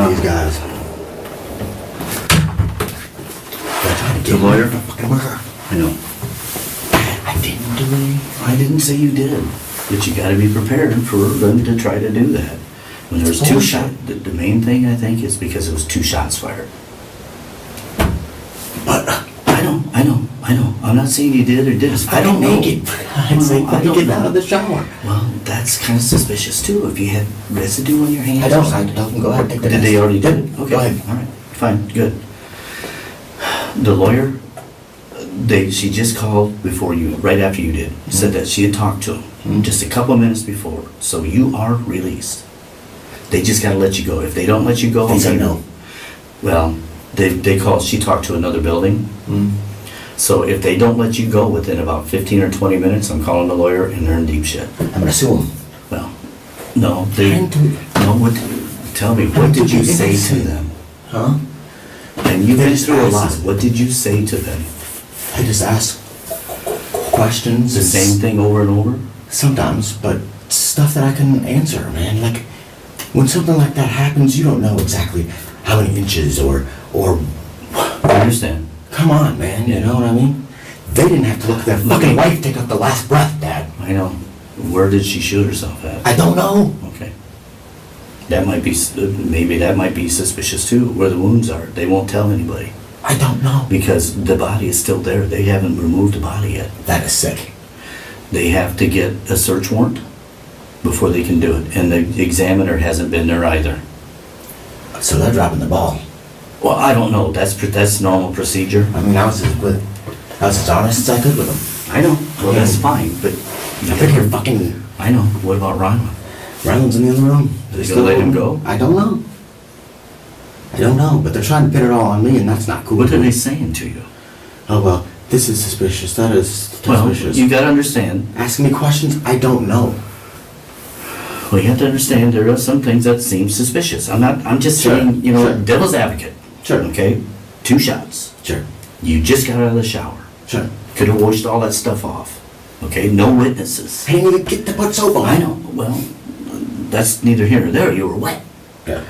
these guys. The lawyer? Fucking murder. I know. I didn't do anything. I didn't say you did, but you gotta be prepared for them to try to do that. When there's two shots, the main thing I think is because it was 2 shots fired. But I know. I'm not saying you did or didn't. I don't know. Naked. I'd say, I don't get know. out of the shower. Well, that's kind of suspicious too. If you had residue on your hands. I or don't. something. Go ahead. Take the Did they test. already do it? Okay. Go ahead. All right. Fine. Good. The lawyer, she just called before you, right after you did. Said that she had talked to him just a couple minutes before. So you are released. They just got to let you go. If they don't let you go, They say no. Well, they called. She talked to another building. So if they don't let you go within about 15 or 20 minutes, I'm calling the lawyer and they're in deep shit. I'm gonna sue them. Well, no, they, I didn't do- no, tell me, what did you say to them? Huh? And you've They been just through a asked. lot. What did you say to them? I just ask questions. The and same thing over and over? Sometimes, but stuff that I can answer, man. Like, when something like that happens, you don't know exactly how many inches or I understand. come on, man, you know what I mean? They didn't have to look at their fucking wife take up the last breath, Dad. I know. Where did she shoot herself at? I don't know. Okay. That might be, maybe that might be suspicious too, where the wounds are. They won't tell anybody. I don't know. Because the body is still there. They haven't removed the body yet. That is sick. They have to get a search warrant before they can do it. And the examiner hasn't been there either. So they're dropping the ball. Well, I don't know. That's normal procedure. I mean, I was as honest as I could with them. I know. Well, that's fine, but... I think you're fucking... I know. What about Ryland? Ryland's in the other room. Are they gonna let him go? I don't know. I don't know, but they're trying to pin it all on me, and that's not cool. What are they saying to you? Oh, well, this is suspicious, that is suspicious. Well, you gotta understand. Asking me questions, I don't know. Well, you have to understand there are some things that seem suspicious. I'm just Sure, saying, sure. devil's advocate. Sure. Okay? 2 shots. Sure, You just got out of the shower. sure. Could have washed all that stuff off. Okay? No witnesses. I didn't even get to put soap on. I know. Well, that's neither here nor there. You were wet. Yeah.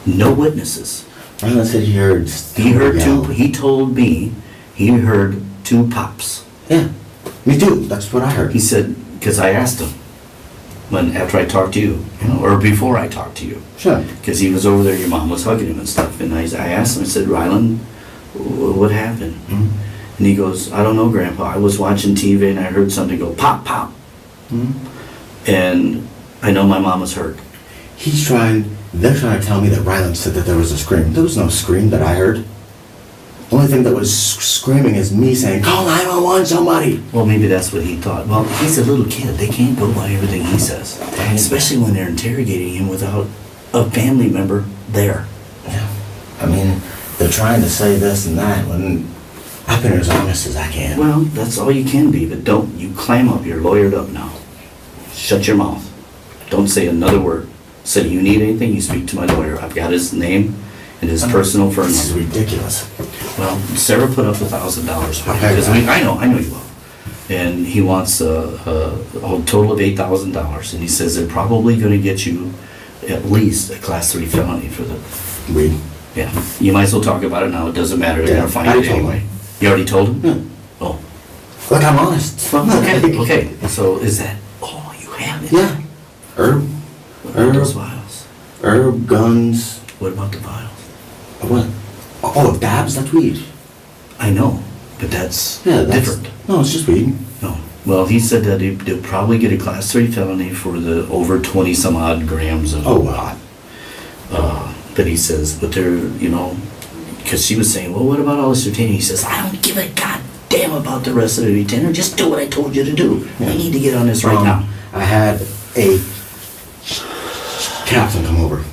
No witnesses. Ryland said he heard... He heard yell. 2, he told me he heard 2 pops. Yeah, me too, that's what I heard. He said, because I asked him after I talked to you, or before I talked to you. Sure. Because he was over there, your mom was hugging him and stuff, and I asked him, I said, Ryland, what happened? Mm-hmm. And he goes, I don't know, Grandpa, I was watching TV and I heard something go pop, pop. Mm-hmm. And I know my mom was hurt. They're trying to tell me that Ryland said that there was a scream. There was no scream that I heard. The only thing that was screaming is me saying, call 911, somebody. Well, maybe that's what he thought. Well, he's a little kid. They can't go by everything he says. Especially when they're interrogating him without a family member there. Yeah. I mean, they're trying to say this and that when I've been as honest as I can. Well, that's all you can be, but don't, you clam up. You're lawyered up now. Shut your mouth. Don't say another word. Say you need anything, you speak to my lawyer. I've got his name and his personal phone This is number. ridiculous. Well, Sarah put up $1,000 for it. Okay. Because I know you will. And he wants a total of $8,000. And he says they're probably going to get you at least a Class 3 felony for the... Weed. Yeah. You might as well talk about it now. It doesn't matter. They're Yeah, going to find I it already told anyway. him. You already told him? Yeah. Oh. Look, I'm honest. Well, okay. So is that all you have? Yeah. Herb. What about those vials? Herb, guns. What about the vials? What? Oh, dabs? That's weed. I know, but that's Yeah, that's different. No, it's just weed. No. Well, he said that they'll probably get a Class 3 felony for the over 20 some odd grams of pot. But he says, but they're, because she was saying, well, what about all this retainer? He says, I don't give a goddamn about the rest of the retainer. Just do what I told you to do. Yeah. I need to get on this right now. I had a captain come over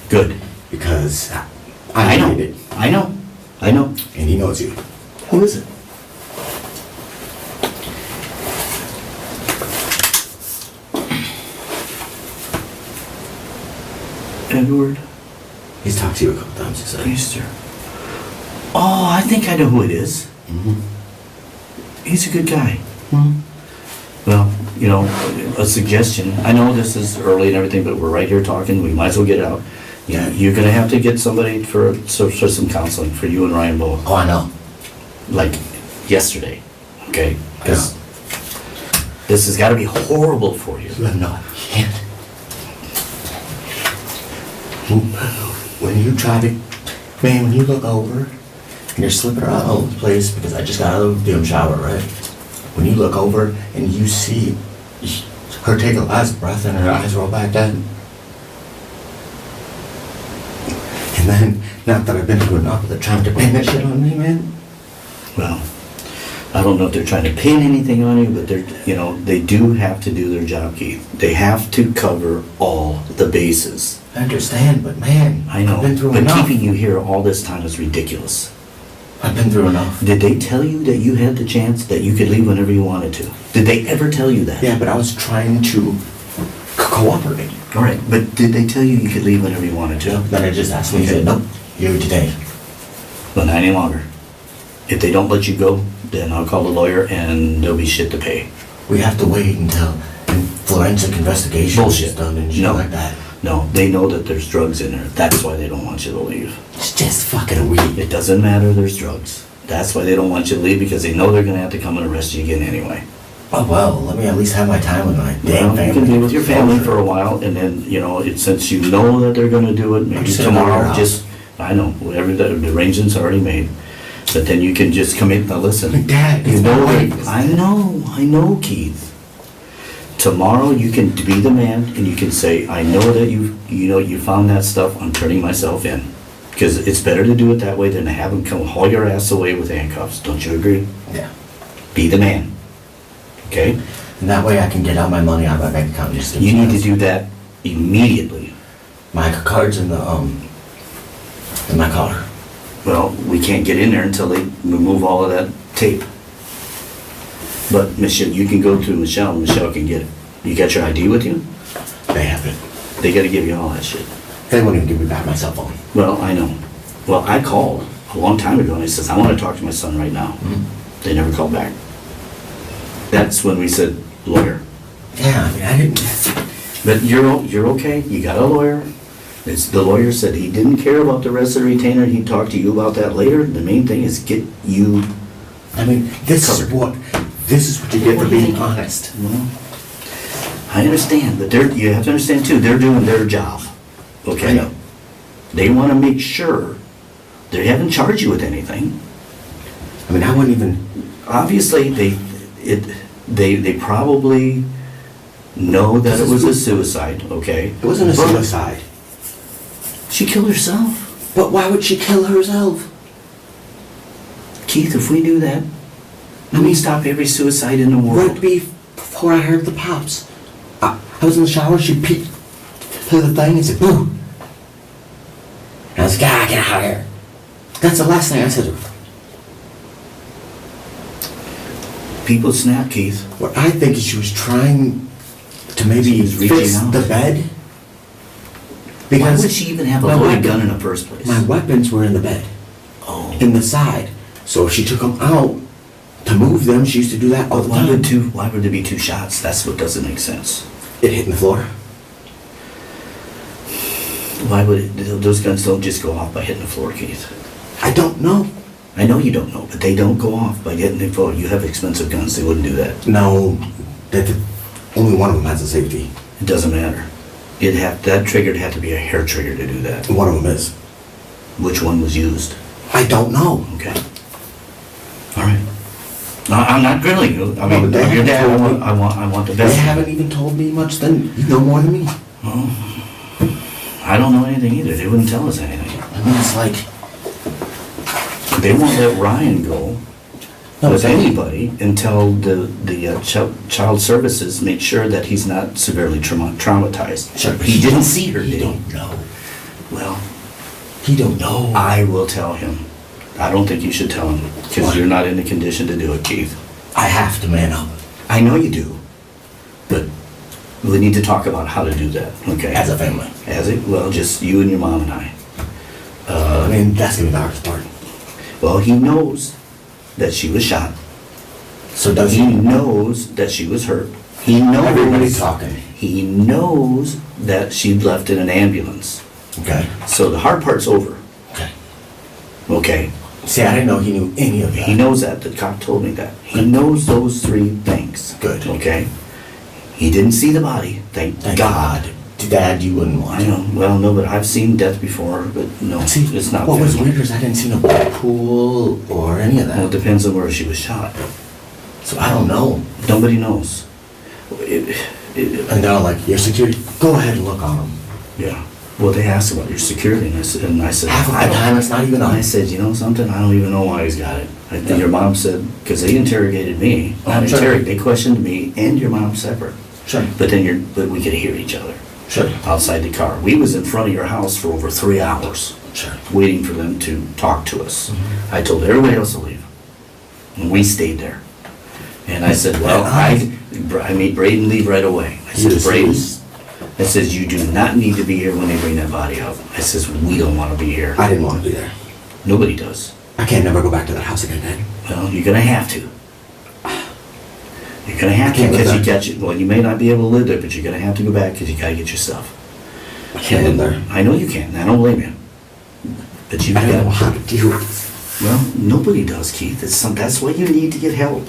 Good. because I know. needed it. I know. And he knows you. Who is it? Edward He's talked to you a couple times, he said. Priester. Oh, I think I know who it is. Mm-hmm. He's a good guy. Mm-hmm. Well, a suggestion. I know this is early and everything, but we're right here talking. We might as well get it out. Yeah, you're gonna have to get somebody for some counseling for you and Ryan both, Oh, I know. like yesterday, okay? 'Cause this has gotta be horrible for you. You have no idea. When you try to, man, when you look over and you're slipping around all over the place because I just got out of the damn shower, right? When you look over and you see her take a last breath and her eyes roll back down. And then, not that I've been through enough, but they're trying to pin that shit on me, man. Well, I don't know if they're trying to pin anything on you, but they're, they do have to do their job, Keith. They have to cover all the bases. I understand, but man, I know, I've been through but enough. keeping you here all this time is ridiculous. I've been through enough. Did they tell you that you had the chance that you could leave whenever you wanted to? Did they ever tell you that? Yeah, but I was trying to cooperate. All right, but did they tell you you could leave whenever you wanted to? Then I just asked me, he Okay. said, nope, you're detained. Well, not any longer. If they don't let you go, then I'll call the lawyer and there'll be shit to pay. We have to wait until forensic investigation Bullshit. is done and shit No. like that. No, they know that there's drugs in there. That's why they don't want you to leave. It's just fucking weed. It doesn't matter, there's drugs. That's why they don't want you to leave, because they know they're gonna have to come and arrest you again anyway. Oh well, let me at least have my time with my damn Well, family. you can be with your family for a while, and then, since you know that they're gonna do it, maybe just gonna go to tomorrow, your house. I know, whatever, the arrangement's already made. But then you can just come in, now listen. Dad, You it's know my that, wife. I know, Keith. Tomorrow you can be the man and you can say, I know that you found that stuff, I'm turning myself in. Because it's better to do it that way than to have them come haul your ass away with handcuffs, don't you agree? Yeah. Be the man, okay? And that way I can get all my money out of my bank account and just give You it need to us. do that immediately. My card's in my car. Well, we can't get in there until they remove all of that tape. But Michelle, you can go to Michelle and Michelle can get it. You got your ID with you? They have it. They gotta give you all that shit. They won't even give me back my cell phone. Well, I know. Well, I called a long time ago and I says, I want to talk to my son right now. They never called back. That's when we said, lawyer. Yeah, I mean, I didn't. But you're okay, you got a lawyer. The lawyer said he didn't care about the rest of the retainer, he'd talk to you about that later. The main thing is get you. I mean, this is what you get for being honest. Well, I understand, but you have to understand too, they're doing their job, okay? I know. They want to make sure they haven't charged you with anything. I mean, I wouldn't even. Obviously, they probably know that it was a suicide, okay? It wasn't a But suicide. she killed herself. But why would she kill herself? Keith, if we knew that, we stop every suicide in the world. Right before I heard the pops. I was in the shower, she peeked through the thing and said, boo! And I was like, get out of here. That's the last thing I said to her. People snap, Keith. What I think is she was trying to maybe She was reaching fix out. the bed. Why would she even have a my loaded weapon- gun in the first place? My weapons were in the bed, Oh. in the side. So if she took them out to move them, she used to do that all the Why time. would there be two shots? That's what doesn't make sense. It hit the floor. Why would those guns don't just go off by hitting the floor, Keith? I don't know. I know you don't know, but they don't go off by hitting the floor. You have expensive guns, they wouldn't do that. No, only one of them has a safety. It doesn't matter. That trigger had to be a hair trigger to do that. One of them is. Which one was used? I don't know. Okay. All right. No, I'm not grilling you. I No, mean, but they your dad, haven't told me. I want the They best. haven't even told me much. Then you know more than me. Well, I don't know anything either. They wouldn't tell us anything. I mean, it's like They won't let Ryan go No, with it's- anybody until the child services make sure that he's not severely traumatized. Sure, but He didn't see her, He did he? don't know. Well, He don't know. I will tell him. I don't think you should tell him, because Why? you're not in the condition to do it, Keith. I have to man up I know you do, but we need to talk about how to do that, okay? as a family. As it? Well, just you and your mom and I. I mean, that's gonna be the hardest part. Well, he knows that she was shot. So does He he? knows that she was hurt. He knows. Everybody's talking. He knows that she left in an ambulance. Okay. So the hard part's over, Okay. okay? See, I didn't know he knew any of that. He knows that, the cop told me that. He knows those three things. Good. Okay? He didn't see the body, thank God. Dad, you wouldn't want I to. know, well, no, but I've seen death before, but no, See, it's not what was that. weird is I didn't see no pool or any of Well, it that. depends on where she was shot. So I don't know. Nobody knows. And they're all like, your security, go ahead and look on him. Yeah. Well, they asked about your security, and I said, Half of the I don't. time it's not even on. I said, you know something? I don't even know why he's got it. I think your mom said, because they interrogated me. Sure. They questioned me and your mom separate. Sure. But we could hear each other Sure. outside the car. We was in front of your house for over 3 hours, Sure. waiting for them to talk to us. Mm-hmm. I told everybody else to leave, and we stayed there. And I said, well, I made Braden leave right away. I said, Braden, I says, you do not need to be here when they bring that body up. I says, we don't want to be here. I didn't want to be there. Nobody does. I can't never go back to that house again, Dad. Well, you're gonna have to. You're gonna have to I can't live because you there. got you. Well, you may not be able to live there, but you're gonna have to go back because you gotta get your stuff. I can't live there. I know you can. I don't blame you. But you I don't know got. how to deal with Well, nobody does, Keith. That's why you need to get help.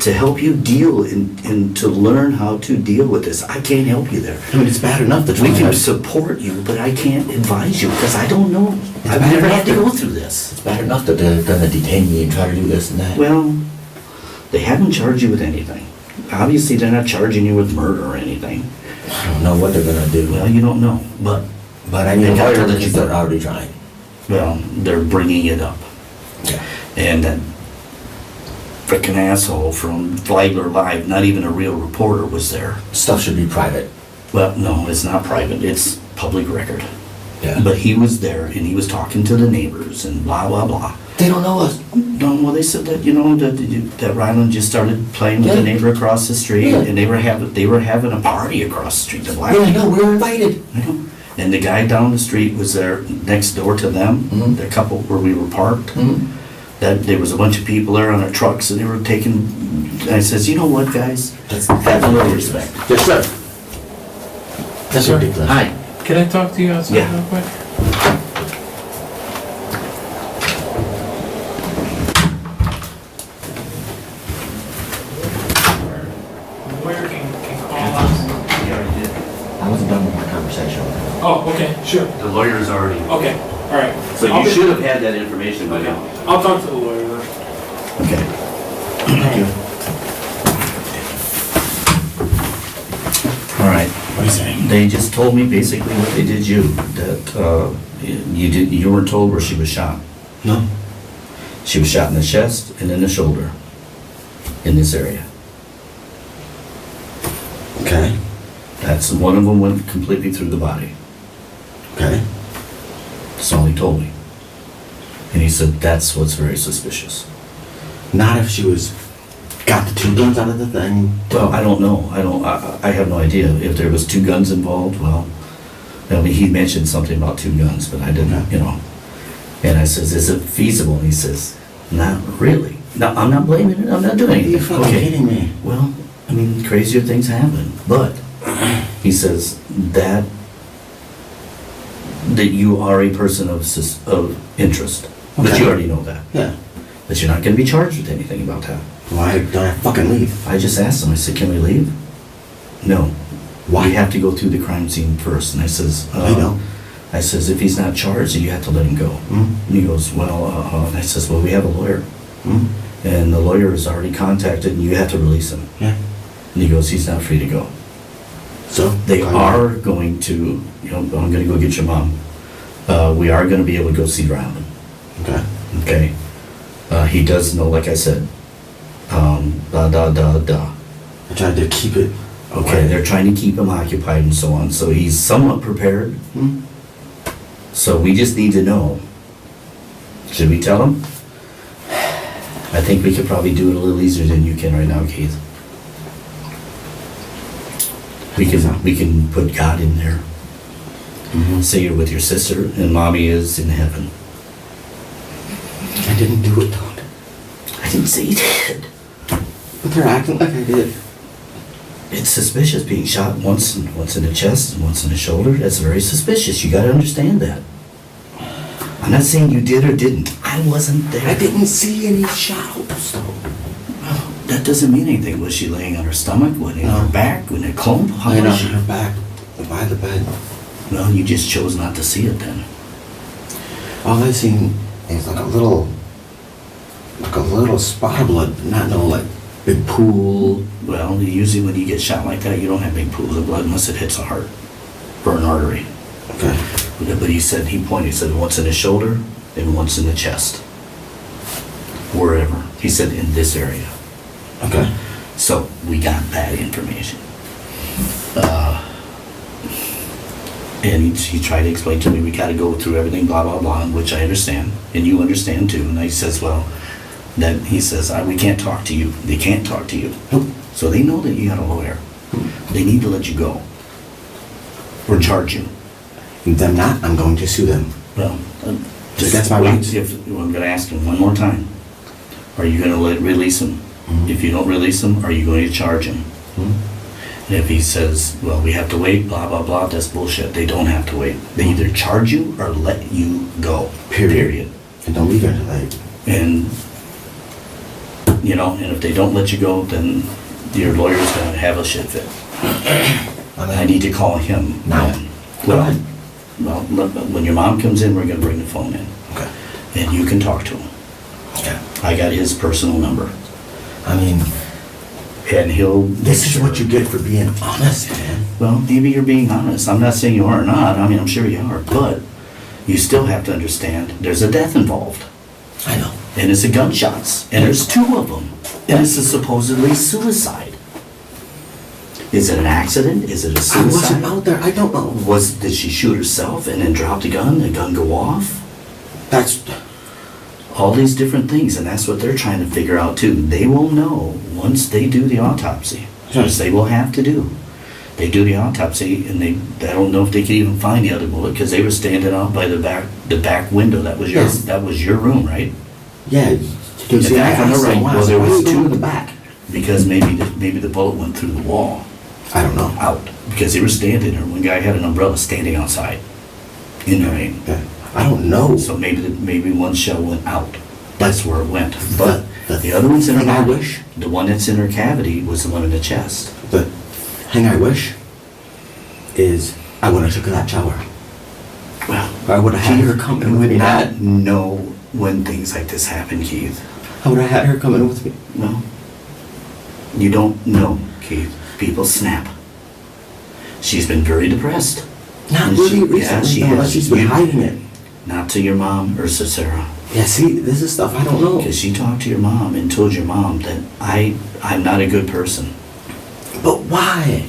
To help you deal and to learn how to deal with this. I can't help you there. I mean, it's bad enough that We can support you, but I can't advise you because I don't know. I've bad never had to enough go that- through this. It's bad enough that they're gonna detain me and try to do this and that. Well, they haven't charged you with anything. Obviously, they're not charging you with murder or anything. I don't know what they're gonna do. Well, you don't know, but, But I need They a got lawyer to let you because go. they're already trying. well, they're bringing it up. Yeah. And that frickin' asshole from Flagler Live, not even a real reporter, was there. Stuff should be private. Well, no, it's not private, it's public record. Yeah. But he was there and he was talking to the neighbors and blah, blah, blah. They don't know us. No, well, they said that, you know, that Ryland just started playing with the Yeah. neighbor across the street Yeah. and they were having a party across the street, the black Yeah, people. no, we were invited. I know. And the guy down the street was there next door to them, Mhm. the couple where we were parked. Mhm. That there was a bunch of people there on their trucks and they were taking, I says, you know what, guys? That's Have a little respect. Yes, sir. That's Sir. ridiculous. Hi. Can I talk to you outside Yeah. real quick? Lawyer can call us. I wasn't done with my conversation with him. Oh, okay, sure. The lawyer's already. Okay, all right. So I'll you be- should have had that information by now. I'll talk to the lawyer then. Okay. Thank you. All right. What are you saying? They just told me basically what they did you, that you weren't told where she was shot. No. She was shot in the chest and in the shoulder, in this area. Okay. That's, one of them went completely through the body. Okay. That's all he told me. And he said, that's what's very suspicious. Not if she got the two guns out of the thing. Well, I don't know. I have no idea. If there was two guns involved, well, I mean, he mentioned something about two guns, but I didn't, you know. And I says, is it feasible? And he says, not really. No, I'm not blaming it. I'm not doing Are you anything. fucking Okay. kidding me? Well, I mean, crazier things happen, but he says that you are a person of interest, but Okay. you already know that. Yeah. But you're not going to be charged with anything about that. Why don't I fucking leave? I just asked him. I said, "Can we leave?" No. Why? We have to go through the crime scene first. And I says, I know. I says, if he's not charged, then you have to let him go. Hmm? And he goes, well, and I says, well, we have a lawyer, Hmm? and the lawyer is already contacted, and you have to release him. Yeah. And he goes, he's not free to go. So? They I- are going to, you know, I'm going to go get your mom. We are going to be able to go see Ryland. Okay. Okay. He does know, like I said, da da da da. I tried to keep it. Okay, they're trying to keep him occupied and so on. So he's somewhat prepared. Hmm? So we just need to know. Should we tell him? I think we could probably do it a little easier than you can right now, Keith. We can put God in there. Mhm. Say you're with your sister and mommy is in heaven. I didn't do it, though. I didn't say you did. But they're acting like I did. It's suspicious being shot once in the chest and once in the shoulder. That's very suspicious. You gotta understand that. I'm not saying you did or didn't. I wasn't there. I didn't see any shots, though. Well, that doesn't mean anything. Was she laying on her stomach? Was it in her back? In a clump? How Laying was on she? her back by the bed. Well, you just chose not to see it then. All I seen is like a little spot of blood, but not no like big pool. Well, usually when you get shot like that, you don't have big pools of blood unless it hits a heart or an artery. Okay. But he said once in the shoulder and once in the chest. Wherever. He said in this area. Okay. So we got that information. And he tried to explain to me, we gotta go through everything, blah, blah, blah, which I understand. And you understand too. And he says, well, then he says, we can't talk to you. They can't talk to you. Nope. So they know that you got a lawyer. They need to let you go. Or charge you. If they're not, I'm going to sue them. Well, That's my rights. I'm gonna ask him one more time. Are you gonna release him? Mhm. If you don't release him, are you going to charge him? And if he says, well, we have to wait, blah, blah, blah, that's bullshit. They don't have to wait. They either charge you or let you go. Period. And don't leave it late. And, and if they don't let you go, then your lawyer's gonna have a shit fit. I need to call him Now. then. Well, when your mom comes in, we're gonna bring the phone in. Okay. And you can talk to him. Okay. I got his personal number. I mean, And he'll... this is what you get for being honest, man. Well, maybe you're being honest. I'm not saying you are or not. I mean, I'm sure you are. But you still have to understand there's a death involved. I know. And it's a gunshots. And there's two of them. And it's a supposedly suicide. Is it an accident? Is it a I suicide? wasn't out there. I don't know. Did she shoot herself and then drop the gun go off? That's... All these different things, and that's what they're trying to figure out too. They will know once they do the autopsy, which they will have to do. They do the autopsy, and I don't know if they can even find the other bullet because they were standing out by the back window. That was your Yes. that was your room, right? Yeah. You can The see back I on the asked right. them, Well, there why was you going two in the back. because maybe the bullet went through the wall I don't know. out because they were standing there. One guy had an umbrella standing outside in the rain. Yeah. I don't know. So maybe one shell went out. That's where it went. But The the other one's in her thing I body. wish- The one that's in her cavity was the one in the chest. The thing I wish is I would have took that shower. Well, I would have had her come in you with would me. not know when things like this happen, Keith. I would have had her come in with me. No. You don't know, Keith. People snap. She's been very depressed. Not And really she recently, though, has. she's been hiding it. Not to your mom or to Sarah. Yeah, see, this is stuff I don't know. Because she talked to your mom and told your mom that I'm not a good person. But why?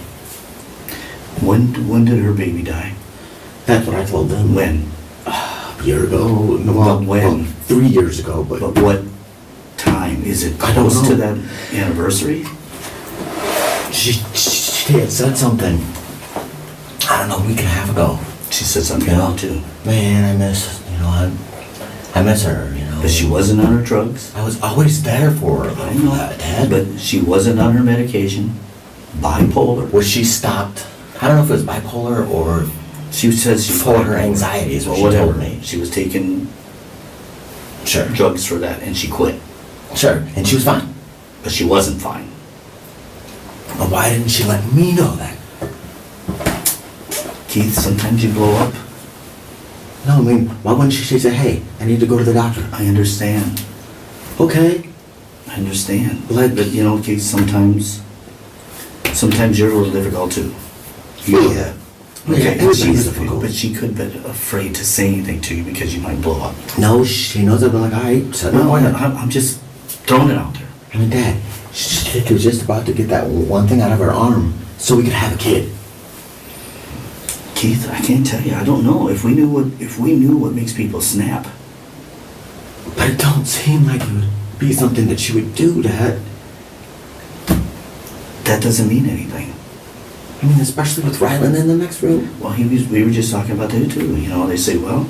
When did her baby die? That's what I told them. When? A year ago. No, well, But when? well, 3 years ago, but... But what time? Is it I don't close to know. that anniversary? She had said something, I don't know, a week and a half ago. She said something Yeah. about too. Man, I miss her, But she wasn't on her drugs. I was always there for her. I know. Dad. But she wasn't on her medication. Bipolar. Was she stopped? I don't know if it was bipolar or She says she for her anxiety is what she told me. She was taking Sure. drugs for that and she quit. Sure. And she was fine. But she wasn't fine. But why didn't she let me know that? Keith, sometimes you blow up. No, I mean, why wouldn't she say, hey, I need to go to the doctor? I understand. Okay. I understand. Like- But Keith, sometimes you're a little difficult too. Yeah. Okay, Everybody's difficult. but she could be afraid to say anything to you because you might blow up. No, she knows I've been like, all right, set my No, appointment. I'm just throwing it out there. I mean, Dad, she was just about to get that one thing out of her arm so we could have a kid. Keith, I can't tell you. I don't know. If we knew what makes people snap. But it don't seem like it would be something that she would do, Dad. That doesn't mean anything. I mean, especially with Ryland in the next room. Well, we were just talking about that too. They say, well,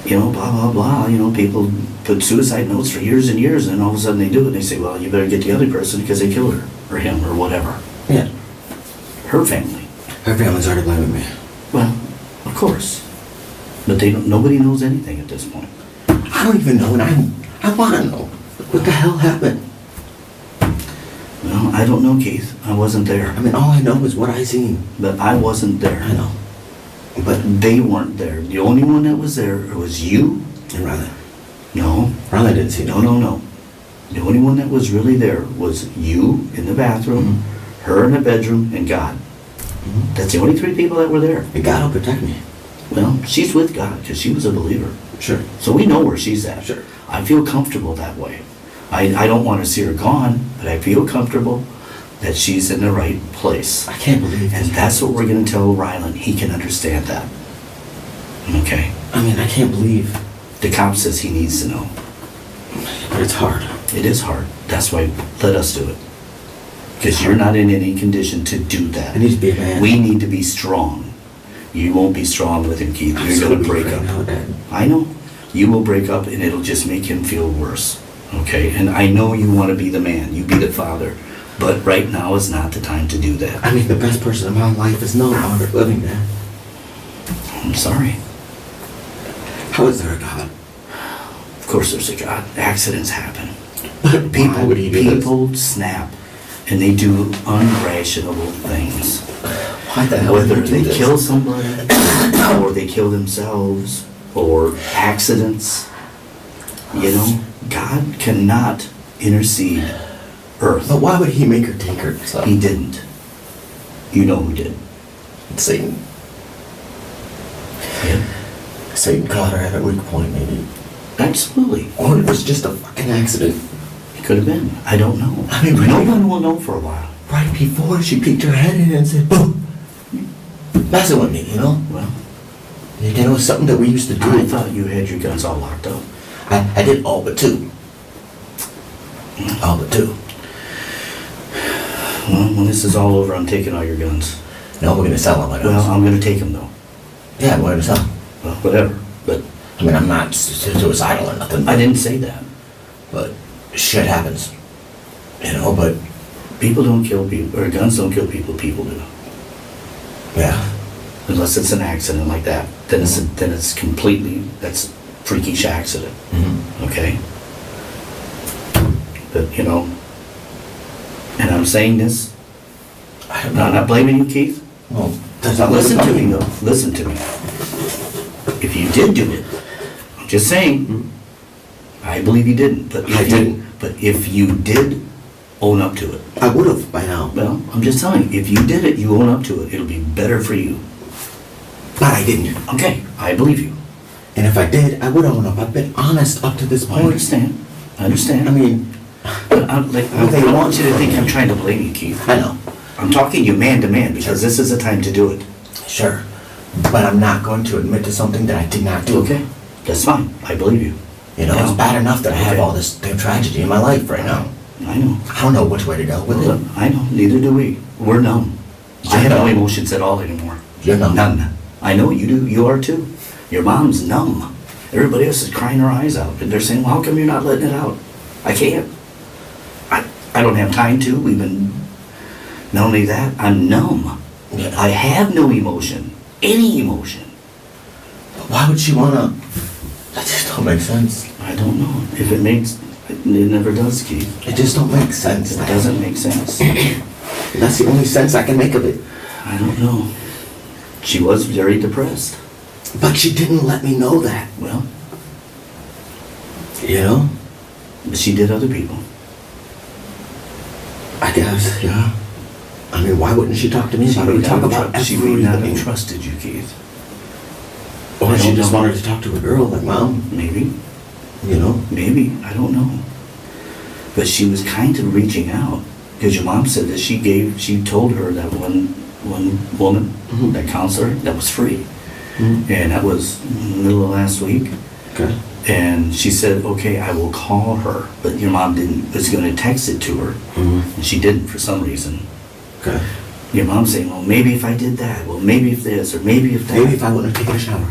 blah, blah, blah. People put suicide notes for years and years, and all of a sudden they do it, and they say, well, you better get the other person because they killed her, or him, or whatever. Yeah. her family. Her family's already blaming me. Well, of course. But nobody knows anything at this point. I don't even know, and I want to know. What the hell happened? Well, I don't know, Keith. I wasn't there. I mean, all I know is what I seen. But I wasn't there. I know. But they weren't there. The only one that was there was you. And Ryland. No. Ryland didn't see No. The only one that was really there was you in the bathroom, her in the bedroom, and God. That's the only three people that were there. And God will protect me. Well, she's with God because she was a believer. Sure. So we know where she's at. Sure. I feel comfortable that way. I don't want to see her gone, but I feel comfortable that she's in the right place. I can't believe And this. that's what we're going to tell Ryland. He can understand that. Okay? I mean, I can't believe. The cop says he needs to know. But it's hard. It is hard. That's why let us do it. Because you're not in any condition to do that. I need to be a man. We need to be strong. You won't be strong with him, Keith. I'm You're so going to weak break right up. now, Dad. I know. You will break up and it'll just make him feel worse. Okay? And I know you want to be the man. You be the father. But right now is not the time to do that. I mean, the best person in my life is no longer living, Dad. I'm sorry. How is there a God? Of course there's a God. Accidents happen. But why would he do this? People snap and they do unrational things. Why the hell Whether would he they do this? kill somebody or they kill themselves or accidents. You know, God cannot intercede earth. But why would he make her take her son? He didn't. You know who did. Satan. Yeah. Satan caught her at a weak point, maybe. Absolutely. Or it was just a fucking accident. It could have been. I don't know. I mean, no really? one will know for a while. Right before she peeked her head in and said, boom. Messing with me, you know? Well, It was something that we used to do. I thought you had your guns all locked up. I did all but two. All but two. Well, when this is all over, I'm taking all your guns. No, we're gonna sell them, I Well, know. I'm gonna take them though. Yeah, we're gonna sell them. Well, whatever. But I mean, I'm not suicidal or nothing. I didn't say that. But shit happens. You know, but People don't kill people, or guns don't kill people. People do. yeah. Unless it's an accident like that, then it's completely that's freakish accident. Mm-hmm. Okay. But you know, and I'm saying this. I'm I'm not blaming you, Keith. Well, that's not Listen to me, though. though. Listen to me. If you did do it, I'm just saying, I believe you didn't. But if I didn't. But if you did, own up to it. I would have by now. Well, I'm just telling you, if you did it, you own up to it. It'll be better for you. But I didn't. Okay, I believe you. And if I did, I would own up. I've been honest up to this I point. understand. I understand. I mean, But I don't want you to think I'm trying to blame you, Keith. I know. I'm talking you man to man because this is the time to do it. Sure. But I'm not going to admit to something that I did not do. Okay, that's fine. I believe you. You know, it's bad enough that I have Okay. all this damn tragedy in my life right now. I know. I don't know which way to go with Well, it. I know. Neither do we. We're numb. I have no emotions at all anymore. You're numb. None. I know you do. You are too. Your mom's numb. Everybody else is crying their eyes out. And they're saying, well, how come you're not letting it out? I can't. I don't have time to. We've been... Not only that, I'm numb. Yeah. I have no emotion. Any emotion. But why would she wanna? That just don't make sense. I don't know. If it makes... It never does, Keith. It just don't make sense. It doesn't make sense. That's the only sense I can make of it. I don't know. She was very depressed. But she didn't let me know that. Well, You know? but she did other people. I guess, yeah. I mean, why wouldn't she talk to me? Why would we may talk not about have she may not have everything? trusted you, Keith. Or I she don't just know. wanted to talk to a girl like Mom, Maybe. you know? Maybe. I don't know. But she was kind of reaching out. Because your mom said that she told her that one woman, Mhm. that counselor, that was free. Mhm. And that was middle of last week. Okay. And she said, okay, I will call her. But your mom was going to text it to her. Mm-hmm. And she didn't for some reason. Okay. Your mom's saying, well, maybe if I did that. Well, maybe if this, or maybe if that. Maybe if I wouldn't have taken a shower.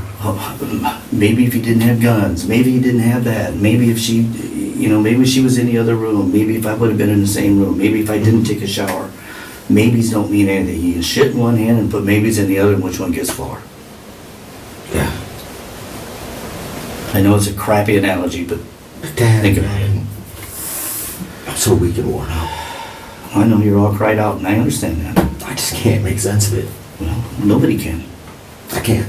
Maybe if you didn't have guns, maybe you didn't have that, maybe if she, maybe she was in the other room, maybe if I would have been in the same room, maybe if I didn't take a shower. maybes don't mean anything. You can shit in one hand and put maybes in the other, and which one gets fuller? Yeah. I know it's a crappy analogy, but Dad, think about it. man, I'm so weak and worn out. I know you're all cried out, and I understand that. I just can't make sense of it. Well, nobody can. I can't.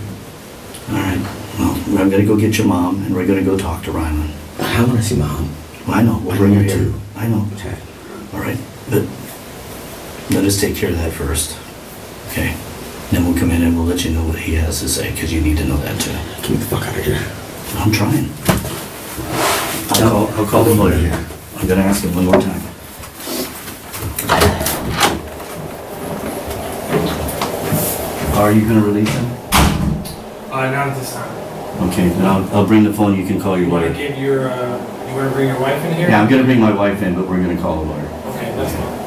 All right. Well, I'm gonna go get your mom, and we're gonna go talk to Ryland. I want to see Mom. Well, I know. We'll I bring her know here. too. I know. Okay. All right. But let us take care of that first. Okay? Then we'll come in and we'll let you know what he has to say, because you need to know that too. Get me the fuck out of here. I'm trying. I'll call the lawyer. I'm gonna ask him one more time. Are you gonna release him? Not at this time. Okay, then I'll bring the phone. You can call your You wanna lawyer. give your, you wanna bring your wife in here? Yeah, I'm gonna bring my wife in, but we're gonna call a lawyer. Okay, that's fine.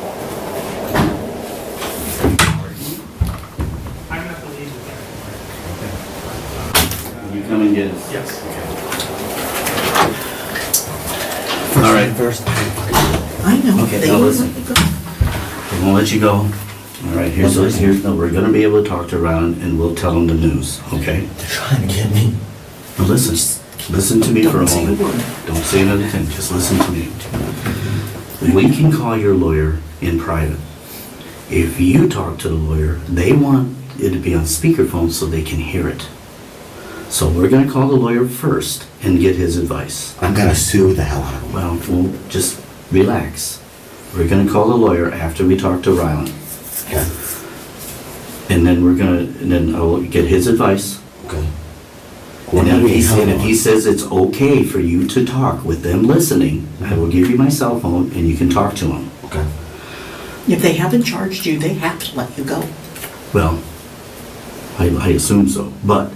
I'm gonna have to leave with that. You come and get us. Yes. First All right. First. I know. Okay, They now won't listen. let me go. We won't let you go. All right, here's, no, we're gonna be able to talk to Ryland and we'll tell him the news, okay? They're trying to get me. Now listen, listen to me for a Don't say a moment. word. Don't say another thing, just listen to me. We can call your lawyer in private. If you talk to the lawyer, they want it to be on speakerphone so they can hear it. So we're gonna call the lawyer first and get his advice. I'm gonna sue the hell out of them. Well, we'll just relax. We're gonna call the lawyer after we talk to Ryland. Yeah. And then then I'll get his advice. Okay. And then if he says it's okay for you to talk with them listening, I will give you my cell phone and you can talk to them. Okay. If they haven't charged you, they have to let you go. Well, I assume so, but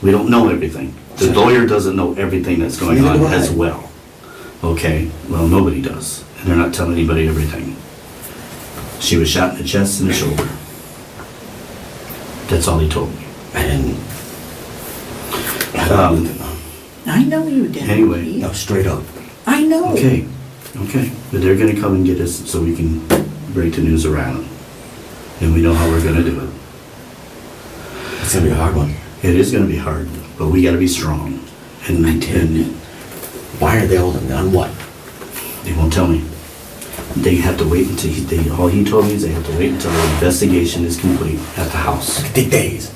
we don't know everything. The lawyer doesn't know everything that's going Neither on do I. as well. Okay, well, nobody does, and they're not telling anybody everything. She was shot in the chest and the shoulder. That's all he told me. I didn't. I know you didn't. Anyway. Pete. No, straight up. I know. Okay, but they're gonna come and get us so we can break the news around. And we know how we're gonna do it. It's gonna be a hard one. It is gonna be hard, but we gotta be strong. And Why are they holding me on what? they won't tell me. They have to wait until, all he told me is they have to wait until the investigation is complete at the house. Take days.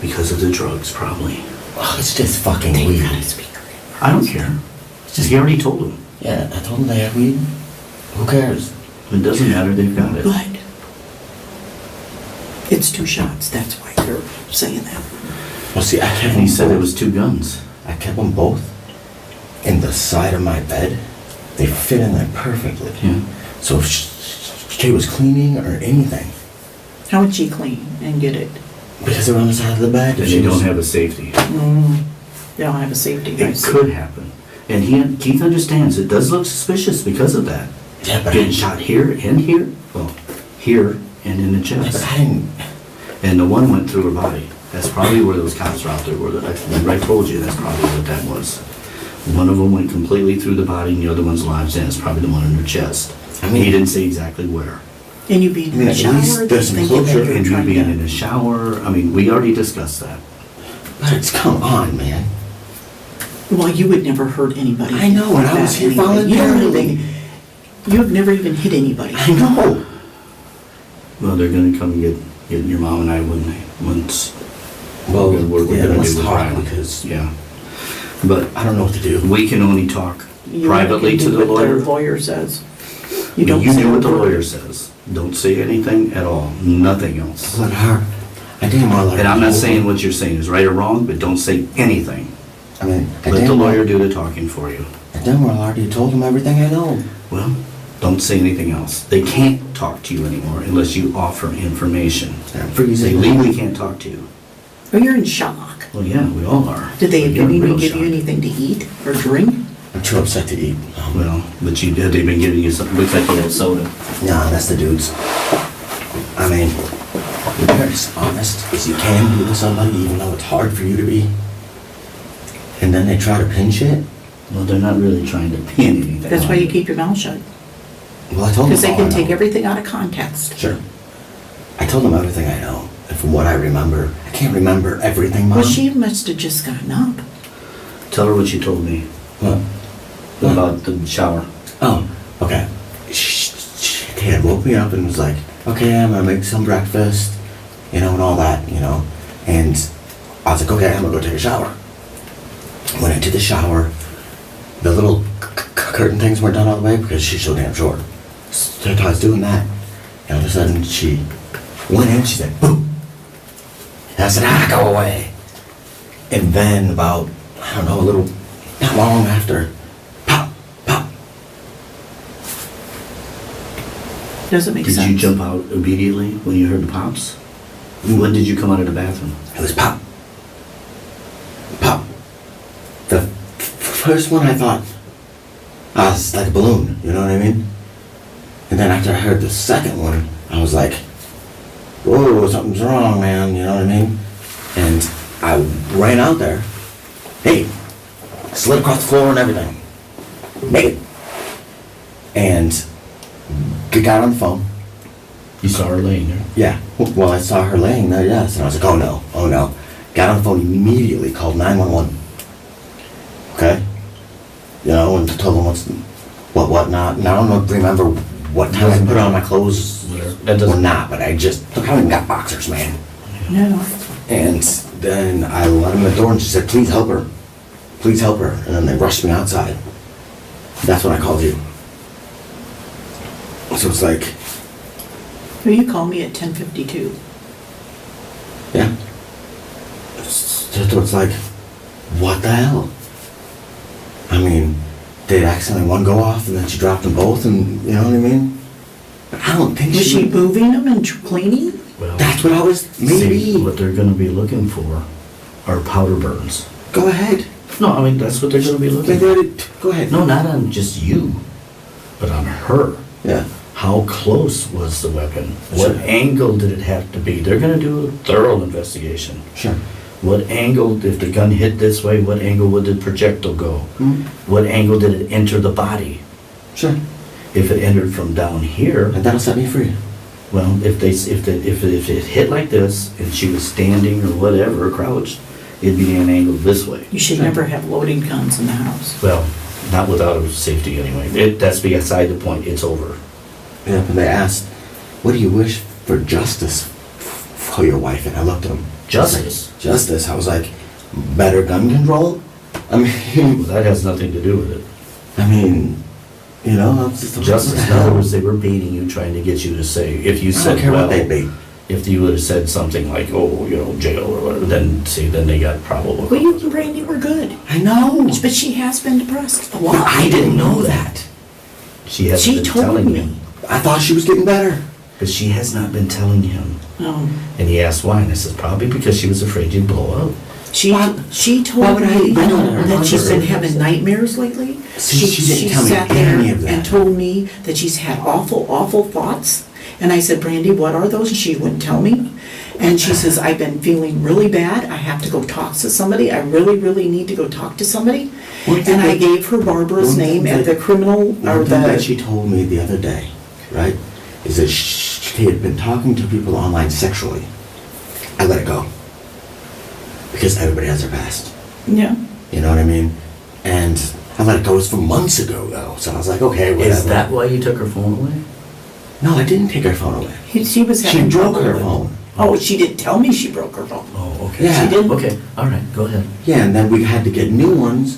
Because of the drugs, probably. Oh, it's just fucking They weed. gotta speak. I don't care. It's just, he already told them. Yeah, I told them they had weed. Who cares? It doesn't matter, they've got it. But it's 2 shots. That's why they're saying that. Well, see, I kept And them he said it both. was 2 guns. I kept them both in the side of my bed. They fit in there perfectly. Yeah. So if she was cleaning or anything, How would she clean and get it? because they were on the side of the bed. And they don't have a safety. They don't have a safety. It could happen. And Keith understands, it does look suspicious because of that. Yeah, but Getting shot here and here, well, here and in the But chest. I didn't. And the one went through her body. That's probably where those cops were out there. Remember I told you that's probably what that was. One of them went completely through the body and the other one's lives in. It's probably the one in her chest. I mean- He didn't say exactly where. And you being I mean, in the at shower, least they there's some thinking that closure. you're And you trying being to... in the shower, I mean, we already discussed that. But it's, come on, man. Well, you would never hurt anybody. I know, and I was that here anyway. voluntarily. You've never even hit anybody. I know. Well, they're gonna come and get your mom and I once. Well, we're yeah, gonna let's do with talk Ryland. because Yeah. But I don't know what to do. we can only talk You privately can to do the what lawyer. The lawyer says. You don't say do what the a word. lawyer says. Don't say anything at all. Nothing else. Let her. I damn well let her. And I'm not hold saying them. what you're saying is right or wrong, but don't say anything. I mean, I Let the damn well- lawyer do the talking for you. I damn well already told them everything I know. Well, don't say anything else. They can't talk to you anymore unless you offer information. I'm They freezing. legally can't talk to you. Oh, you're in shock. Well, yeah, we all are. Did they But you're in even real give shock. you anything to eat or drink? I'm too upset to eat. Well, but they've been giving you something, looks like a little soda. Nah, that's the dudes. I mean, you're as honest as you can be with somebody, even though it's hard for you to be. And then they try to pin shit. Well, they're not really trying to pin anything. That's on why you keep your mouth shut. Well, I told him Because they all can I take know. everything out of context. Sure. I told him everything I know. And from what I remember, I can't remember everything, Mom. Well, she must have just gotten up. Tell her what you told me What? about the shower. Oh, okay. He had woke me up and was like, okay, I'm gonna make some breakfast, and all that, And I was like, okay, I'm gonna go take a shower. Went into the shower. The little curtain things weren't done all the way because she's so damn short. So I was doing that, and all of a sudden she went in, she said, boom. And I said, go away. And then about, I don't know, not long after, pop, pop. Doesn't make sense. Did you jump out immediately when you heard the pops? When did you come out of the bathroom? It was pop. Pop. The first one I thought, was like a balloon, you know what I mean? And then after I heard the second one, I was like, whoa, something's wrong, man, you know what I mean? And I ran out there, hey, slid across the floor and everything, naked. And got on the phone. You saw her laying there. Yeah, well, I saw her laying there, yes, and I was like, oh no. Got on the phone immediately, called 911. Okay? And told them what not. Now I don't remember what time I put on my clothes That doesn't- or not, but I just, look, I haven't got boxers, man. No. And then I let him in the door and she said, please help her. Please help her. And then they rushed me outside. That's when I called you. So it's like, Well, you called me at 10:52. yeah. So it's like, what the hell? I mean, did accidentally one go off and then she dropped them both and, you know what I mean? But I don't think Was she moving them and cleaning? Well, That's what I was, see, maybe. what they're gonna be looking for are powder burns. Go ahead. No, I mean, that's what they're gonna be looking for. Go ahead. No, not on just you, but on her. Yeah. How close was the weapon? What Sure. angle did it have to be? They're gonna do a thorough investigation. Sure. What angle, if the gun hit this way, what angle would the projectile go? What angle did it enter the body? Sure. If it entered from down here, And that'll set me free. well, if it hit like this and she was standing or whatever, crouched, it'd be an angle this way. You should never have loading guns in the house. Well, not without a safety anyway. That's beside the point. It's over. Yeah, and they asked, what do you wish for justice for your wife? And I looked at them. Justice? Justice. I was like, better gun control? I Well, mean, that has nothing to do with it. I'm just Justice, in other words, they were baiting you, trying to get you to say, if you I said, don't care well, what they be. if you would have said something like, oh, jail or whatever, then they got probable. Well, you and Brandi were good. I know. But she has been depressed a But lot. I didn't know that. She hasn't She been told telling me. him. I thought she was getting better. But she has not been telling him. Oh. And he asked why, and I said, probably because she was afraid you'd blow up. She Why- told why would I me know that she's been her? having nightmares lately. See, she didn't tell me sat any there of that. and told me that she's had awful thoughts. And I said, Brandi, what are those? And she wouldn't tell me. And she says, I've been feeling really bad. I have to go talk to somebody. I really need to go talk to somebody. One thing And I that- gave her Barbara's one thing name and that- the criminal, or One thing that the, she told me the other day, right, is that she had been talking to people online sexually. I let it go. Because everybody has their past. yeah. You know what I mean? And I let it go. It was from months ago, though. So I was like, okay, whatever. Is that why you took her phone away? No, I didn't take her phone away. She was She having broke trouble her with- phone. Oh, she didn't tell me she broke her phone. Oh, okay. Yeah. She didn't. Okay, all right, go ahead. Yeah, and then we had to get new ones,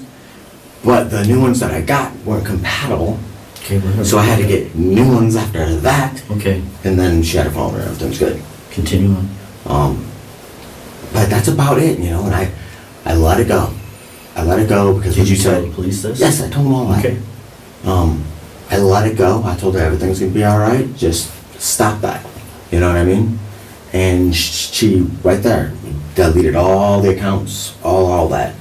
but the new ones that I got weren't compatible. Okay, whatever. So I had to get new ones after that, Okay, and then she had her phone and everything's good. continue on. But that's about it, and I let it go. I let it go because Did when you she tell said, the police this? yes, I told them all that. Okay. I let it go. I told her everything's gonna be all right. Just stop that. You know what I mean? And she right there deleted all the accounts, all that.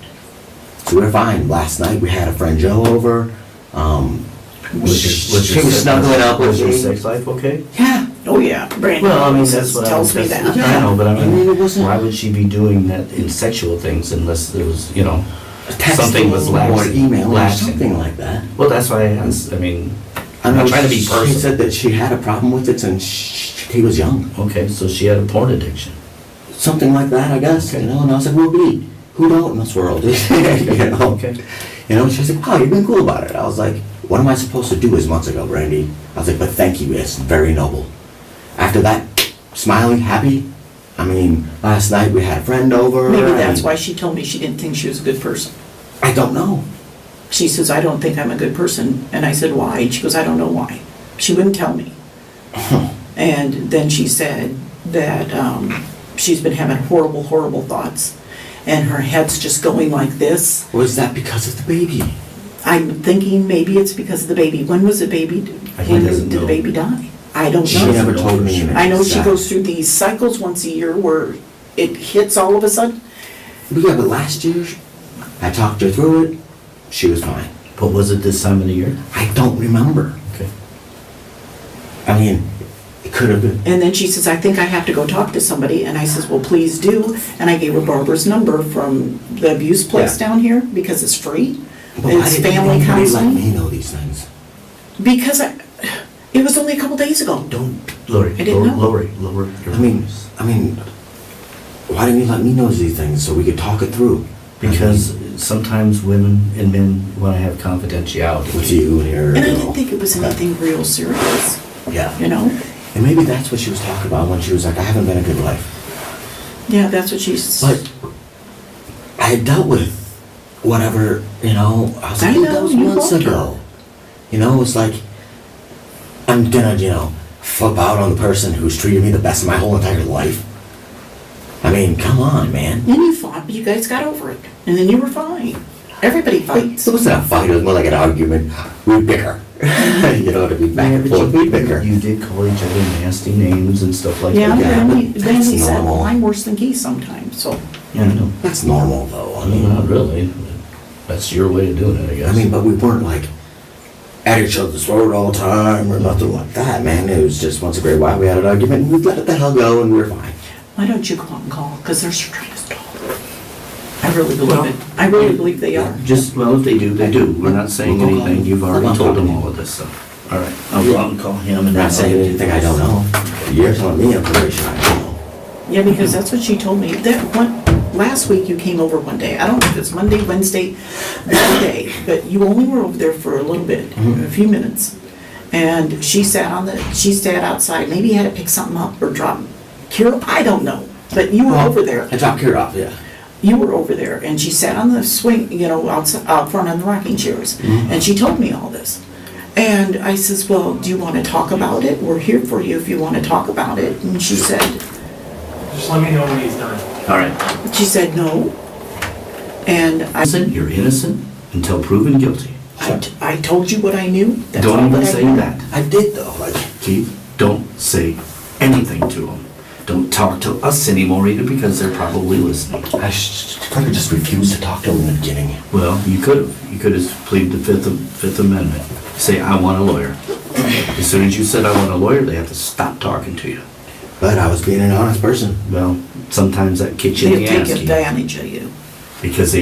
So we were fine. Last night we had a friend Joe over. She was snuggling up with Was your me. sex life okay? Yeah. Oh, yeah, Brandi Well, I mean, always that's what tells me that. Yeah. I know, but I I mean, it mean, wasn't- why would she be doing that in sexual things unless there was, Texting something was or lacking. email or Lacking. something like that. Well, that's why I asked. I mean, I'm not trying to be She personal. said that she had a problem with it since he was young. Okay, so she had a porn addiction. Something like that, I guess, Okay. you know, and I was like, well, B, who don't in this world? You know? Okay. You know, she's like, wow, you've been cool about it. I was like, what am I supposed to do this months ago, Brandi? I was like, but thank you, it's very noble. After that, smiling, happy. I mean, last night we had a friend over. Maybe that's and why she told me she didn't think she was a good person. I don't know. She says, I don't think I'm a good person. And I said, why? And she goes, I don't know why. She wouldn't tell me. And then she said that she's been having horrible, horrible thoughts. And her head's just going like this. Was that because of the baby? I'm thinking maybe it's because of the baby. When was the baby, when doesn't did the know. baby die? I don't She know. never told me. I know she that. goes through these cycles once a year where it hits all of a sudden. Yeah, but last year, I talked her through it. She was fine. But was it this time of the year? I don't remember. Okay. I mean, it could have been. And then she says, I think I have to go talk to somebody. And I says, well, please do. And I gave her Barbara's number from the abuse place Yeah. down here because it's free. But why It's didn't family anybody let counseling. me know these things? Because it was only a couple days ago. Don't, Lori, I didn't know. lower your I mean, voice. why didn't you let me know these things so we could talk it through? Because sometimes women and men want to have confidentiality. With you and your And I girl. didn't think it was anything real serious, Yeah. you know? And maybe that's what she was talking about when she was like, I haven't been a good wife. Yeah, that's what she's. But I had dealt with whatever, you know, I was like, I oh, know, that was you months loved her. ago. You know, it's like, I'm gonna, you know, flip out on the person who's treated me the best in my whole entire life. I mean, come on, man. And you fought, but you guys got over it. And then you were fine. Everybody fights. It wasn't a fight, it was more like an argument. We'd bicker. You know, to be back and forth, we'd bicker. You did call each other nasty names and stuff like Yeah, that. Yeah, then but then that's he said, normal. well, I'm worse than Keith sometimes, so. Yeah, I know. That's normal, though. I I mean, mean, not really. That's your way of doing it, I guess. I mean, but we weren't like at each other's throat all the time or nothing like that, man. It was just once a great while we had an argument and we let it the hell go and we were fine. Why don't you go out and call? Because they're trying to stall. I really believe it. I really believe they are. Just, well, if they do, they do. We're not saying We'll call anything. him. You've already I'll told talk them to all him. of this stuff. All right, I'll go out and call him and I'm then not saying anything I don't know. You're telling me information I don't know. Yeah, because that's what she told me. Last week you came over one day. I don't know if it's Monday, Wednesday, that day, but you only were over there for a little bit, a few minutes. And she sat outside. Maybe you had to pick something up or drop Kira, I don't know. But you were over there. I dropped Kira off, yeah. You were over there, and she sat on the swing, you know, out front on the rocking chairs, and she told me all this. And I says, well, do you want to talk about it? We're here for you if you want to talk about it. And she said, Just let me know when he's done. All right. she said no. And Innocent, you're innocent until proven guilty. I told you what I knew. That's all Don't even that I say knew. that. I did though, like, Keith, don't say anything to them. Don't talk to us anymore either because they're probably listening. I could have just refused to talk to him in the beginning. Well, you could have. You could have pleaded the Fifth Amendment. Say, I want a lawyer. As soon as you said, I want a lawyer, they have to stop talking to you. But I was being an honest person. Well, sometimes that kicks you in They'll the ass, take Keith, advantage of you. because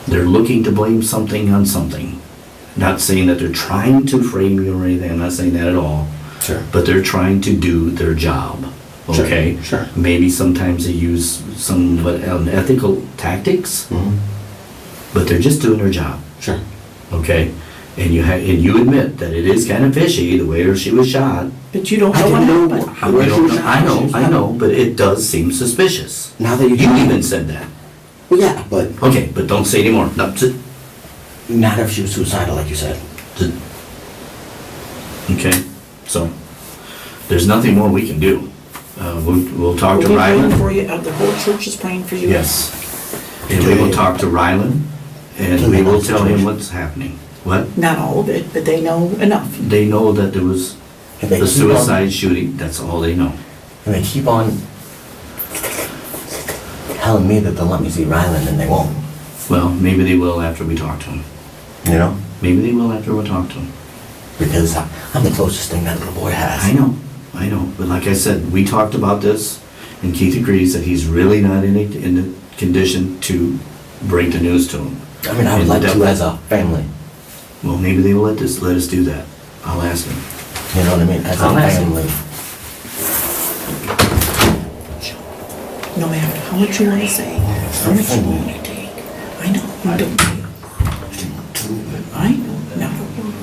they're looking to blame something on something. Not saying that they're trying to frame you or anything, I'm not saying that at all. Sure. But they're trying to do their job, Sure, okay? sure. Maybe sometimes they use somewhat unethical tactics, Mm-hmm. but they're just doing their job, Sure. okay? And you admit that it is kind of fishy, the way she was shot. But you don't I know what didn't know happened. how- where You she don't was know- shot. I She know, was I shot. know, but it does seem suspicious. Now that you You tell me- even said that. Well, yeah, but Okay, but don't say anymore. No, not if she was suicidal, like you said. okay, so there's nothing more we can do. We'll talk to We'll be praying Ryland. for you. The whole church is praying for you. Yes. And we will talk to Ryland, and we will tell him what's happening. What? Not all of it, but they know enough. They know that there was If they the keep on- suicide shooting, that's all they know. And they keep on telling me that they'll let me see Ryland and they won't. Well, maybe they will after we talk to him. You know? Maybe they will after we talk to him. Because I'm the closest thing that little boy has. I know. But like I said, we talked about this, and Keith agrees that he's really not in the condition to bring the news to him. I mean, I would And like that- to as a family. Well, maybe they will let us do that. I'll ask him. You know what I mean? As a I'll ask him. family. No matter how much you want to say, how much you want to take, I know you don't say a word. I know, not a word.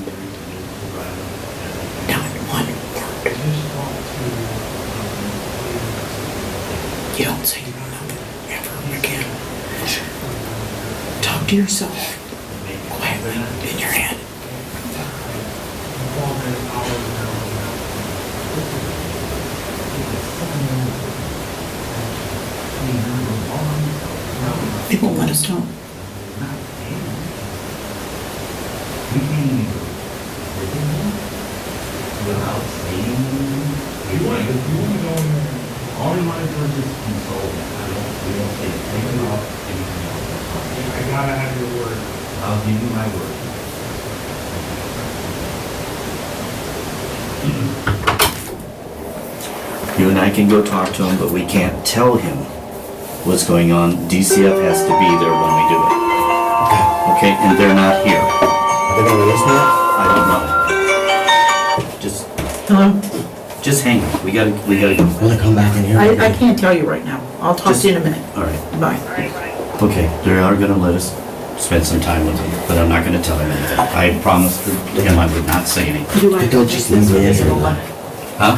Not one word. You don't say nothing ever again. Talk to yourself quietly in your head. They won't let us talk. I gotta have your word. I'll give you my word. You and I can go talk to him, but we can't tell him what's going on. DCF has to be there when we do it. Okay. Okay, and they're not here. Are they gonna release me yet? I don't know. Hello? Just hang. We gotta go. Will they come back in here? I can't tell you right now. I'll talk to you in a minute. All right. Bye. Okay, they are gonna let us spend some time with him, but I'm not gonna tell him anything. I promised him I would not say anything. Do I Hey, don't just leave me in here. Huh?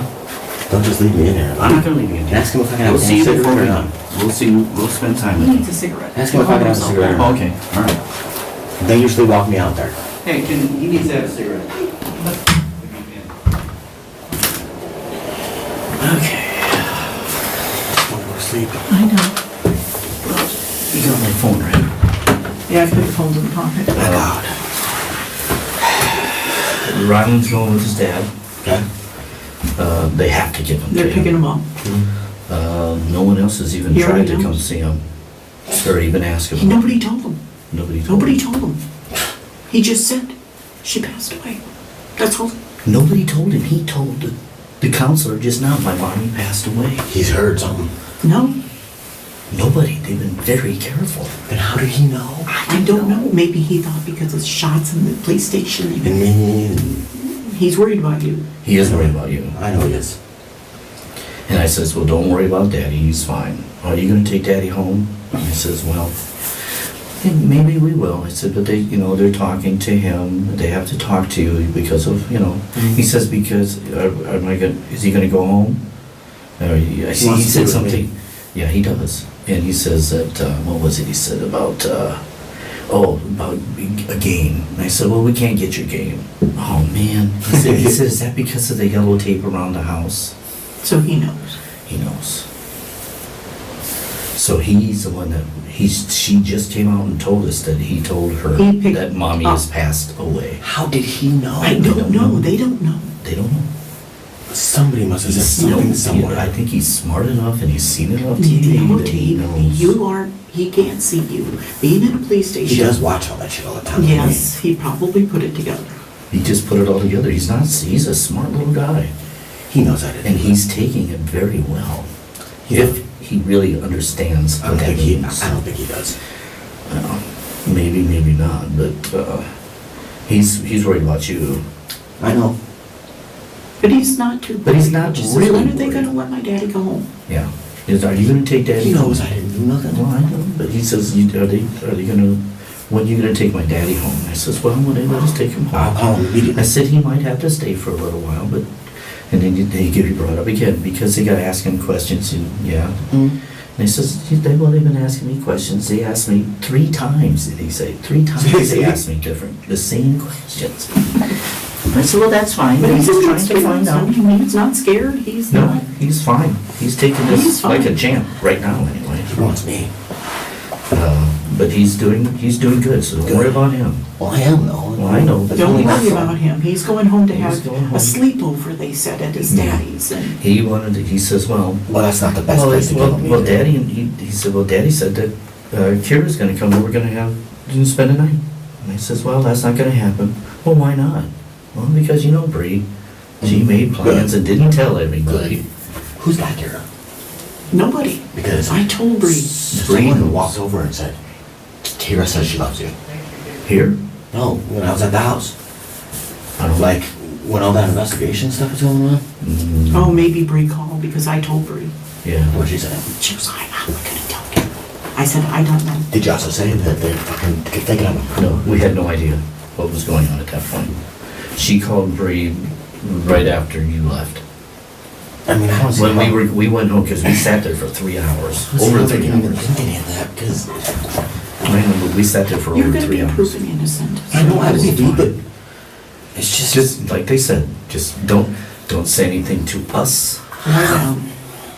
Don't just leave me in here. I'm not gonna leave you in here. Ask him if I can have We'll a see you cigarette before or we're not. done. We'll see, we'll spend time He with needs a him. cigarette. Ask him if I can have a cigarette. Okay, all right. They usually walk me out there. Hey, he needs to have a cigarette. Okay. I want to go to sleep. I know. You got my phone, right? Yeah, I put the phones in the pocket. My God. Ryland's going with his dad. Okay. They have to give him to They're him. picking them up. No one else has even He already tried to come knows. see him. Or even ask him. Nobody told them. Nobody told Nobody him. told him. He just said she passed away. That's all. Nobody told him. He told the counselor just now, my mommy passed away. He's heard something. No, Nobody. They've been very careful. Then how did he know? I don't know. Maybe he thought because of shots in the police station. And me, and He's worried about you. He is worried about you. I know he is. And I says, well, don't worry about Daddy. He's fine. Are you going to take Daddy home? And he says, well, yeah, maybe we will. I said, but they, they're talking to him. They have to talk to you because of, He says, because, is he going to go home? He wants said to stay with something. me. Yeah, he does. And he says that, what was it he said about, about a game. And I said, well, we can't get your game. Oh, man. He said, is that because of the yellow tape around the house? So he knows. He knows. So he's the one that, she just came out and told us that he told her He picked that Mommy up. has passed away. How did he know? I don't know. They don't know. They don't know. Somebody must have said something somewhere. I think he's smart enough and he's seen enough The TV yellow that he tape, knows. he can't see you. Being in a police station. He does watch all that shit all the time. Yes, he probably put it together. He just put it all together. He's a smart little guy. He knows I did. And he's taking it very well. If he really understands I what don't that think means. I don't think he does. Maybe, maybe not, but he's worried about you. I know. But he's not too. But he's not Just really says, when are they worried. gonna let my daddy go home? Yeah. Are you gonna take Daddy He home? knows I didn't do nothing. Well, I know, but he says, are they gonna, when are you gonna take my daddy home? I says, well, when they let us take him I'll home. call him immediately. I said he might have to stay for a little while, but, and then he brought up again, because they got asking questions, and yeah. Hmm. And he says, they've been asking me questions. They asked me 3 times, did he say? 3 times they asked me the same questions. I said, well, that's fine. But He's he's just not trying to find out. scared. He's not scared. He's No, not. he's fine. He's taking He's this like a fine. champ right now, anyway. He wants me. But he's doing good, so don't worry about him. Well, I am though. Well, I know, but Don't only worry not about him. He's going home to He's have going home. a sleepover, they said, at his daddy's. And he says, well, Well, that's not the best place to go. well, Daddy, he said, well, Daddy said that Kira's gonna come, and we're gonna spend a night. And I says, well, that's not gonna happen. Well, why not? Well, because Bree, she made plans and didn't tell everybody. Who's that, Kara? nobody. Because I told Bree. someone walked over and said, Kira says she loves you. Here? No, when I was at the house. I don't Like, when all that investigation stuff was going on. Oh, maybe Bree called because I told Bree. Yeah. What'd she say? She was like, I'm not gonna tell you. I said, I don't know. Did you also say that they're fucking thinking of him? No, we had no idea what was going on at that point. She called Bree right after you left. I mean, I don't see When how- we went home, because we sat there for 3 hours, I don't see over how they 3 can even hours. think any of that, because I know, but we sat there for You're over gonna 3 be hours. proven innocent. I know I believe, but it's Just like they said, just don't say anything to us. Lie down.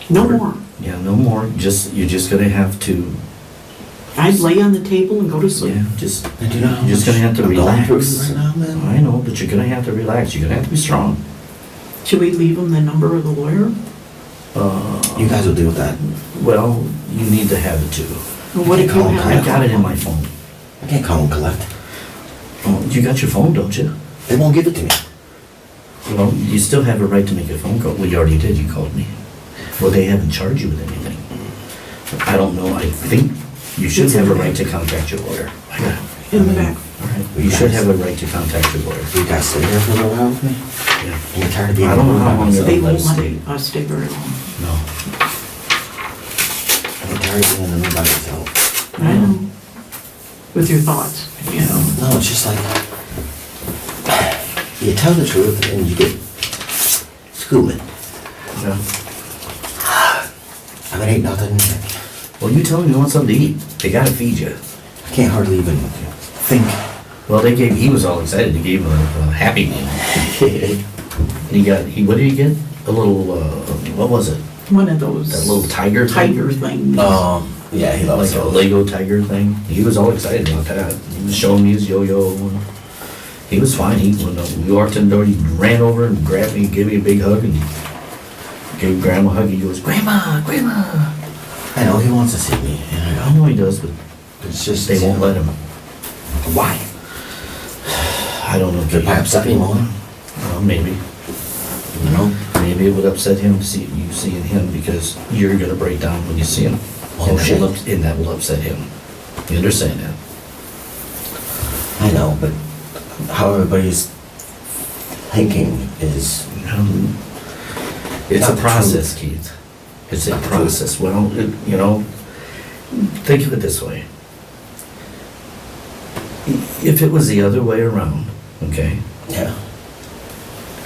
No more. Yeah, no more. You're just gonna have to. I'd lay on the table and go to sleep. Yeah, just. And do you know how You're just much gonna have to I'm going through relax. right now, man? I know, but you're gonna have to relax. You're gonna have to be strong. Should we leave him the number of the lawyer? You guys will deal with that. Well, you need to have it too. Or what if you Call him. I have? got it in my phone. I can't call and collect. Oh, you got your phone, don't you? They won't give it to me. Well, you still have a right to make a phone call. Well, you already did. You called me. Well, they haven't charged you with anything. I don't know. I think you should It's in have a the right back. to contact your lawyer. I got it. In the back. All right. You should have a right to contact your lawyer. You guys stay here for a little while with me? Yeah. I'm tired of being I don't know how long myself. They Let won't us let stay. us stay very long. No. I'm tired of being in the room by myself. I know. With your thoughts, you know. No, it's just like, you tell the truth and you get schooling. Yeah. I mean, ain't nothing. Well, you tell them you want something to eat. They gotta feed you. I can't hardly even think. Well, he was all excited. They gave him a Happy Meal. What did he get? A little, what was it? One of those. That little tiger things. Yeah, he loves Like a those. Lego tiger thing. He was all excited about that. He was showing me his yo-yo. He was fine. When we walked in the door, he ran over and grabbed me, gave me a big hug, and gave Grandma a hug. He goes, Grandma, Grandma. I know, he wants to see me. And I know he does, but it's just. they won't let him. Why? I don't know. Could I upset him more? Well, maybe. You know? Maybe it would upset him to see you seeing him because you're gonna break down when you see him. Oh, And that shit. and that will upset him. You understand that? I know, but how everybody's thinking is. It's Not a the process, truth. Keith. It's a Not the process. Well, think of it this way. If it was the other way around, okay, Yeah.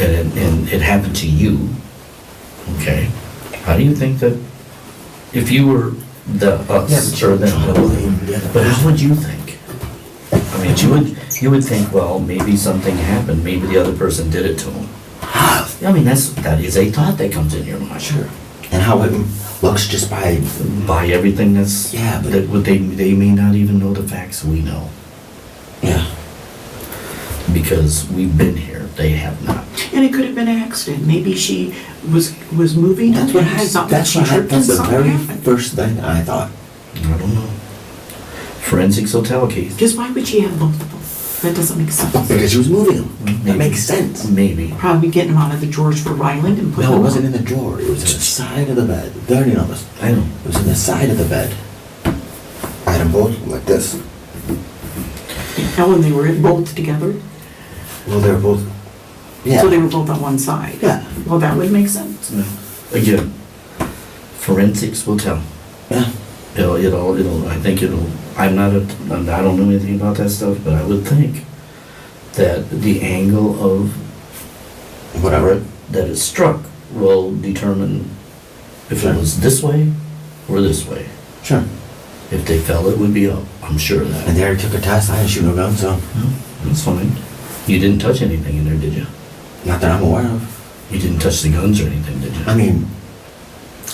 and it happened to you, okay, how do you think that if you were the us or them, but how would you think? I mean, you would think, well, maybe something happened, maybe the other person did it to him. I mean, that is a thought that comes in your mind. Sure. And how it looks just by. By everything that's, Yeah, but- that would they may not even know the facts we know, Yeah. because we've been here, they have not. And it could have been an accident. Maybe she was moving. That's what and I. something- That's she what I. tripped That's and the something very happened. first thing I thought. I don't know. Forensics will tell, Keith. Just why would she have both of them? That doesn't make sense. Because she was moving them. Maybe. That makes sense. Maybe. Probably getting them out of the drawers for Ryland and putting No, it them wasn't on. in the drawer. It was in the side of the bed. There, you know this. I know. It was in the side of the bed. I had them both like this. Oh, and they were both together? Well, they were both. Yeah. So they were both on one side? Yeah. Well, that would make sense. No. Again, forensics will tell. Yeah. I think I don't know anything about that stuff, but I would think that the angle of Whatever. that is struck will determine if Sure. it was this way or this way. Sure. If they fell, it would be up. I'm sure of that. And they already took a test. I didn't shoot no gun, so No, that's fine. You didn't touch anything in there, did you? not that I'm aware of. You didn't touch the guns or anything, did you? I mean,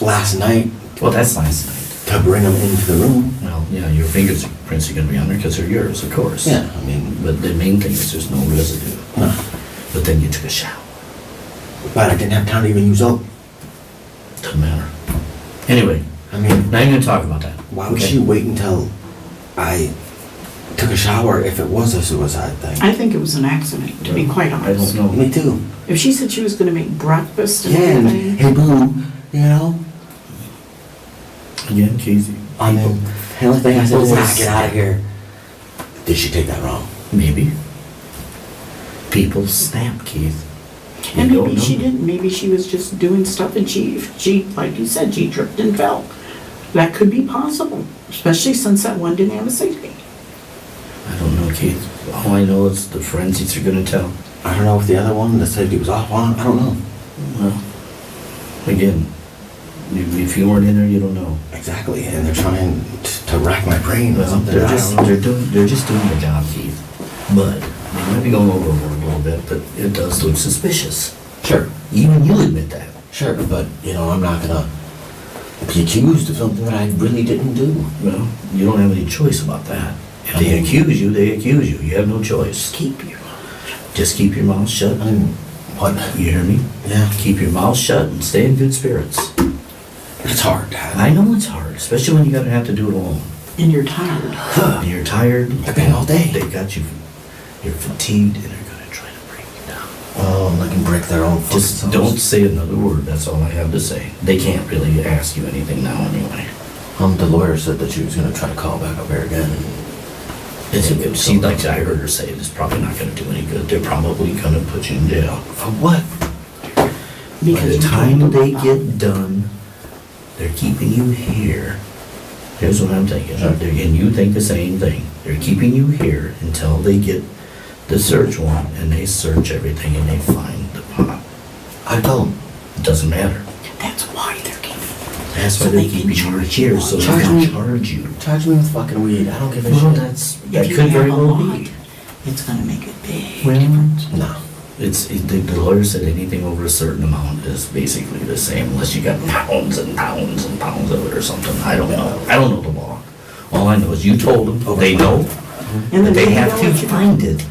last night Well, that's last night. to bring them into the room. Well, yeah, your fingerprints are gonna be on there because they're yours, of course. Yeah. I mean, But the main thing is there's no residue. no. But then you took a shower. But I didn't have time to even use up. Doesn't matter. Anyway, I mean, now you're gonna talk about that. why would Okay? she wait until I took a shower if it was a suicide thing? I think it was an accident, to be quite I honest. don't know. Me too. If she said she was gonna make breakfast and Yeah, and everything, hey, boo, you know? Again, Casey. I mean, the only thing I said is, People- get out of here. Did she take that wrong? Maybe. People snap, Keith. You And don't maybe she know. didn't, maybe she was just doing stuff and she, like you said, she tripped and fell. That could be possible, especially since that one didn't have a safety. I don't know, Keith. All I know is the forensics are gonna tell. I don't know if the other one, the safety was off on, I don't know. Well, again, if you weren't in there, you don't know. Exactly, and they're trying to rack my brain or Well, something. they're I just don't know. they're just doing their job, Keith. But they might be going overboard a little bit, but it does look suspicious. Sure, Even you admit that. sure, but, I'm not gonna be accused of something that I really didn't do. Well, you don't have any choice about that. If they accuse you, they accuse you. You have no choice. Keep your, Just keep your mouth shut. What? You hear me? Yeah, Keep your mouth shut and stay in good spirits. it's hard, Dad. I know it's hard, especially when you gotta have to do it alone. and you're tired. And you're tired. I've been all day. They got you. You're fatigued, and they're gonna try to break you down. Oh, they can break their own Just fucking don't selves. say another word. That's all I have to say. They can't really ask you anything now anyway. The lawyer said that she was gonna try to call back up here again. She, like I heard her say, it's probably not gonna do any good. They're probably gonna put you in jail. For what? By Because the you time told they them get done, they're keeping you here. Here's what I'm thinking, and you think the same thing. They're keeping you here until they get the search warrant, and they search everything and they find the pot. I don't. It doesn't matter. That's why they're keeping. That's So why they're they can keeping you charge here, you. so they Charge can me. charge you. Charge me with fucking weed. I don't give a Well, shit. that If you could very have a well lot, be. it's gonna make a big Well, difference. No. The lawyer said anything over a certain amount is basically the same, unless you got pounds and pounds and pounds of it or something. I don't know. I don't know the law. All I know is you told them, they know, And but then they have know to what you- find it.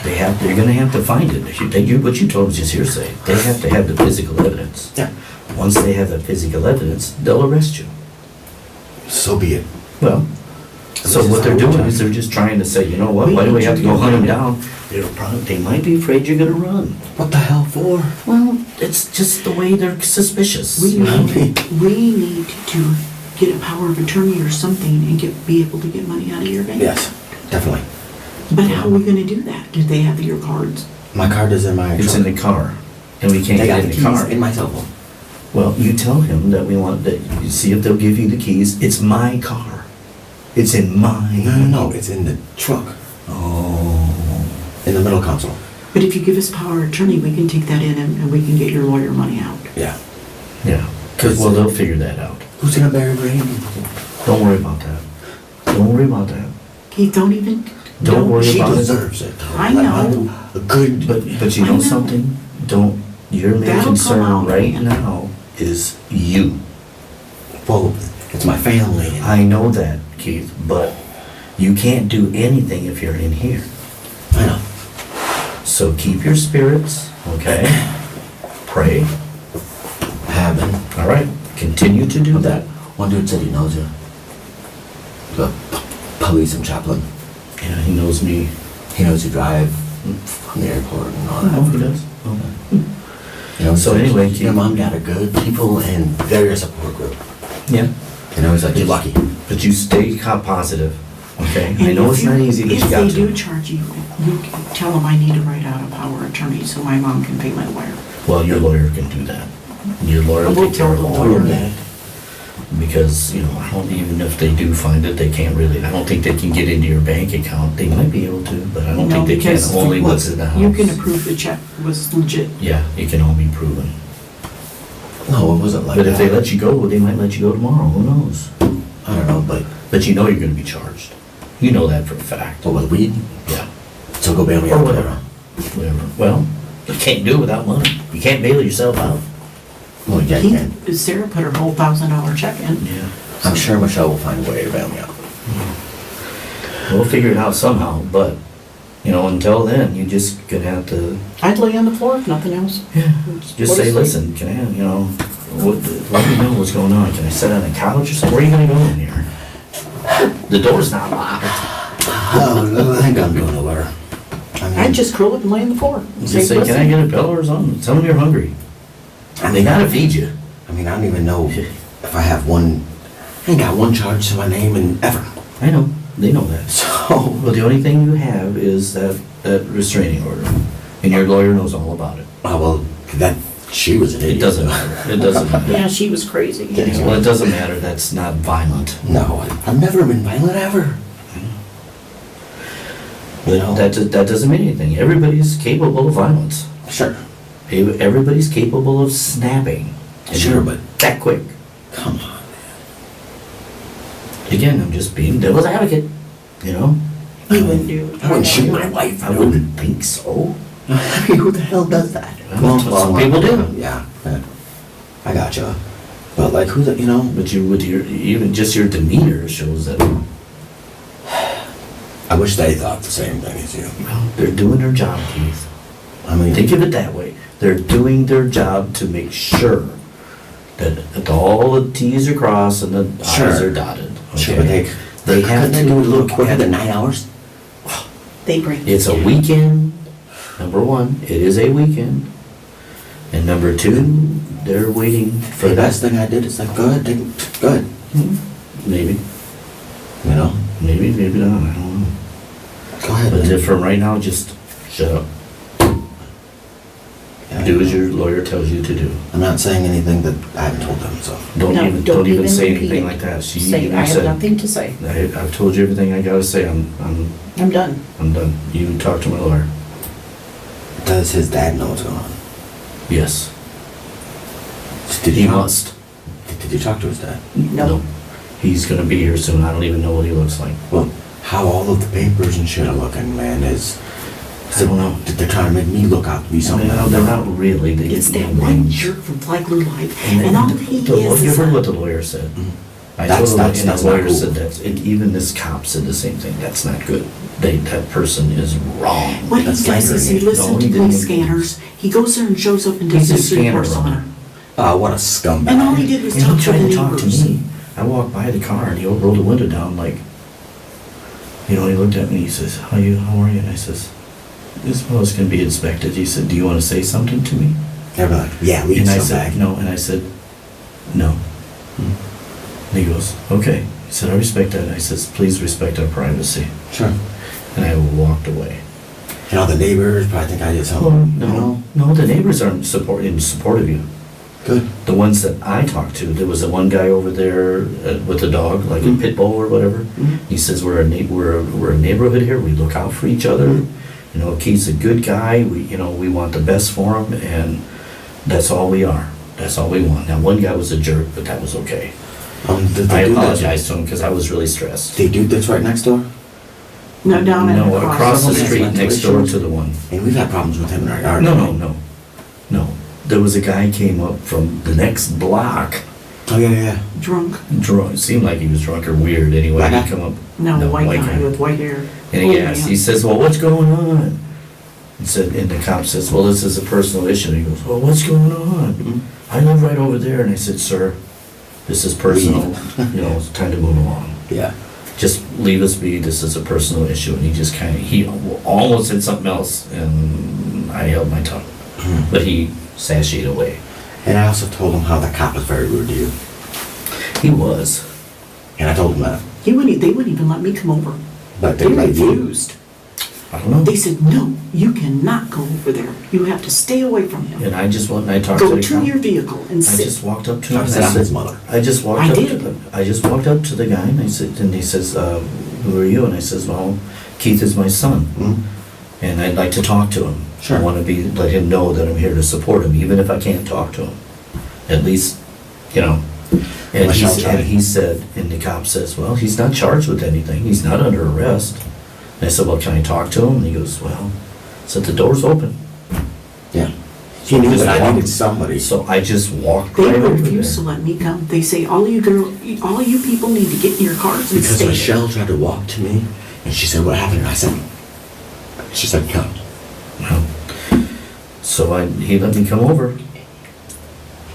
They're gonna have to find it. What you told is just hearsay. They have to have the physical evidence. Yeah. Once they have the physical evidence, they'll arrest you. So be it. Well, so what they're doing is they're just trying to say, you know what, why do we have to go hunt them down? They might be afraid you're gonna run. What the hell for? Well, it's just the way they're suspicious. We need to get a power of attorney or something and be able to get money out of your bank. Yes, definitely. But how are we gonna do that? Do they have your cards? My card is in my It's truck. in the car, and we can't They get got in the the keys car. in my cell phone. Well, you tell him that we want, that you see if they'll give you the keys. It's my car. It's in my... No, it's in the truck, Oh. in the middle console. But if you give us power of attorney, we can take that in and we can get your lawyer money out. Yeah. Yeah. Well, they'll figure that out. Who's gonna bury Brandi? Don't worry about that. Don't worry about that. Keith, don't even. Don't worry She about it. deserves it. I know. A good. But you I know know. something? Your main That'll come concern out, right man. now is you. Well, it's my family. I know that, Keith, but you can't do anything if you're in here. I know. So keep your spirits, okay? Pray. Have been. All right. Continue to do that. One dude said he knows you. The police and chaplain. Yeah, he knows me. He knows you drive from the airport and all that. Oh, he does. Okay. You know, So anyway, Keith- your mom got a good people and they're a support group. Yeah. You know, he's like, you're lucky. But you stay positive, okay? I And know if it's you- not easy, but you got If they do to. charge you, you can tell them I need to write out a power of attorney so my mom can pay my lawyer. Well, your lawyer can do that. Your lawyer will We'll take care of tell all the of lawyer. that. Because, I don't, even if they do find it, they can't really, I don't think they can get into your bank account. They might be able to, but I don't No, think they can, because only what's in the house. You can approve the check was legit. Yeah, it can all be proven. No, it wasn't like But if they that. let you go, they might let you go tomorrow, who knows? I don't know, but But you know you're gonna be charged. You know that for a fact. what with weed? Yeah, So go bail me or out whatever, whatever. Well, you can't do it without money. You can't bail yourself out. Well, yeah, you can. Sarah put her whole $1,000 check in. Yeah. I'm sure Michelle will find a way to bail me out. We'll figure it out somehow, but, until then, you just gonna have to, I'd lay on the floor if nothing else. just say, listen, can I have, let me know what's going on. Can I sit on a couch or something? Where are you gonna go in here? The door's not locked. Oh, I think I'm going nowhere. I mean, I'd just curl up and lay on the floor. Just say, can I get a pillow or something? Tell them you're hungry. And they gotta feed you. I mean, I don't even know if I have one. I ain't got one charge to my name and ever. I know. They know that. So, Well, the only thing you have is that restraining order, and your lawyer knows all about it. well, she was an idiot. It doesn't matter. It doesn't matter. Yeah, she was crazy. Yeah. Well, it doesn't matter. That's not violent. No, I've never been violent ever. You know? That doesn't mean anything. Everybody's capable of violence. Sure. Everybody's capable of snapping. And Sure, you're but that quick. come on. Again, I'm just being devil's advocate. You know. He wouldn't do it. I wouldn't shoot my wife. I wouldn't think so. I mean, who the hell does that? Well, some people do. Yeah, I gotcha. But like, who the, you know? But you, with your even just your demeanor shows that I wish they thought the same thing as you. well, they're doing their job, Keith. I mean, Think of it that way. They're doing their job to make sure that all the T's are crossed and the I's Sure. are dotted. sure, but Okay? they have couldn't they to do it a little look quicker at than it. 9 hours? They bring. It's a weekend. Number one, it is a weekend. And number two, they're waiting for The that. best thing I did is like, go ahead, go ahead. Maybe, You know, maybe not. I don't know. go ahead. But man. for right now, just shut up. Yeah, Do you as know. your lawyer tells you to do. I'm not saying anything that I haven't told them. So Don't No, even don't even say repeat anything it. like that. She Say, even I have said, nothing to say. I've told you everything I gotta say. I'm I'm done. done. You talk to my lawyer. does his dad know what's going on? Yes. Did He you talk- must. Did you talk to his dad? No. He's gonna be here soon. I don't even know what he looks like. Well, how all of the papers and shit are looking, man, is. I don't know. They're trying to make me look out to be something. No, they're not really. They It's get that me one names. jerk from Fly Blue Light, and all he You is heard what is the lawyer said. I That's- told him, that's- and that's the not lawyer cool. said that, and even this cop said the same thing. That's not good. That person is wrong. what he That's does is he slandering. listens No, to he police didn't. scanners. He goes there and shows up and He's does a his scanner reports on runner. her. Oh, what a scumbag. And all he did was And talk he to the tried to talk to neighbors. me. I walked by the car and he rolled the window down like, he looked at me and he says, how are you? And I says, this fellow's gonna be inspected. He said, do you wanna say something to me? They're like, yeah, leave And I scumbag. said, no, and I said, no. And he goes, okay. He said, I respect that. And I says, please respect our privacy. Sure. And I walked away. You know, the neighbors probably think I did something. No, the neighbors aren't in support of you. Good. The ones that I talked to, there was a one guy over there with a dog, like a pit bull or whatever. He says we're a neighborhood here. We look out for each other. You know, Keith's a good guy. We want the best for him, and that's all we are. That's all we want. Now, one guy was a jerk, but that was okay. The I dude apologize to him because I was really stressed. The dude that's right next door? No, down and No, across the Someone has street mental next door issues? to the one. And we've had problems with him in our yard. No. There was a guy came up from the next block. Oh, yeah. drunk. Drunk. It seemed like he was drunk or weird anyway. Black He guy? come up. No, white guy guy. with white hair. And he asked, he says, well, what's going on? And the cop says, well, this is a personal issue. And he goes, well, what's going on? I live right over there. And I said, sir, this is personal. It's time to move along. Yeah. Just leave us be. This is a personal issue. And he just he almost said something else. And I held my tongue. But he sashayed away. And I also told him how that cop was very rude to you. He was. And I told him that. They wouldn't even let me come over. But They let you. refused. I don't know. They said, no, you cannot go over there. You have to stay away from him. And I just went and I talked to Go the to cop. your vehicle and I sit. just walked up to him. Talk and to I his said, mother. I just walked I up did. to the guy and he says, who are you? And I says, well, Keith is my son. And I'd like to talk to him. Sure. I want to let him know that I'm here to support him, even if I can't talk to him. At least, And Unless y'all try. he said, and the cop says, well, he's not charged with anything. He's not under arrest. And I said, well, can I talk to him? And he goes, well, said the door's open. Yeah. He knew that I needed somebody. So I just walked They right over refused to there. let me come. They say, all you people need to get in your cars and Because stay. Michelle tried to walk to me, and she said, what happened? And I said, she said, come. Well, so he let me come over.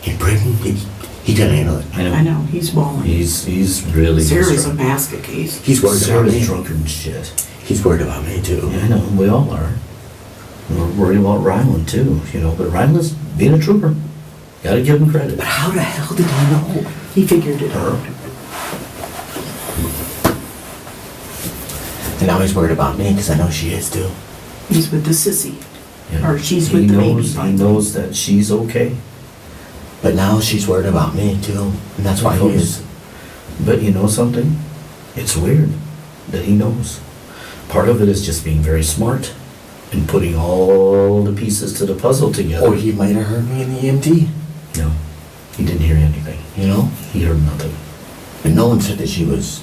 And Braden, he didn't handle it. I know, he's balling. He's really Sarah's a drunk. basket case. He's worried about Sarah's me. drunken shit. He's worried about me, too. Yeah, I know, we all are. We're worried about Ryland too, but Ryland's being a trooper. Gotta give him credit. But how the hell did he know? He figured it out. And now he's worried about me, because I know she is too. He's with the sissy. Yeah. Or she's He with the baby. knows- He knows that she's okay. But now she's worried about me too, and that's why he is. But you know something? It's weird that he knows. Part of it is just being very smart and putting all the pieces to the puzzle together. Or he might have heard me in the EMT, No, he didn't hear anything. you know? He heard nothing. But no one said that she was,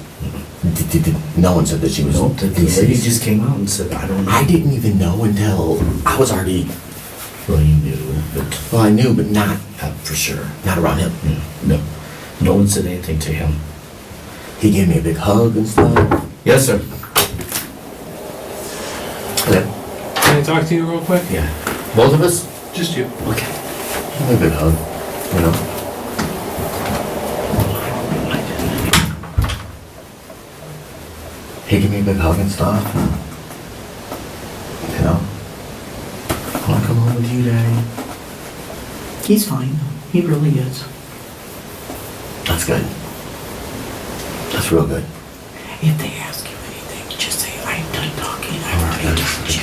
no one said that she was No, the lady deceased. just came out and said, I don't know. I didn't even know until I was already, Well, you knew, but well, I knew, but not for sure. not around him. No, no one said anything to him. He gave me a big hug and stuff. Yes, sir. Okay. Can I talk to you real quick? Yeah. Both of us? Just you. Okay. Give me a big hug, you know? He gave me a big hug and stuff. You know? I wanna come home with you, Daddy. He's fine. He really is. That's good. That's real good. If they ask you anything, just say, I'm done talking. I've already told you.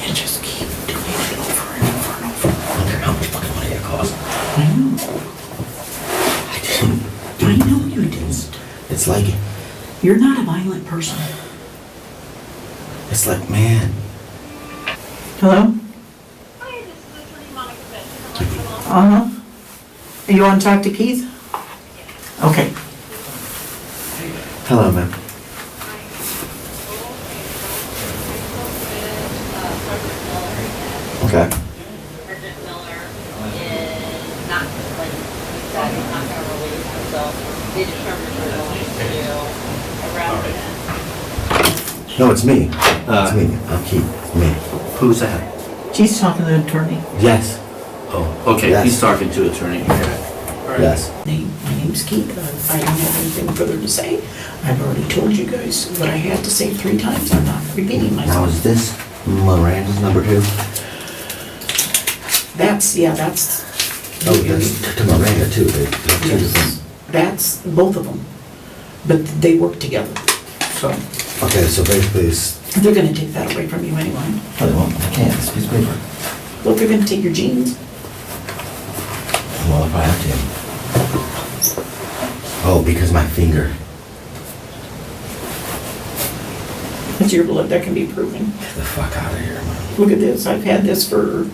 And just keep doing it over and over and over. I don't care how much fucking money it costs. I know. I didn't. I know you didn't. It's like, You're not a violent person. it's like, man. Hello? Hi, this is Attorney Monica Benson. Uh-huh. You want to talk to Keith? Okay. Hello, man. Okay. Sergeant Miller is not, like, he said he's not gonna release him, so they determined we're going to arrest him. No, it's me. It's me. I'm Keith. It's me. Who's that? She's talking to the attorney. Yes. Oh, okay, Yes. he's talking to attorney. Yes. My name's Keith. I don't have anything further to say. I've already told you guys what I had to say 3 times. I'm not repeating Now, myself. is this Miranda's number 2? That's. Oh, that's to Miranda too. They're two Yes, different. that's both of them. But they work together. So Okay, so basically, it's, they're gonna take that away from you anyway. oh, they won't. I can't. It's a piece of paper. Well, they're gonna take your jeans. Well, if I have to. Oh, because my finger. It's your blood that can be proven. Get the fuck out of here, man. Look at this. I've had this for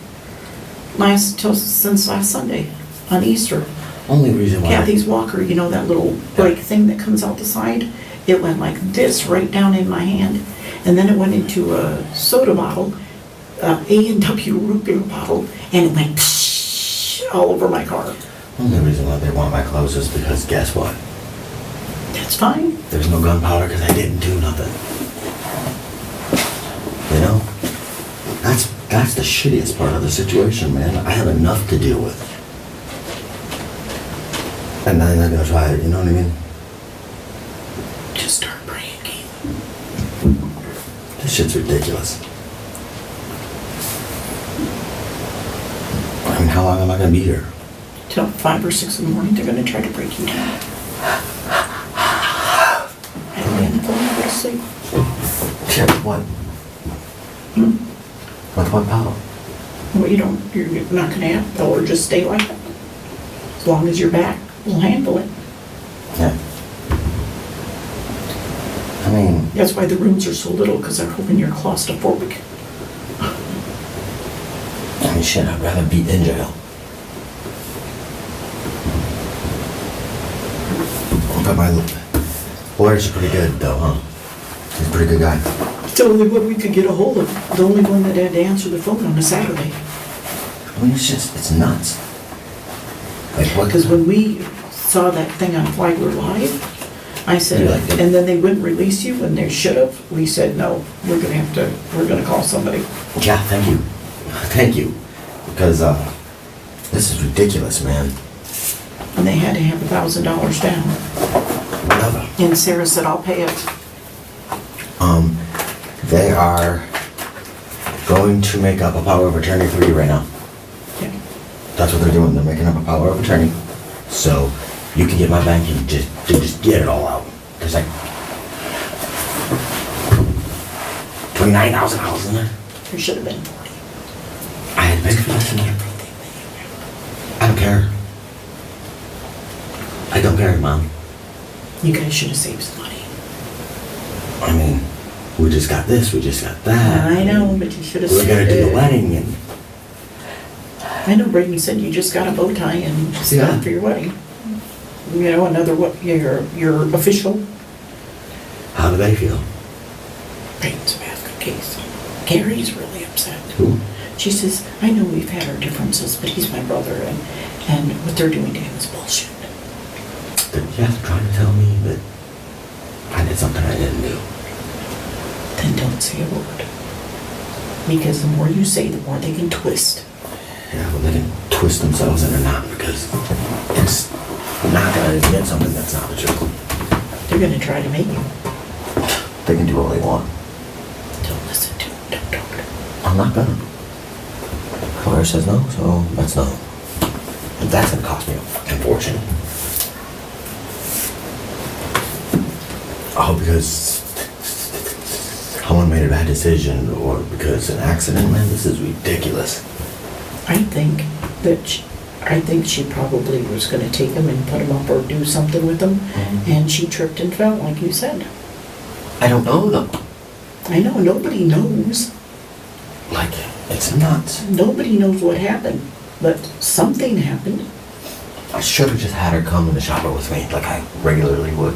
since last Sunday on Easter. Only reason why. Kathy's walker, you know that little break thing that comes out the side? It went like this right down in my hand. And then it went into a soda bottle, A&W root beer bottle, and it went psh, all over my car. Only reason why they want my clothes is because guess what? That's fine. There's no gunpowder because I didn't do nothing. You know? That's the shittiest part of the situation, man. I have enough to deal with. And then they're gonna try it, you know what I mean? Just start praying, Keith. This shit's ridiculous. I mean, how long am I gonna be here? Till 5 or 6 in the morning, they're gonna try to break you down. And then go to sleep. Yeah, what? With what power? Well, you're not gonna have to, or just stay like that. As long as you're back, we'll handle it. Yeah. I mean, That's why the rooms are so little, because they're hoping you're claustrophobic. shit, I'd rather be in jail. But my lawyers are pretty good though, huh? He's a pretty good guy. It's the only one we could get a hold of. The only one that had to answer the phone on a Saturday. I mean, it's nuts. Like what? Because when we saw that thing on Flagler Live, I said, You liked it? and then they wouldn't release you when they should have, we said, no, we're gonna call somebody. Yeah, thank you. Thank you. Because, this is ridiculous, man. And they had to have $1,000 down. Whatever. And Sarah said, I'll pay it. They are going to make up a power of attorney for you right now. Yeah. That's what they're doing. They're making up a power of attorney. So you can get my bank and just get it all out. There's like $29,000 in there. There should have been 40. I had to pay for this in there. I don't care. I don't care, Mom. You guys should have saved some money. I mean, we just got this, we just got that. I know, but you should have We're gonna saved do the it. wedding and, I know Braden said you just got a bow tie and just got Yeah. it for your wedding. You know, another what, your official. how do they feel? Braden's a basket case. Gary's really upset. Who? She says, I know we've had our differences, but he's my brother and what they're doing to him is bullshit. Did you have to try to tell me that I did something I didn't do? Then don't say a word. Because the more you say, the more they can twist. Yeah, well, they can twist themselves into not because it's not gonna admit something that's not the truth. They're gonna try to make you. They can do all they want. Don't listen to them, don't. I'm not gonna. Lawyer says no, so that's no. And that's gonna cost me a fucking fortune. Oh, because someone made a bad decision or because an accident, man, this is ridiculous. I think she probably was gonna take him and put him up or do something with him, and she tripped and fell, like you said. I don't know though. I know, nobody knows. Like, it's nuts. Nobody knows what happened, but something happened. I should have just had her come in the shower with me like I regularly would.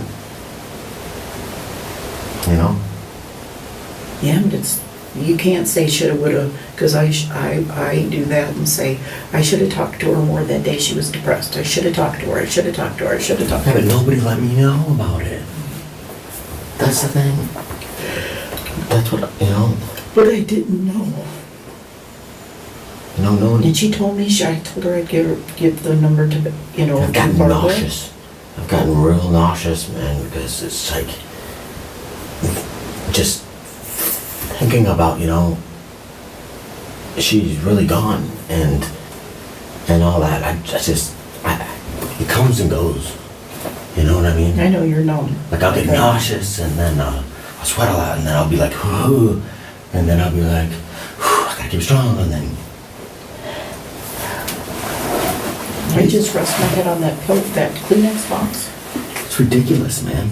You know? Yeah, but you can't say shoulda, woulda, because I do that and say, I should have talked to her more that day she was depressed. I should have talked to her, I should have talked to her, I should have talked to Yeah, her. but nobody let me know about it. That's the thing. That's what, you know. But I didn't know. No. And she told me, I told her I'd give the number to, I've gotten Barbara. nauseous. I've gotten real nauseous, man, because it's like, just thinking about, she's really gone and all that. It comes and goes. You know what I mean? I know you're numb. Like I'll get nauseous and then I'll sweat a lot and then I'll be like, whoo, and then I'll be like, whew, I gotta keep strong, and then I just rest my head on that Kleenex box it's ridiculous, man.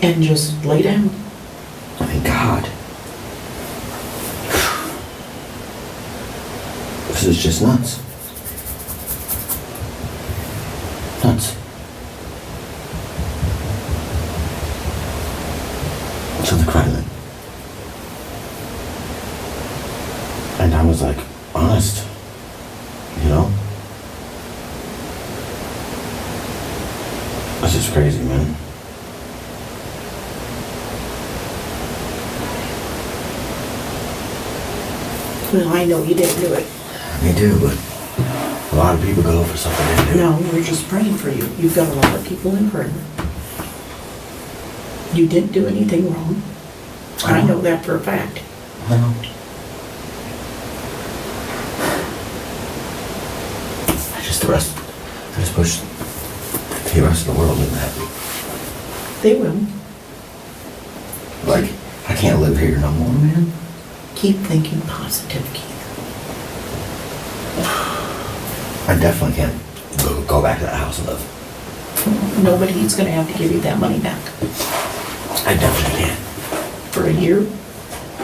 and just lay down. I mean, God. This is just nuts. Nuts. So the Ryland. And I was like, honest, That's just crazy, man. Well, I know you didn't do it. Me too, but a lot of people go for something they do. No, we're just praying for you. You've got a lot of people in prayer. You didn't do anything wrong. I know that for a fact. I know. I just push the rest of the world into that. They will. Like, I can't live here no more, man. Keep thinking positive, Keith. I definitely can't go back to that house and live. Nobody's gonna have to give you that money back. I definitely can't. For a year,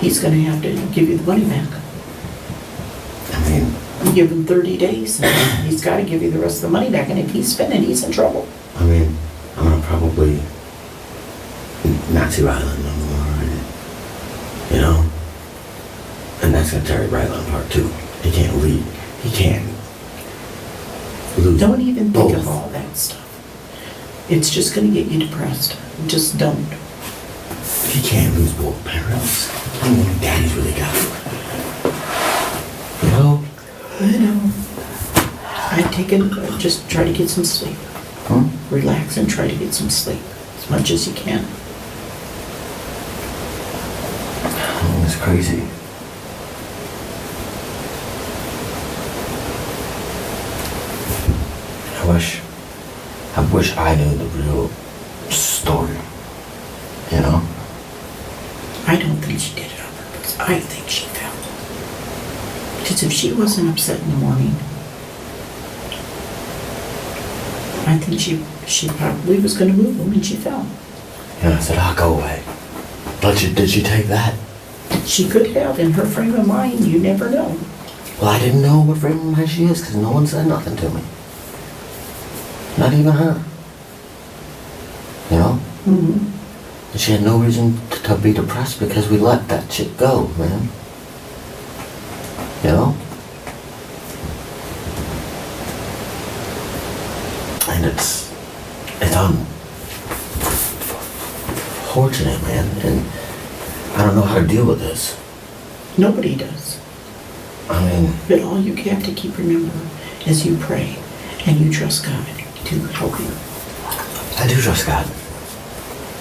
he's gonna have to give you the money back. I mean, You give him 30 days, and he's gotta give you the rest of the money back, and if he's spending, he's in trouble. I'm gonna probably not see Ryland no more, and that's gonna tear Ryland apart too. He can't leave. He can't lose. Don't even think of both. all that stuff. It's just gonna get you depressed. Just don't. He can't lose both parents. Daddy's really got it. I know. I've taken, just try to get some sleep. Relax and try to get some sleep as much as you can. It's crazy. I wish I knew the real story. I don't think she did it on purpose. I think she fell. Because if she wasn't upset in the morning, I think she probably was going to move him and she fell. And I said, go away. But did she take that? She could have, in her frame of mind, you never know. Well, I didn't know what frame of mind she is because no one said nothing to me. Not even her. You know? Mm-hmm. And she had no reason to be depressed because we let that shit go, man. You know? And it's unfortunate, man. And I don't know how to deal with this. Nobody does. I mean, But all you have to keep remember is you pray and you trust God to help you. I do trust God.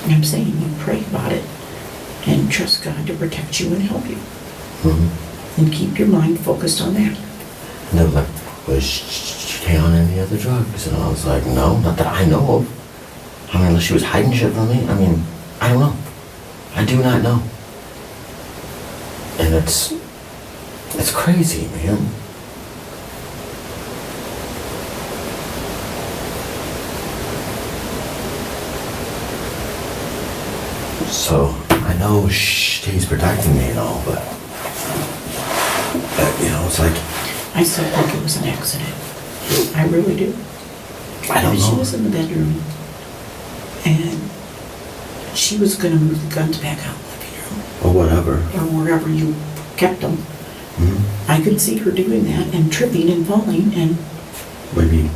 And I'm saying you pray about it and trust God to protect you and help you. Mm-hmm. And keep your mind focused on that. And they were like, was she on any other drugs? And I was like, no, not that I know of. I mean, unless she was hiding shit from me. I mean, I don't know. I do not know. And it's crazy, man. So, I know she's protecting me and all, but you know, it's like, I still think it was an accident. I really do. I don't She know. was in the bedroom and she was going to move the guns back out in the living room Or whatever. or wherever you kept them. Mhm. I could see her doing that and tripping and falling and Maybe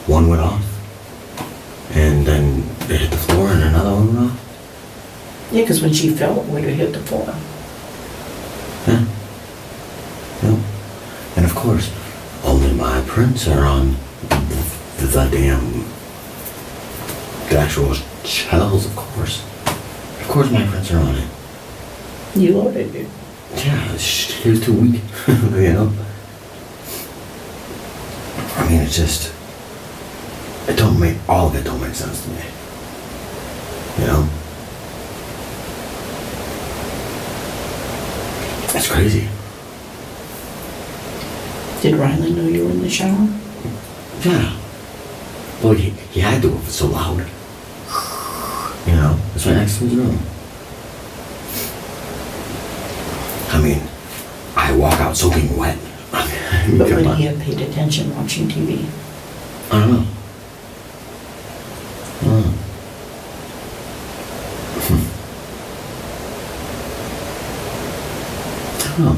one went off, and then it hit the floor, and another one went off. yeah, because when she fell, it would have hit the floor. Yeah. Yep. And of course, only my prints are on the actual shells, of course. Of course my prints are on it. You loaded it. Yeah, she was too weak, you know? I mean, it's just, all of it don't make sense to me. You know? That's crazy. Did Ryland know you were in the shower? Yeah. Well, he had to if it's so loud. You know? It's right next to his room. I mean, I walk out soaking wet. I mean, But come would on. he have paid attention watching TV? I don't know. I don't know.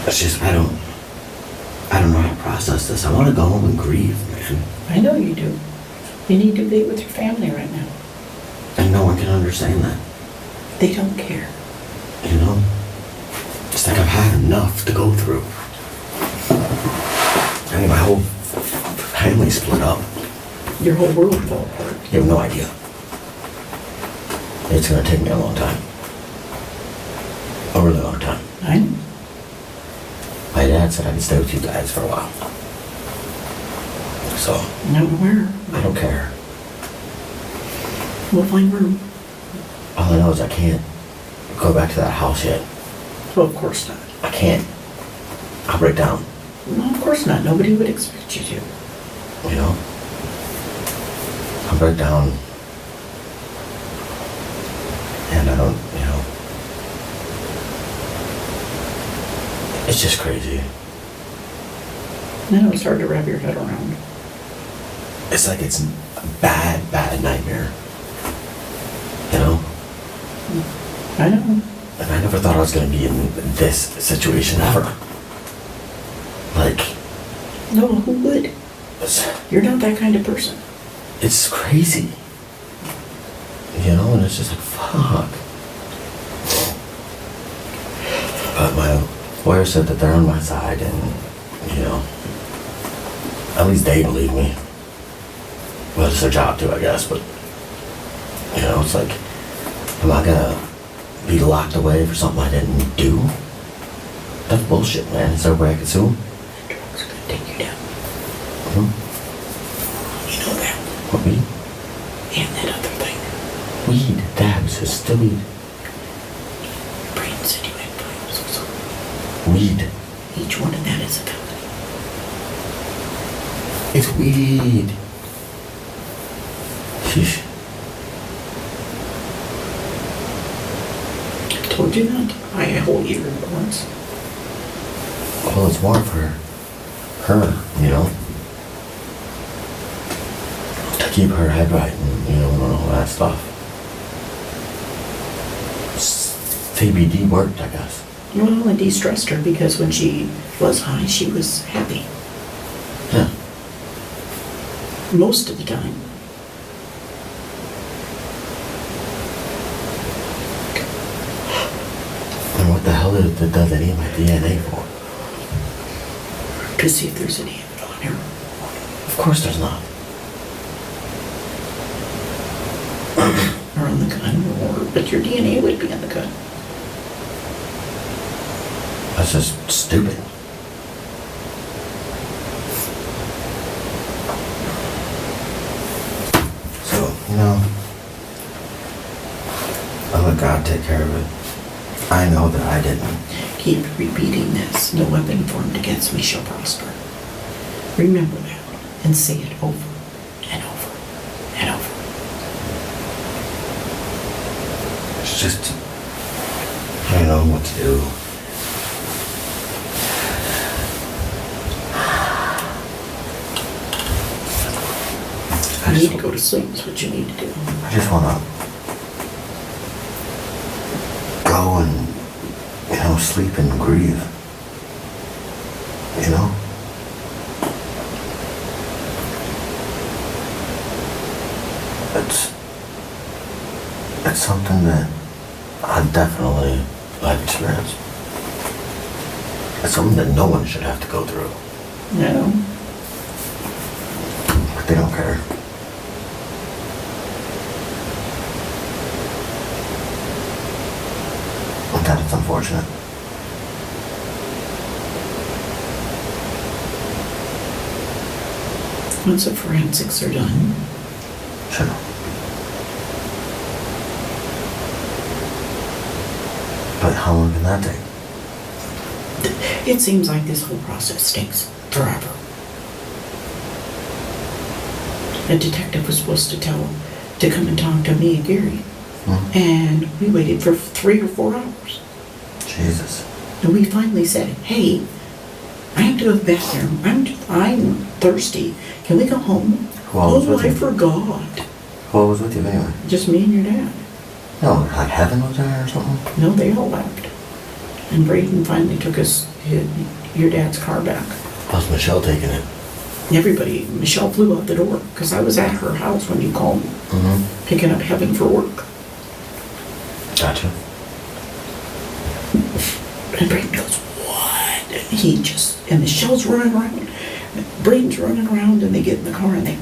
It's just... I don't know how to process this. I want to go home and grieve, man. I know you do. You need to be with your family right now. And no one can understand that, They don't care. you know? It's like I've had enough to go through. I mean, my whole family split up. Your whole world fell apart. You have no idea. It's gonna take me a long time. A really long time. I know. My dad said I could stay with you guys for a while. So, Not aware. I don't care. We'll find room. All I know is I can't go back to that house yet. Well, of course not. I can't. I'll break down, No, of course not. Nobody would expect you to. you know? I'll break down. And I don't, you know. It's just crazy. I know it's hard to wrap your head around. It's like it's a bad, bad nightmare. You know? I know. And I never thought I was gonna be in this situation ever. Like, No, who would? You're not that kind of person. it's crazy. You know, and it's just like, fuck. But my lawyer said that they're on my side and, you know, at least they believe me. Well, it's their job too, I guess, but, you know, it's like, am I gonna be locked away for something I didn't do? That's bullshit, man. Is there a way I can sue them? Drugs are gonna take you down. Mhm. it's still weed. Braden said you had 5 also. Weed. Each one of that is a felony. It's weed. Sheesh. I told you not to buy a whole year at once. Well, it's more for her, you know? To keep her head right and, you know, and all that stuff. CBD worked, I guess. Well, it de-stressed her because when she was high, she was happy. Yeah. Most of the time. And what the hell does any of my DNA for? To see if there's any of it on her. Of course there's not. Or on the gun, but your DNA would be on the gun. That's just stupid. So, you know, I'll let God take care of it. I know that I didn't. Keep repeating this. No weapon formed against me shall prosper. Remember that and say it over and over and over. It's just, I don't know what to do. You need to go to sleep. That's what you need to do. I just wanna go and, you know, sleep and grieve. You know? It's something that I definitely like experience. It's something that no one should have to go through. No. But they don't care. And that it's unfortunate. Once the forensics are done, Sure. But how long can that take? it seems like this whole process takes forever. A detective was supposed to come and talk to me and Gary. And we waited for 3 or 4 hours. Jesus. And we finally said, hey, I have to go to the bathroom. I'm thirsty. Can we go home? Who all was Oh, with I you? forgot. Who all was with you anyway? Just me and your dad. No, like Heaven was there or something? No, they all left. And Braden finally took your dad's car back. How's Michelle taking it? Everybody, Michelle flew out the door because I was at her house when you called me, picking up Heaven for work. Gotcha. And Braden goes, what? And Michelle's running around. Braden's running around and they get in the car and they,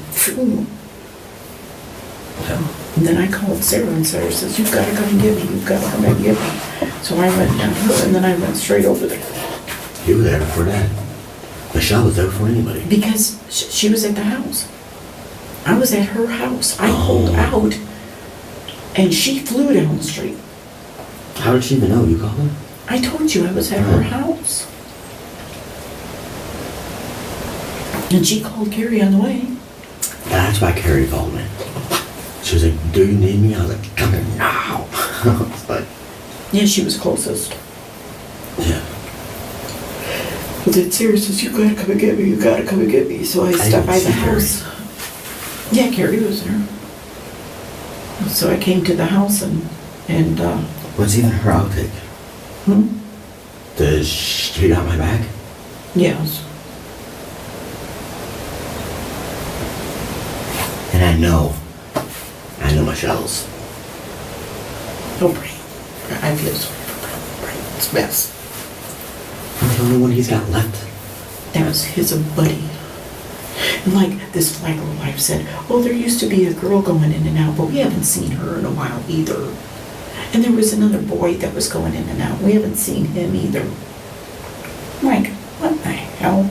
Yeah. and then I called Sarah and Sarah says, you've got to come and get me, you've got to come and get me. So I went down her and then I went straight over there. You were there before that. Michelle was there before anybody. Because she was at the house. I was at her house. I pulled out and she flew down the street. How did she even know? You called her? I told you I was at her house. And she called Gary on the way. That's why Carrie called me. She was like, do you need me? I was like, come here now. I was like, Yeah, she was closest. yeah. But then Sarah says, you gotta come and get me, you gotta come and get me. So I stopped by the house. Yeah, Carrie was there. So I came to the house and What's even her outtake? Does she got my back? yes. And I know Michelle's. Oh, Brain. I feel sorry for Brain. It's best. I'm the only one he's got left. That was his buddy. And like this Flagler wife said, oh, there used to be a girl going in and out, but we haven't seen her in a while either. And there was another boy that was going in and out. We haven't seen him either. I'm like, what the hell?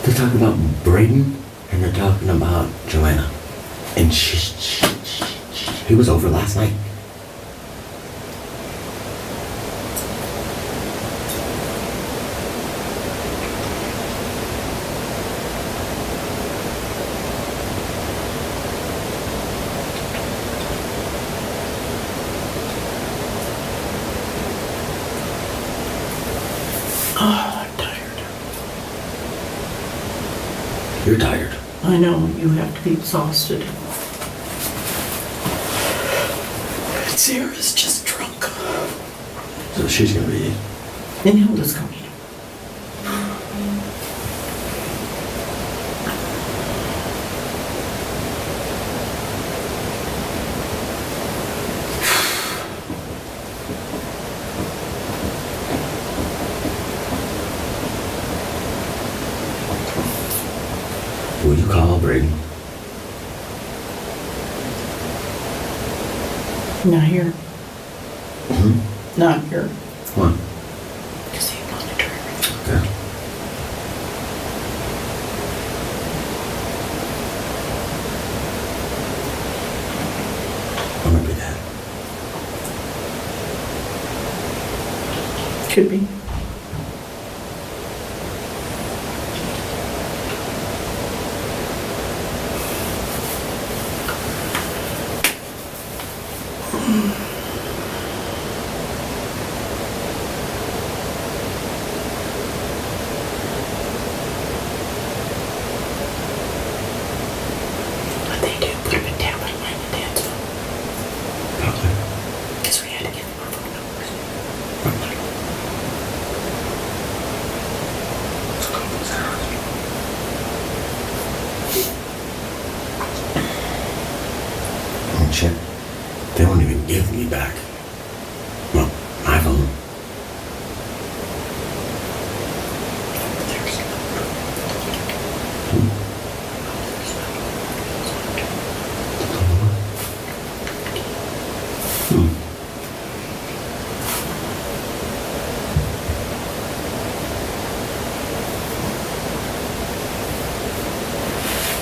They're talking about Braden and they're talking about Joanna. And he was over last night. You're tired. I know, you have to be exhausted. Sarah's just drunk. So she's gonna be. And Hilda's coming. Will you call Brady? Not here. Mm-hmm. Not here. What? Because he monitored. Okay. I'm gonna be that. Could be. What they do, put him in town and line the dad's phone. Probably. Because we had to get more phone numbers. Probably. Let's call those hours. Oh shit. They won't even give me back. Well, my phone.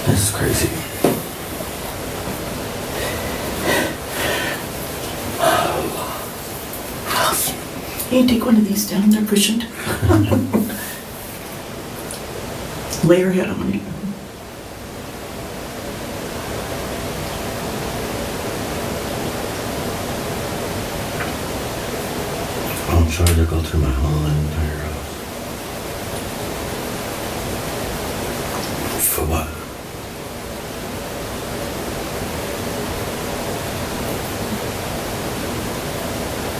This is crazy. Hey, take one of these down, they're cushioned. Lay your head on it. I'll try to go through my whole entire house. For what?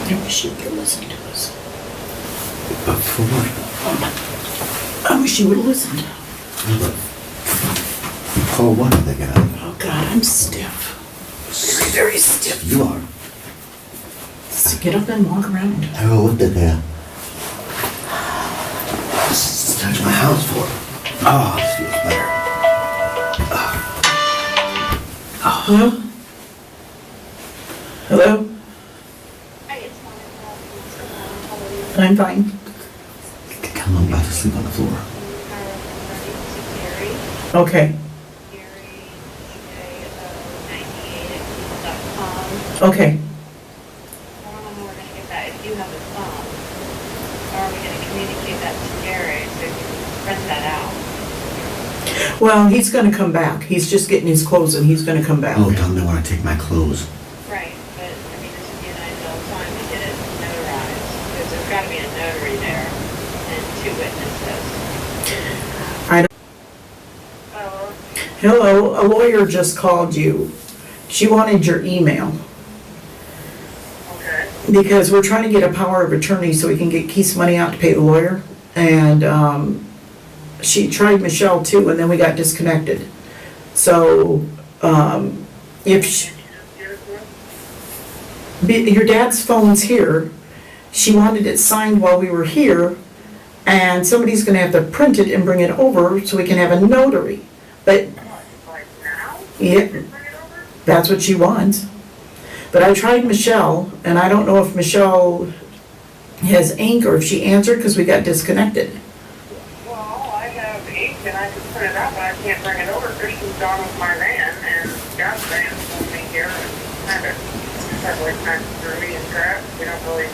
I wish you could listen to us. But for what? I wish you would have listened. For what are they gonna? Oh God, I'm stiff. Very, very stiff. You are. So get up and walk around. Oh, what did they? Just touch my house for. Oh, this feels better. Hello? Hello? Hi, it's Monica. What's going on? How are you? I'm fine. Come on, I'm about to sleep on the floor. Okay, Gary, CJ98@gmail.com. okay. I don't know how we're gonna get that, if you have his phone, or are we gonna communicate that to Gary so he can print that out? Well, he's gonna come back. He's just getting his clothes and he's gonna come back. Oh, tell me when I take my clothes. Right, but, I mean, this would be an ideal time to get it notarized, because there's gotta be a notary there and 2 witnesses. I don't- Oh, Hello, a lawyer just called you. She wanted your email okay. because we're trying to get a power of attorney so we can get Keith's money out to pay the lawyer. And she tried Michelle too, and then we got disconnected. So if she, your dad's phone's here, she wanted it signed while we were here, and somebody's gonna have to print it and bring it over so we can have a notary. But Like now? yeah, Bring it over? that's what she wants. But I tried Michelle, and I don't know if Michelle has ink or if she answered because we got disconnected. Well, I have ink and I can print it out, but I can't bring it over. Christian's gone with my van and God's van's going to be here and kind of dirty and crap. We don't really.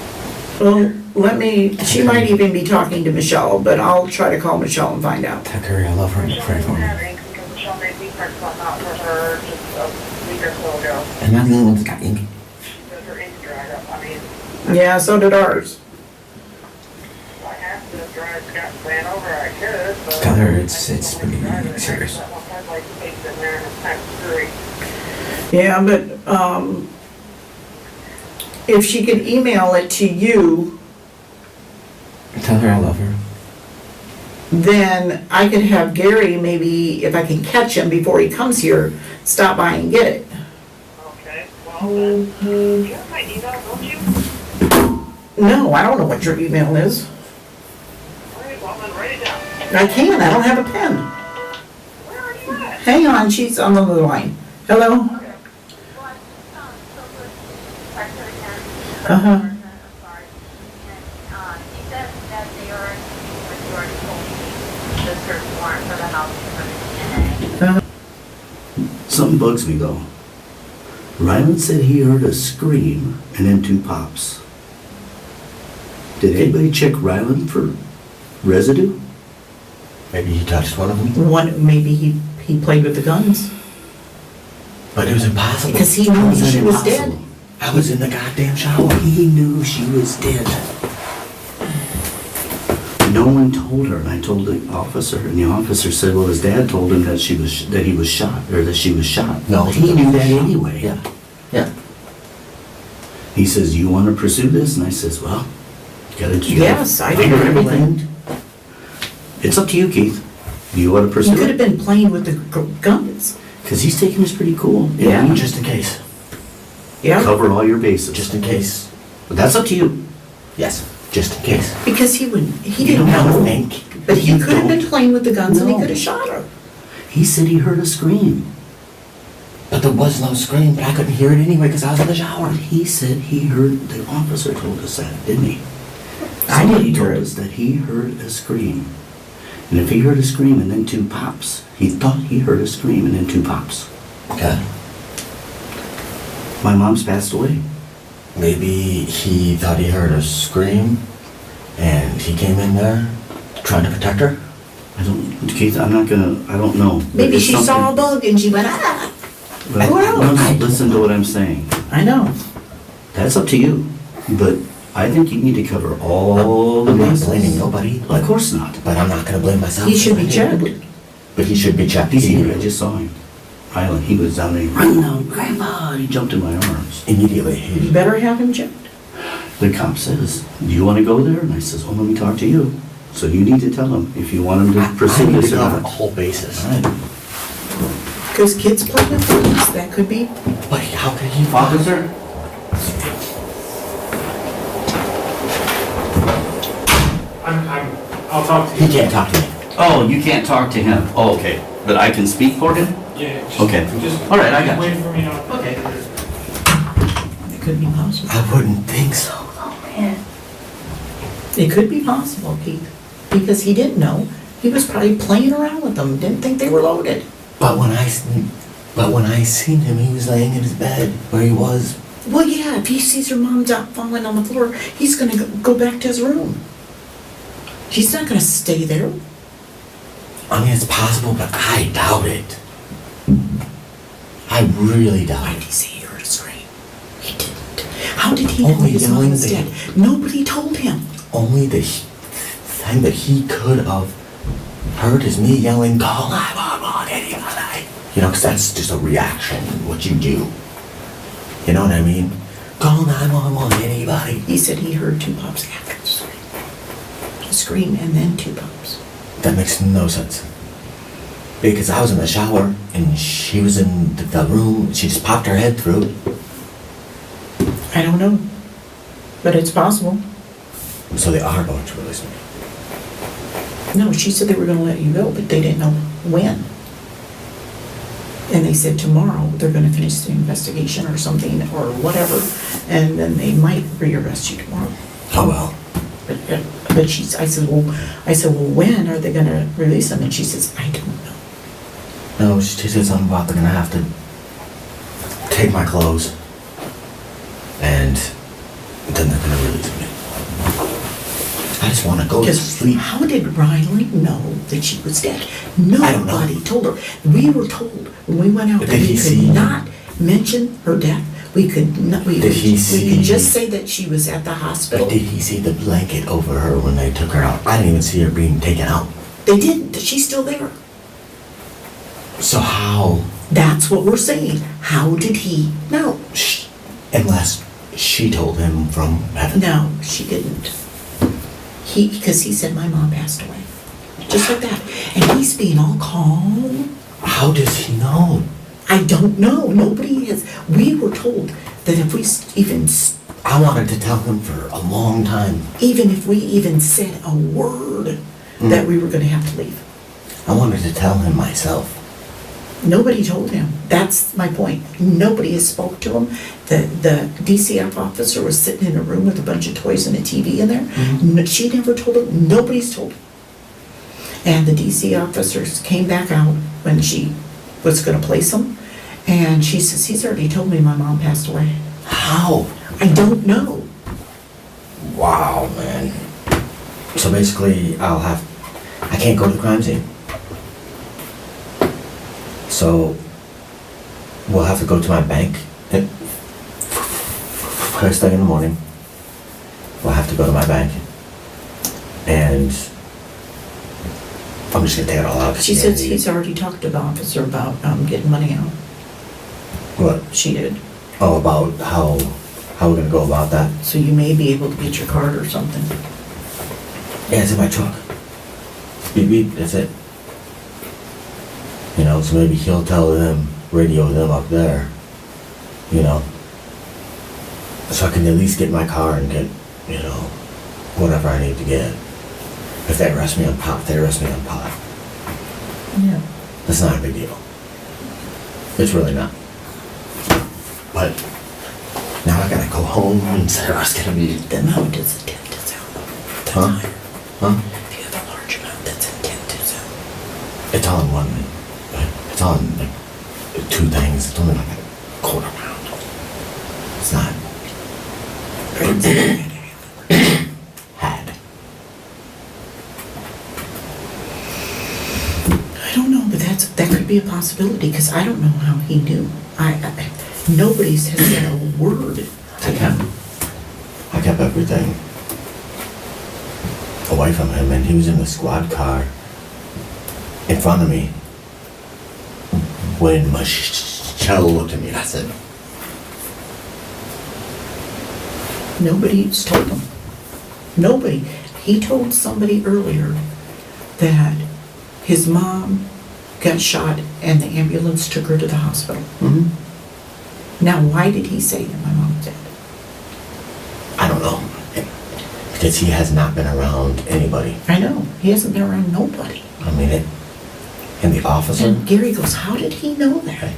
Well, she might even be talking to Michelle, but I'll try to call Michelle and find out. Tell Curry I love her and Michelle pray for doesn't me. have ink because Michelle made me print something out for her just a week or so ago. And I'm the only one that's got ink. Because her ink dried up. I mean, Yeah, so did ours. I have to dry. It's got ran over, I could, but. Heather, it's pretty serious. That one had like space in there and it's kind of screwy. Yeah, but, if she could email it to you, Tell her I love her. then I could have Gary, maybe, if I can catch him before he comes here, stop by and get it. Okay, well then, you have my email, don't you? No, I don't know what your email is. Alright, well then write it down. I can't, I don't have a pen. Where are you at? Hang on, she's on the other line. Hello? Uh-huh. He said that they already, what you already told me, the search warrant for the house for the DNA. Something bugs me though. Ryland said he heard a scream and then 2 pops. Did anybody check Ryland for residue? Maybe he touched one of them. Maybe he played with the guns. But it was impossible. Because he knew How was that she was impossible? dead. I was in the goddamn shower. He knew she was dead. No one told her, and I told the officer, and the officer said, well, his dad told him that he was shot, or that she was shot. No, He knew that anyway. Yeah. Yeah. He says, you want to pursue this? And I says, well, you gotta Yes, I figure do. everything. It's up to you, Keith. Do you want to He pursue could have it? been playing with the guns. Because he's taking this pretty cool. Yeah. Just in case. Yeah, Cover all your bases. Just in case. But that's up to you. Yes. Just in case. because he You didn't don't have to know. think. But he You could have been don't. playing with the guns and he No. could have shot her. He said he heard a scream. But there was no scream, but I couldn't hear it anyway because I was in the shower. But he said he heard, the officer told us that, didn't he? I Somebody didn't hear told it. us that he heard a scream. And if he heard a scream and then 2 pops, he thought he heard a scream and then 2 pops. Okay. My mom's passed away. Maybe he thought he heard a scream and he came in there trying to protect her. I don't, Keith, I don't know. Maybe It's she saw a something- bug and she went, ah. Well, Who knows? no, listen to what I'm saying. I know. That's up to you. But I think you need to cover all the I'm not bases. blaming nobody, Of course not. but I'm not gonna blame myself. He should be checked. But he should be checked. I just saw him. Ryland, he was down there, run down, Grandpa! He jumped in my arms. Immediately. You better have him checked. The cop says, do you want to go there? And I says, well, let me talk to you. So you need to tell him if you want him to I pursue need this to or cover not. whole bases. All right. Because kids play with guns, that could be. But how could he? Officer? I'll talk to He you. can't talk to me. Oh, you can't talk to him. Oh, okay. But I can speak for him? Yeah, just- Okay. Just. All right, I got Wait you. for me to. Okay. It could be possible. I wouldn't think so. It could be possible, Keith. Because he didn't know. He was probably playing around with them, didn't think they were loaded. But when I seen him, he was laying in his bed where he was. Well, yeah, if he sees her mom's out falling on the floor, he's gonna go back to his room. He's not gonna stay there. I mean, it's possible, but I doubt it. I really doubt Why it. did he say he heard a scream? He didn't. How did he know Only his yelling mom was the- dead? Nobody told him. Only the thing that he could have heard is me yelling, call 911, anybody. You know, because that's just a reaction, what you do. You know what I mean? Call 911, anybody. He said he heard 2 pops after the scream. A scream and then 2 pops. That makes no sense. Because I was in the shower and she was in the room. She just popped her head through. I don't know. But it's possible. So they are going to release me. No, she said they were gonna let you go, but they didn't know when. And they said tomorrow they're gonna finish the investigation or something, or whatever, and then they might rearrest you tomorrow. Oh well. But I said, well, when are they gonna release them? And she says, I don't know. No, she said something about they're gonna have to take my clothes and then they're gonna release me. I just wanna go to Because sleep. how did Ryland know that she was dead? I don't know. Nobody told her. We were told when we went out But that did we he see? could not mention her death We could not, we Did he could see- just say that she was at the hospital. Did he see the blanket over her when they took her out? I didn't even see her being taken out. They didn't, she's still there. So how? That's what we're saying. How did he know? Unless she told him from heaven. No, she didn't. Because he said my mom passed away. Just like that. And he's being all calm. How does he know? I don't know. Nobody has. We were told that if we I wanted to tell him for a long time. even if we even said a word, that we were going to have to leave. I wanted to tell him myself. Nobody told him. That's my point. Nobody has spoke to him. The DCF officer was sitting in a room with a bunch of toys and a TV in there. She never told him. Nobody's told him. And the DC officers came back out when she was going to place him. And she says, he's already told me my mom passed away. How? I don't know. Wow, man. So basically, I can't go to the crime scene. So, we'll have to go to my bank first thing in the morning. We'll have to go to my bank. And I'm just gonna take it all out. She says he's already talked to the officer about getting money out. What? She did. Oh, about how we're gonna go about that? So you may be able to get your card or something. Yeah, it's in my truck. Beep beep, that's it. You know, so maybe he'll tell them, radio them up there, you know. So I can at least get in my car and get, you know, whatever I need to get. If they arrest me on pot, they arrest me on pot. Yeah. That's not a big deal. It's really not. But now I gotta go home and Sarah's gonna be... The amount is a tip to sell. That's Huh? higher. Huh? If you have a large amount, that's a tip to sell. It's all in one. It's all in like two things. It's only like a quarter pound. It's not. Had. I don't know, but that could be a possibility, because I don't know how he knew. Nobody's has said a word to him. I kept everything away from him, and he was in the squad car in front of me when Michelle looked at me and I said, Nobody's told him. Nobody. He told somebody earlier that his mom got shot and the ambulance took her to the hospital. mm-hmm. Now, why did he say that my mom's dead? I don't know. Because he has not been around anybody. I know. He hasn't been around nobody. I mean, and the officer, And Gary goes, how did he know that?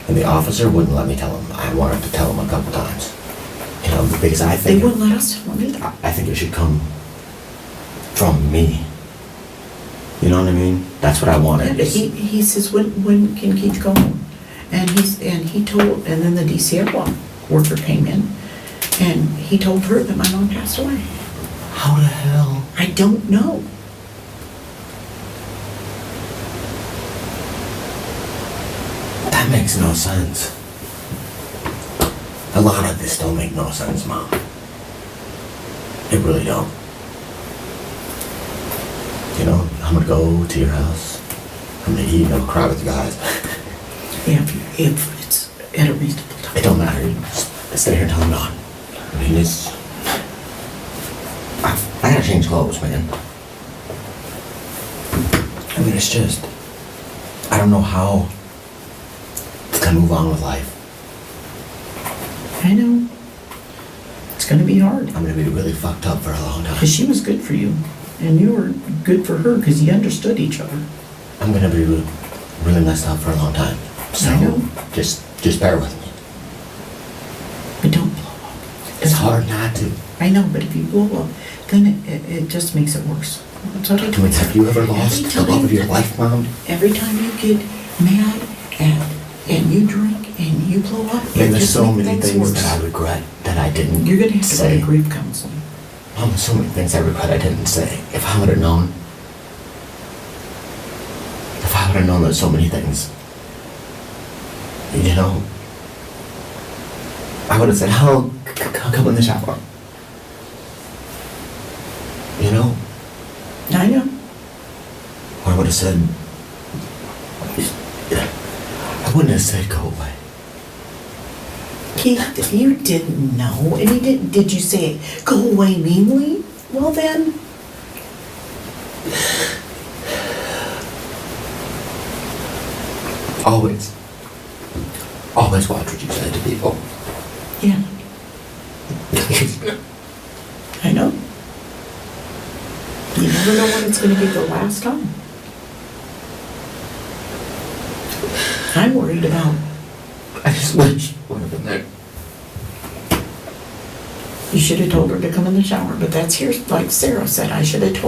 and the officer wouldn't let me tell him. I wanted to tell him a couple times. You know, because I They think, wouldn't let us tell him either. I think it should come from me. You know what I mean? That's what I wanted. Yeah, but he says, when can Keith go home? And he told, and then the DCF worker came in, and he told her that my mom passed away. How the hell? I don't know. That makes no sense. A lot of this don't make no sense, Mom. It really don't. You know, I'm gonna go to your house. I'm gonna eat and I'm gonna cry with you guys. Yeah, if it's at a reasonable time. It don't matter. You just stay here until I'm gone. I mean, it's... I gotta change clothes, man. I mean, it's just... I don't know how to move on with life. I know. It's gonna be hard. I'm gonna be really fucked up for a long time. Because she was good for you, and you were good for her, because you understood each other. I'm gonna be really messed up for a long time. So, I know. just bear with me. But don't blow up. It's hard not to. I know, but if you blow up, then it just makes it worse. That's what I told you. Have you ever lost Every the love time- of your life, Mom? Every time you get mad and you drink and you blow up, And it there's just so makes many things things worse. that I regret that I didn't You're gonna have to go say. to grief counseling. Mom, there's so many things I regret I didn't say. If I would have known. If I would have known there's so many things. You know? I would have said, "Hell, come in the shower." You know? I know. Or I would have said, I wouldn't have said go away. Keith, you didn't know, and did you say, go away meanly? Well then, Always watch what you say to people. yeah, I know. You never know when it's gonna be the last time. I'm worried about, I just wish you would have been there. you should have told her to come in the shower, but that's here, like Sarah said, I should have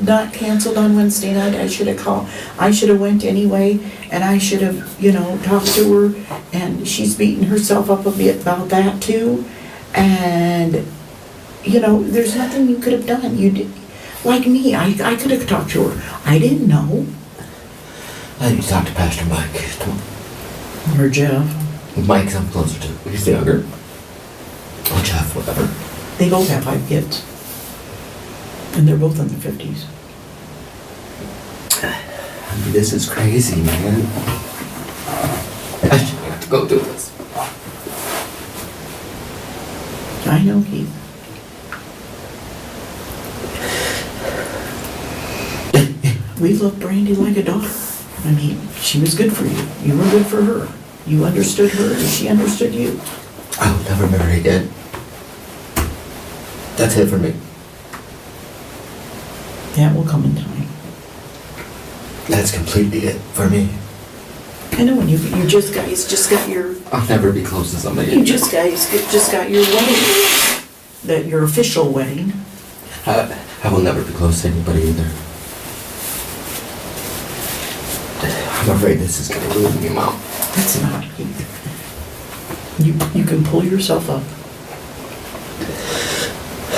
not canceled on Wednesday night, I should have went anyway, and I should have, talked to her, and she's beating herself up a bit about that too, and, there's nothing you could have done, like me, I could have talked to her, I didn't know. I need to talk to Pastor Mike. Or Jeff. Mike's I'm closer to. He's younger. Or Jeff, whatever. They both have 5 kids. And they're both in their 50s. I mean, this is crazy, man. I shouldn't have to go through this. I know, Keith. We love Brandi like a daughter. I mean, she was good for you. You were good for her. You understood her and she understood you. I will never marry again. That's it for me. That will come in time. That's completely it for me. I know, and you just got your, I'll never be close to somebody. you just got your wedding, your official wedding. I will never be close to anybody either. I'm afraid this is gonna ruin me, Mom. That's not, Keith. You can pull yourself up.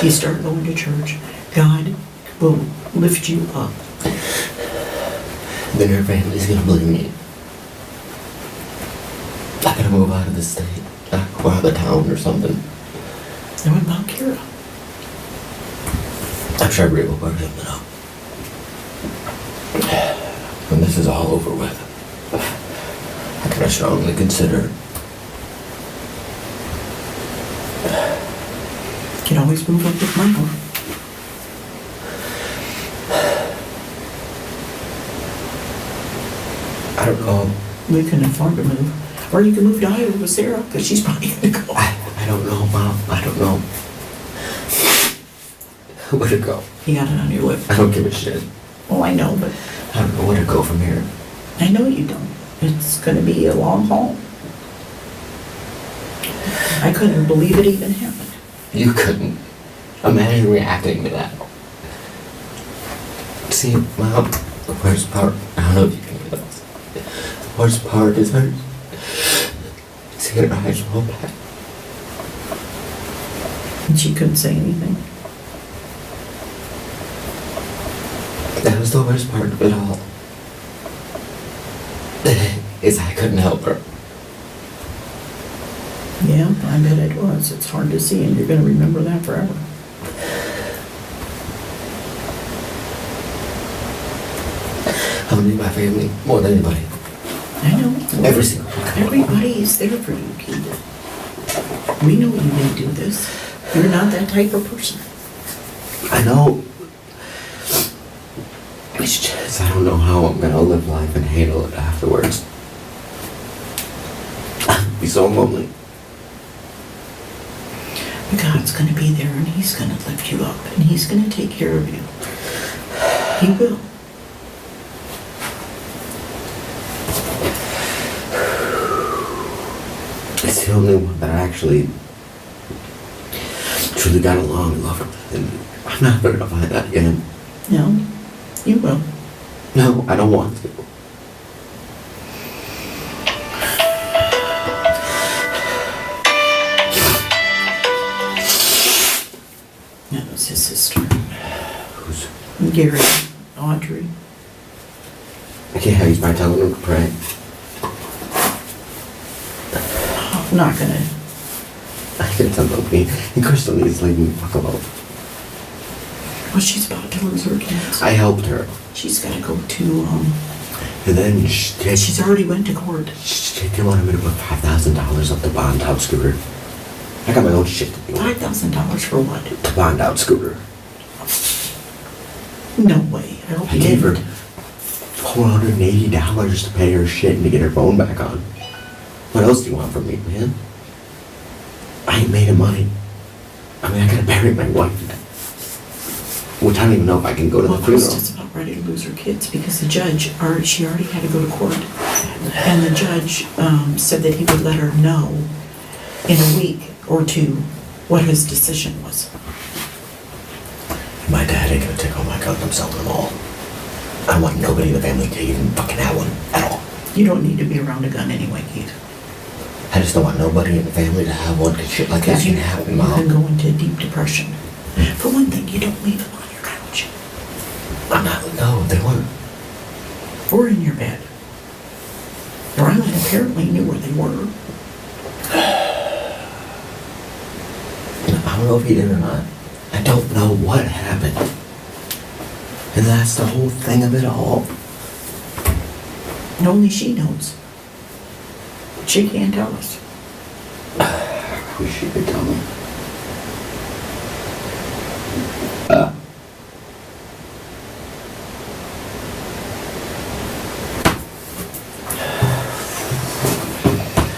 You start going to church, God will lift you up. Then her family's gonna blame me. I gotta move out of the state, or out of the town or something. And what about Kira? I'm sure Brie will work something out. When this is all over with, I gotta strongly consider. You can always move up with Michael. I don't know. We can afford to move. Or you can move to Iowa with Sarah, because she's probably gonna go. I don't know, Mom. I don't know. Where to go? You got it on your lip. I don't give a shit. Oh, I know, but I don't know where to go from here. I know you don't. It's gonna be a long haul. I couldn't believe it even happened. You couldn't. Imagine reacting to that. See, Mom, the worst part, I don't know if you can hear this. The worst part is her seeing her eyes roll back. And she couldn't say anything. That was the worst part of it all. Is I couldn't help her. Yeah, I bet it was. It's hard to see, and you're gonna remember that forever. I need my family more than anybody. I know. Every single one. Everybody is there for you, Keith. We know you may do this. You're not that type of person. I know. It's just, I don't know how I'm gonna live life and handle it afterwards. I'd be so lonely. But God's gonna be there, and He's gonna lift you up, and He's gonna take care of you. He will. It's the only one that I actually truly got along and loved with, and I'm not gonna find that again. No, you will. No, I don't want to. That was his sister. Who's? Gary, Audrey. Yeah, he's probably telling him to pray. I'm not gonna I can't tell me. And Crystal needs to leave me the fuck alone. Well, she's about to lose her kids. I helped her. She's gotta go to, And then she's already went to court. they wanted me to put $5,000 up the bond out scooter. I got my own shit to do. $5,000 for what? The bond out scooter. No way. I hope I you gave her didn't. $480 to pay her shit and to get her phone back on. What else do you want from me, man? I ain't made of money. I mean, I gotta bury my wife. Which I don't even know if I can go to the Well, funeral. Krista's about ready to lose her kids because the judge, she already had to go to court. And the judge said that he would let her know in a week or two what his decision was. My dad ain't gonna take all my guns. I'm selling them all. I don't want nobody in the family to even fucking have one at all. You don't need to be around a gun anyway, Keith. I just don't want nobody in the family to have one because shit like that can happen, You can Mom. go into deep depression. For one thing, you don't leave them on your couch I'm not, no, they weren't. or in your bed. Ryland apparently knew where they were. I don't know if he did or not. I don't know what happened. And that's the whole thing of it all. And only she knows. She can't tell us. I wish she could tell me.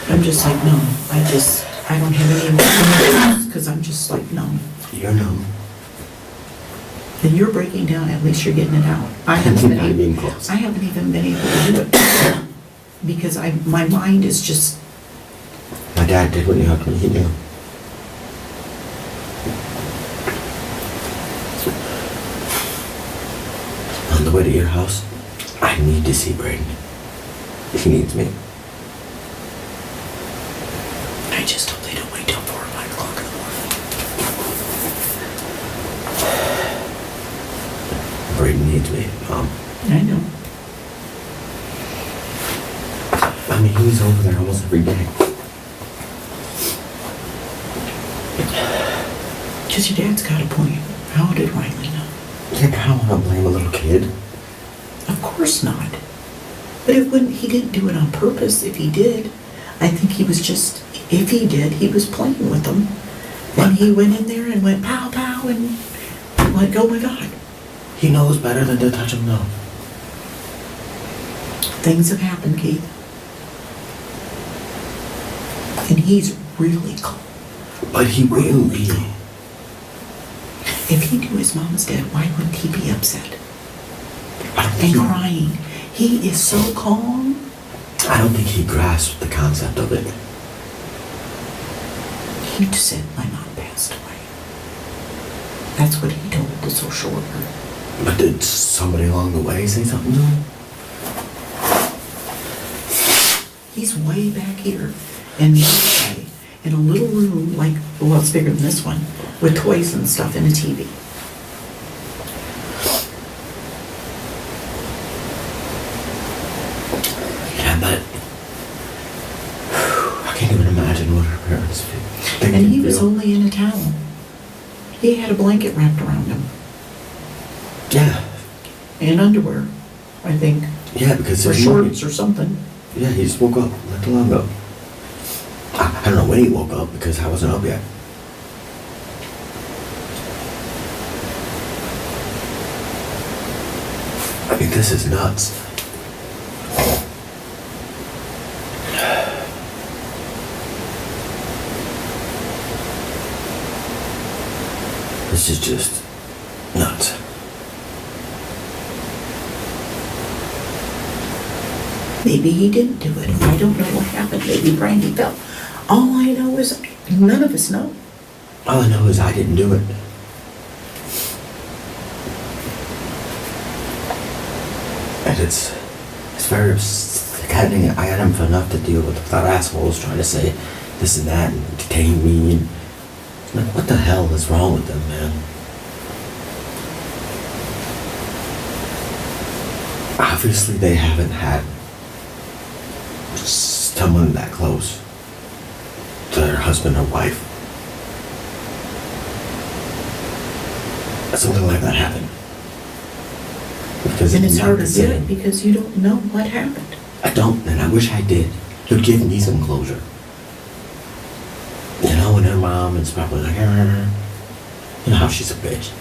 I'm just like numb. I don't have any emotions because I'm just like numb. You're numb. And you're breaking down, at least you're getting it out. I haven't I'm been able, being close. I haven't even been able to do it. Because my mind is just, My dad did what he hugged me. He knew. On the way to your house, I need to see Braden. He needs me. I just hope they don't wait till 4 or 5 o'clock in the morning. Braden needs me, Mom. I know. I mean, he's over there almost every day. Because your dad's got a point. How did Riley know? Yeah, but I don't want to blame a little kid. Of course not. But it wouldn't, he didn't do it on purpose. If he did, I think he was just, if he did, he was playing with them. And he went in there and went pow pow and like, oh my God. He knows better than to touch him, though. Things have happened, Keith. And he's really calm. But he wouldn't be. If he knew his mom was dead, why wouldn't he be upset I don't and think he, crying? He is so calm. I don't think he grasped the concept of it. He just said, my mom passed away. That's what he told the social worker. But did somebody along the way say something to him? He's way back here in the other way, in a little room like, well, it's bigger than this one, with toys and stuff and a TV. Yeah, but I can't even imagine what her parents think. And he was only in a towel. He had a blanket wrapped around him Yeah, and underwear, I think, yeah, because or his shorts or something. Yeah, he just woke up not too long ago. I don't know when he woke up because I wasn't up yet. I mean, this is nuts. This is just nuts. Maybe he didn't do it. I don't know what happened. Maybe Brandi fell. All I know is none of us know. All I know is I didn't do it. And it's very upsetting. I got him for enough to deal with without assholes trying to say this and that and detain me. And like, what the hell is wrong with them, man? Obviously, they haven't had someone that close to their husband or wife something like that happened. Because And it's not hard the to get it same. because you don't know what happened. I don't, and I wish I did. It would give me some closure. You know, and her mom is probably like, you know how she's a bitch.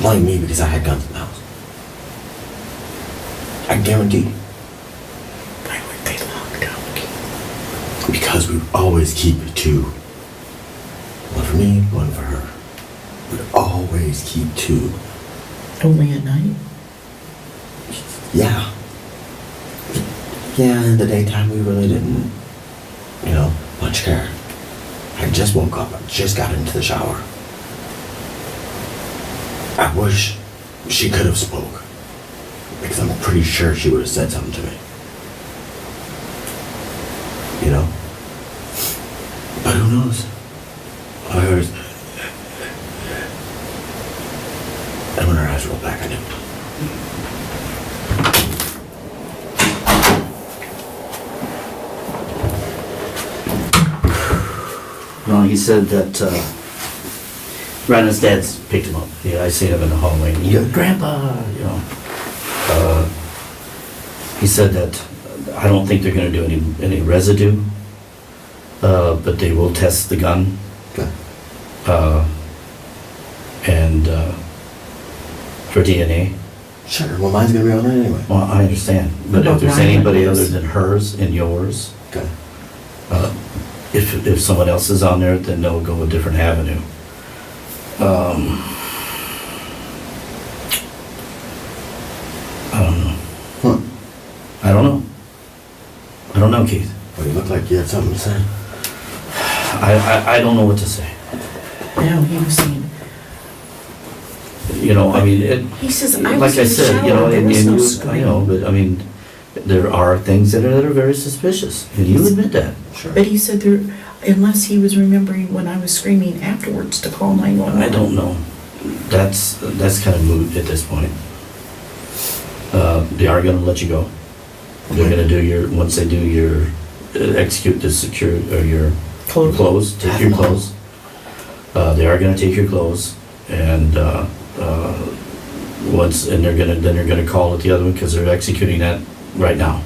Blame me because I had guns in the house. I guarantee. Why weren't they locked up? Because we always keep two. One for me, one for her. We always keep two. Only at night? Yeah. Yeah, in the daytime we really didn't, you know, much care. I just woke up, I just got into the shower. I wish she could have spoke. Because I'm pretty sure she would have said something to me. You know? But who knows? And when her eyes rolled back, I knew. No, he said that, Ryland's dad's picked him up. Yeah, I seen him in the hallway. And he goes, Grandpa, you know. He said that, I don't think they're gonna do any residue, but they will test the gun. Okay. And for DNA. Sure, well mine's gonna be on it anyway. Well, I understand, but if About there's Ryland anybody is- other than hers and yours, Okay. if someone else is on there, then they'll go a different avenue. I don't know. Huh. I don't know. I don't know, Keith. Well, you look like you had something to say. I don't know what to say. No, he was saying, You know, I mean, he says, I like was I in the said, you know, shower, there and was no you, I scream. know, but I mean, there are things that are very suspicious, and you admit that. Sure. But he said there, unless he was remembering when I was screaming afterwards to call 911. I don't know. That's kind of moot at this point. They are gonna let you go. They're gonna do once they do your, execute the secure, or your clothes, take your clothes. They are gonna take your clothes, and, then they're gonna call it the other one, because they're executing that right now,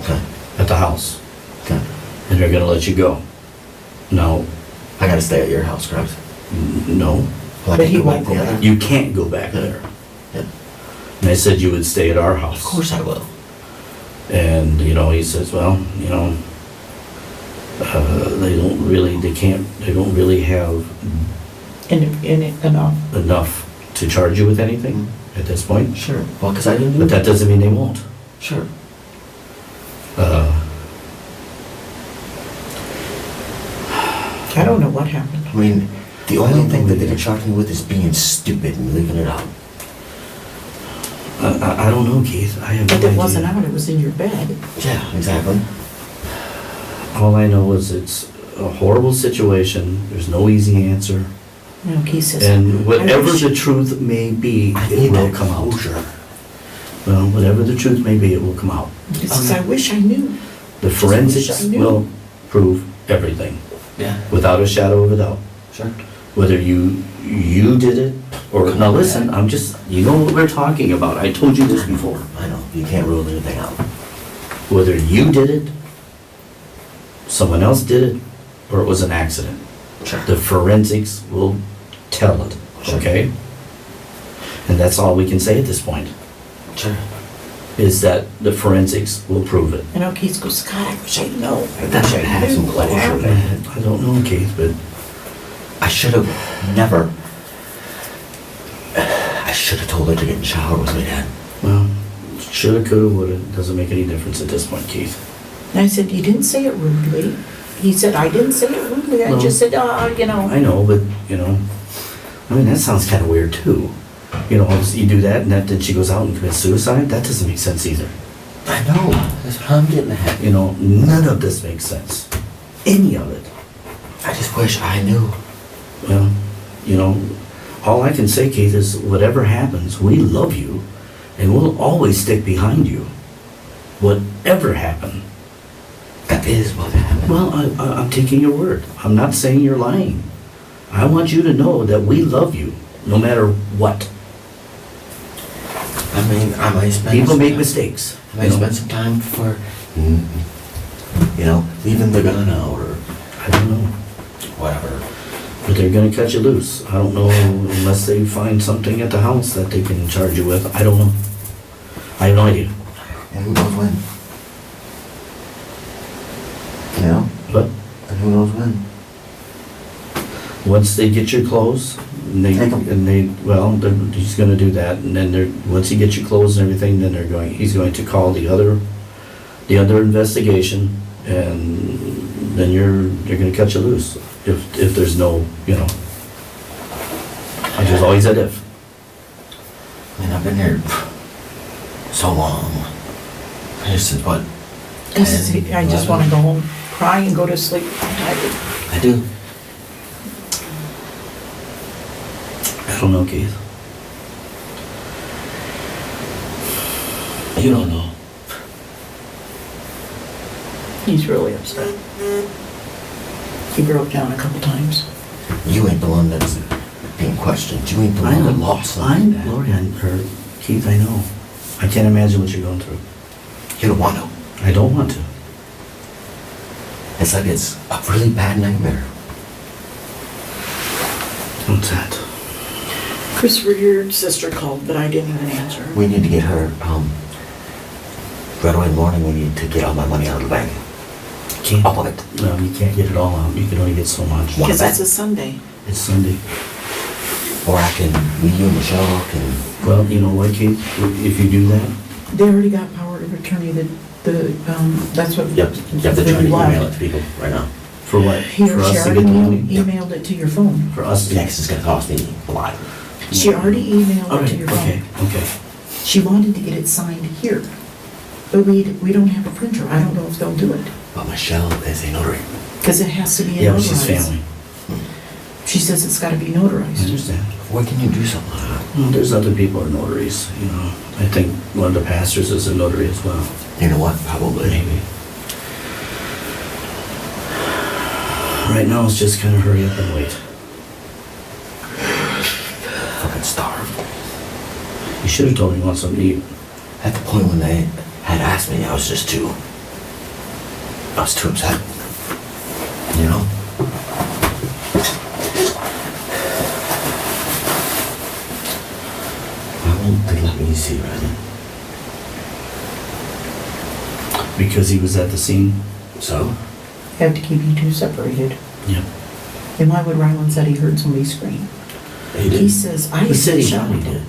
Okay. at the house, Okay. and they're gonna let you go. Now, I gotta stay at your house, correct? no, Well, I But can he go won't back go the other. back. you can't go back there. Yeah. And I said you would stay at our house. Of course I will. And, you know, he says, well, you know, they don't really have Enough. enough to charge you with anything at this point. Sure. Well, because I didn't do But that doesn't mean they won't. Sure. I don't know what happened. I mean, the only thing that they can charge me with is being stupid and leaving it out. I don't know, Keith. I have no But idea. it wasn't out, it was in your bed. Yeah, exactly. All I know is it's a horrible situation. There's no easy answer. No, he says. And whatever I wish- the truth may be, I it need will that come out. closure. Well, whatever the truth may be, it will come out. He says, I wish I knew. The Just wish forensics I knew. will prove everything, Yeah, without a shadow of a doubt. sure. Whether you did it, or, now listen, I'm just, you know what we're talking about. I told you this before. I know, you can't rule anything out. Whether you did it, someone else did it, or it was an accident. Sure. The forensics will tell it, Sure. okay? And that's all we can say at this point, Sure. is that the forensics will prove it. You know, Keith goes, God, I wish I'd known. I That wish should I have some knew what closure, happened. man. I don't know, Keith, but I should have never. I should have told her to get in the shower with me, Dad. well, shoulda, coulda, woulda, doesn't make any difference at this point, Keith. And I said, you didn't say it rudely. He said, I didn't say it rudely. I No. just said, you know. I know, but, you know, I mean, that sounds kind of weird too. You know, you do that and then she goes out and commits suicide? That doesn't make sense either. I know, that's what I'm getting at. You know, none of this makes sense. Any of it. I just wish I knew. Well, you know, all I can say, Keith, is whatever happens, we love you and we'll always stick behind you. Whatever happened. That is what happened. Well, I'm taking your word. I'm not saying you're lying. I want you to know that we love you no matter what. I mean, I might spend. People some make time- mistakes. I might spend some time for, leaving the gun out or I don't know. whatever. But they're gonna cut you loose. I don't know unless they find something at the house that they can charge you with. I don't know. I have no idea. And who knows when? You know? But And who knows when? once they get your clothes, and Take 'em. he's gonna do that, and then once he gets your clothes and everything, then he's going to call the other investigation, and then they're gonna cut you loose, if there's no, and there's always that if. I mean, I've been here so long. This is what I just wanna go home, cry and go to sleep. I'm tired. I do. I don't know, Keith. You don't know. He's really upset. He broke down a couple times. You ain't the one that's being questioned. You ain't the one that lost I'm, something. Lori, or Keith, I know. I can't imagine what you're going through. You don't want to. I don't want to. It's like it's a really bad nightmare. What's that? Christopher, your sister called, but I didn't even answer. We need to get her, right away in the morning, we need to get all my money out of the bank. Can't. All of it. No, you can't get it all out. You can only get so much. Because that's a Sunday. It's Sunday. Or you and Michelle can, Well, you know what, Keith? If you do that, They already got power of attorney, that's what. they're trying to email it to people right now. for what? He For or she us to already get the money? emailed it to your phone. For us to... Next is gonna cost me a lot. She already emailed All it to right, your phone. okay. She wanted to get it signed here, but we don't have a printer. I don't know if they'll do it, But Michelle is a notary. because it has to be Yeah, but notarized. she's family. She says it's gotta be I notarized. understand. Why can you do something like that? Well, there's other people who are notaries, I think one of the pastors is a notary as well. You know what? Probably. Maybe. Right now, it's just kind of hurry up and wait. Fucking starved. You should have told me you want something to eat. At the point when they had asked me, I was too upset. You know? Why won't they let me see Ryland? Because he was at the scene. So? Have to keep you two separated. Yeah. And why would Ryland said he heard somebody scream? He did. He says, I The city shot probably him. did.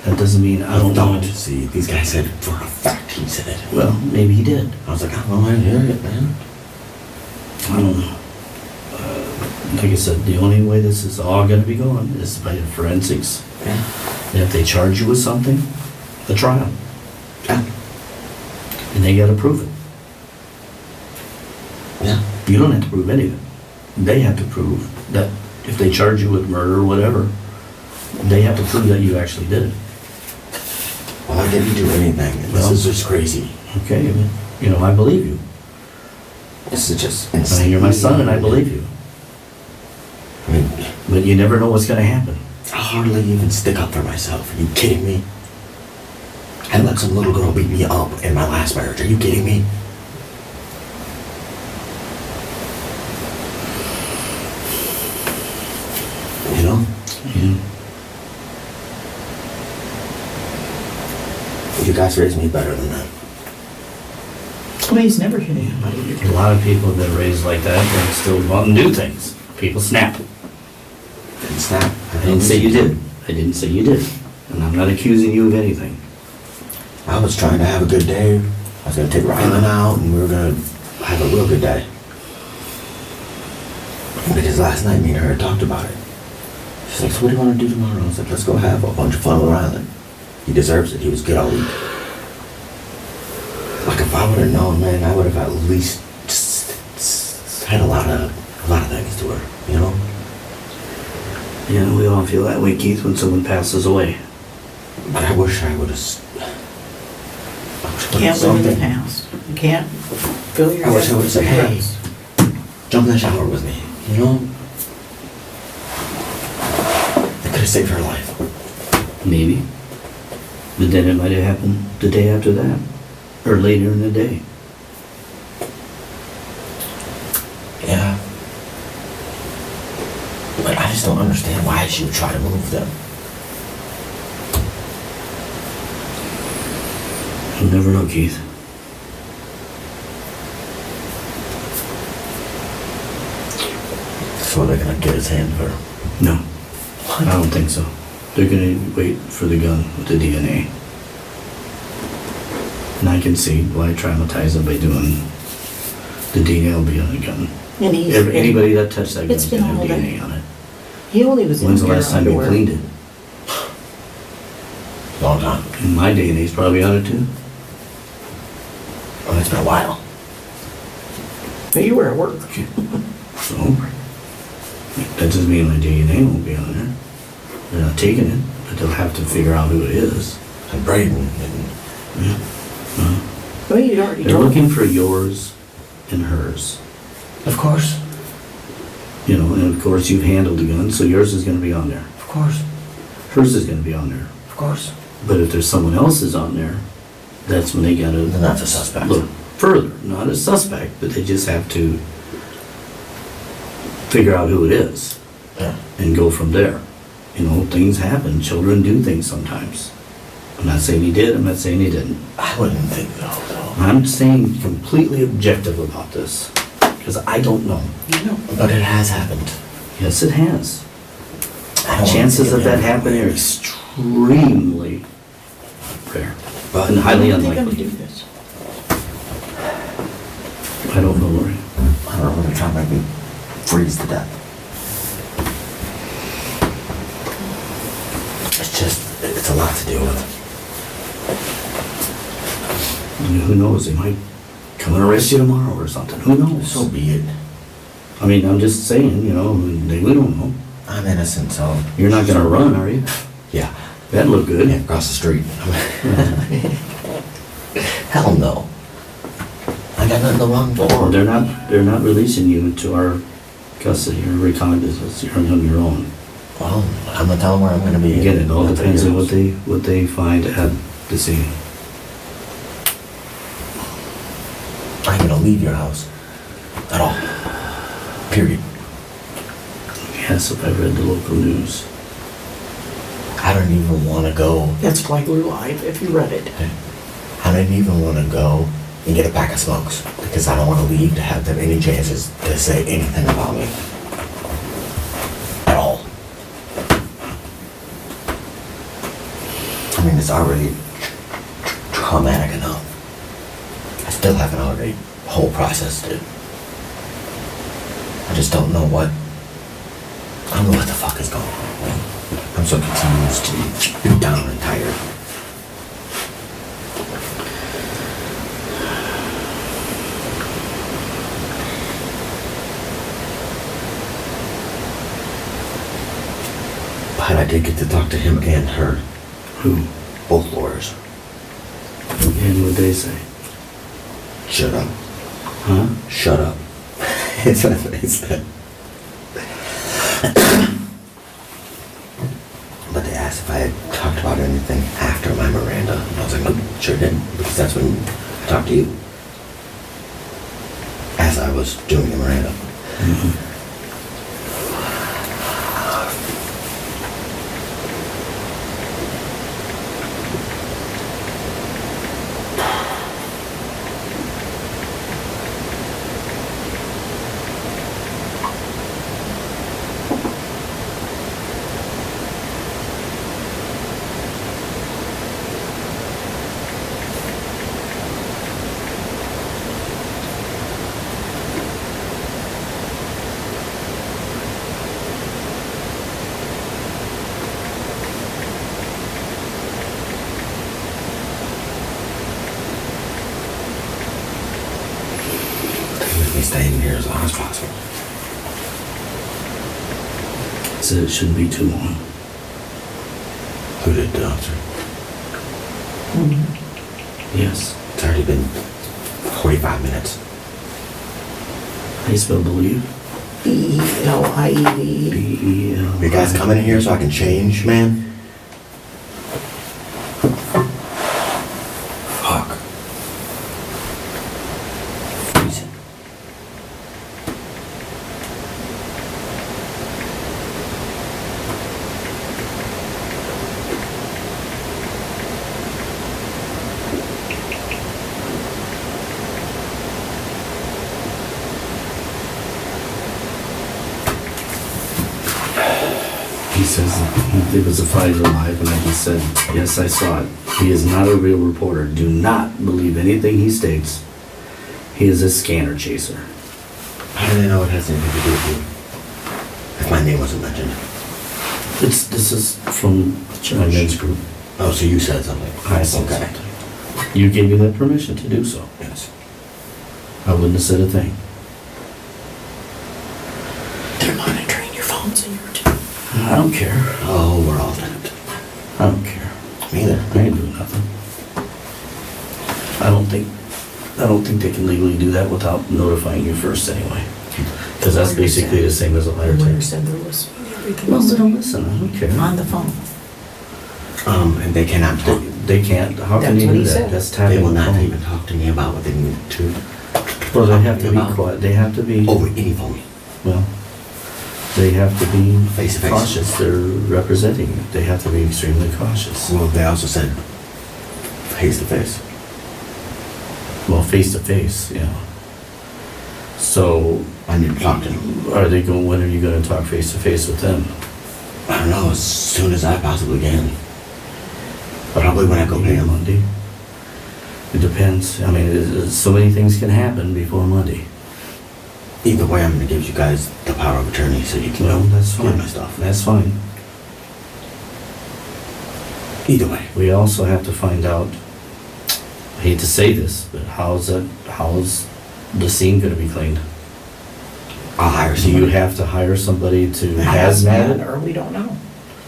That doesn't mean I don't know. See, these guys said for a fact he said it. Well, maybe he did. I was like, I don't know, I didn't hear it, man. I don't know. Like I said, the only way this is all gonna be going is by the forensics. Yeah. And if they charge you with something, the trial, Yeah. and they gotta prove it. Yeah. You don't have to prove anything. They have to prove that if they charge you with murder or whatever, they have to prove that you actually did it. Well, I didn't do anything. And this Well. is just crazy. Okay, I believe you. This is just I insane. mean, you're my son and I believe you. I mean, But you never know what's gonna happen. I hardly even stick up for myself. Are you kidding me? I let some little girl beat me up in my last marriage. Are you kidding me? You know? Yeah. You guys raised me better than that. Well, he's never hit anybody. A lot of people have been raised like that and still want to do things. People snap. Didn't snap. I didn't say you did. I didn't say you did. And I'm not accusing you of anything. I was trying to have a good day. I was gonna take Ryland out and we were gonna have a real good day. Because last night me and her had talked about it. She's like, so what do you want to do tomorrow? I was like, let's go have a bunch of fun with Ryland. He deserves it. He was good all week. Like if I would have known, man, I would have at least just had a lot of things to her, you know? Yeah, we all feel that way, Keith, when someone passes away. But I wish I would have. Can't live in the past. You can't fill your I wish I head would've with said, hey. regrets. Jump in the shower with me, you know? They could have saved her life. Maybe. But then it might have happened the day after that, or later in the day. Yeah. But I just don't understand why she would try to move them. You'll never know, Keith. So they're gonna get his hand for her. No, I don't think so. They're gonna wait for the gun with the DNA. And I can see why traumatize them by doing the DNA will be on the gun. And he's. Anybody that touched that It's gun's been gonna have all day. DNA on it. He only was in When's the your last time you underwear. cleaned it? Long time. And my DNA's probably on it too. Well, it's been a while. But you were at work. So, that doesn't mean my DNA won't be on there. They're not taking it, but they'll have to figure out who it is. And Braden and Well, you already They're told looking me. for yours and hers. of course. You know, and of course you've handled the gun, so yours is gonna be on there. Of course. Hers is gonna be on there. Of course. But if there's someone else's on there, that's when they gotta Then that's a suspect. look further. Not a suspect, but they just have to figure out who it is Yeah. and go from there. You know, things happen. Children do things sometimes. I'm not saying he did, I'm not saying he didn't. I wouldn't think so, though. I'm staying completely objective about this, because I don't know. You know. But it has happened. Yes, it has. I don't Chances wanna of think that happening are extremely rare But and highly I don't think I'm gonna unlikely. do this. I don't know, Lori. I don't know, they're trying to make me freeze to death. It's just, it's a lot to deal with. And who knows, they might come and arrest you tomorrow or something. Who knows? So be it. I mean, I'm just saying, you know, we don't know. I'm innocent, so. You're not gonna run, are you? Yeah. That'd look good. Yeah, across the street. Hell no. I got nothing to run Well, for. they're not releasing you into our custody or recognizance. You're on your own. Well, I'm gonna tell them where I'm gonna be. Again, it all Nothing depends on else. what they find at the scene. I ain't gonna leave your house. At all. Period. Yes, if I read the local news. I don't even wanna go. That's Flagler Live, if you read it. I don't even wanna go and get a pack of smokes because I don't wanna leave to have them any chances to say anything about me. At all. I mean, it's already traumatic enough. I still haven't already whole processed it. I just don't know what. I don't know what the fuck is going on. I'm so confused and down and tired. But I did get to talk to him and her, Who? both lawyers. And what they say? Shut up. Huh? Shut up. It's what they said. But they asked if I had talked about anything after my Miranda. And I was like, nope, sure didn't. Because that's when I talked to you. As I was doing the Miranda. Be staying here as long as possible. Said it shouldn't be too long. Who did the officer? Yes. It's already been 45 minutes. How you spell believe? B-E-L-I-E-D. B-E-L. You guys coming in here so I can change, man? Fuck. Freezing. He says it was a Pfizer Live, and then he said, yes, I saw it. He is not a real reporter. Do not believe anything he states. He is a scanner chaser. How do they know it has anything to do with you? If my name wasn't mentioned. This is from my men's group. Oh, so you said something. I said Okay. something. You gave me that permission to do so. Yes. I wouldn't have said a thing. They're monitoring your phones and your... I don't care. Oh, we're all in it. I don't care. Me either. I ain't doing nothing. I don't think they can legally do that without notifying you first anyway. Because that's basically the same as a letter Lawyer text. said they're listening to everything. Well, they don't listen, I don't care. On the phone. And they cannot talk. They can't, how can That's they what do he that? said. That's They tapping will the not phone. even talk to me about what they need to. Well, they have to be about quiet, they have to be, over any phone. well, they have to be Face to face. cautious, they're representing you. They have to be extremely cautious. Well, they also said face to face. Well, face to face, yeah. So, I need to talk to them. when are you gonna talk face to face with them? I don't know, as soon as I possibly can. Probably when I go pay them. Monday? It depends, I mean, so many things can happen before Monday. Either way, I'm gonna give you guys the power of attorney so you can Well, that's get fine. my stuff. That's fine. Either way. We also have to find out, I hate to say this, but how's the scene gonna be cleaned? I'll hire Do you somebody. have to hire somebody to Hazmat, hazmat it? or we don't know.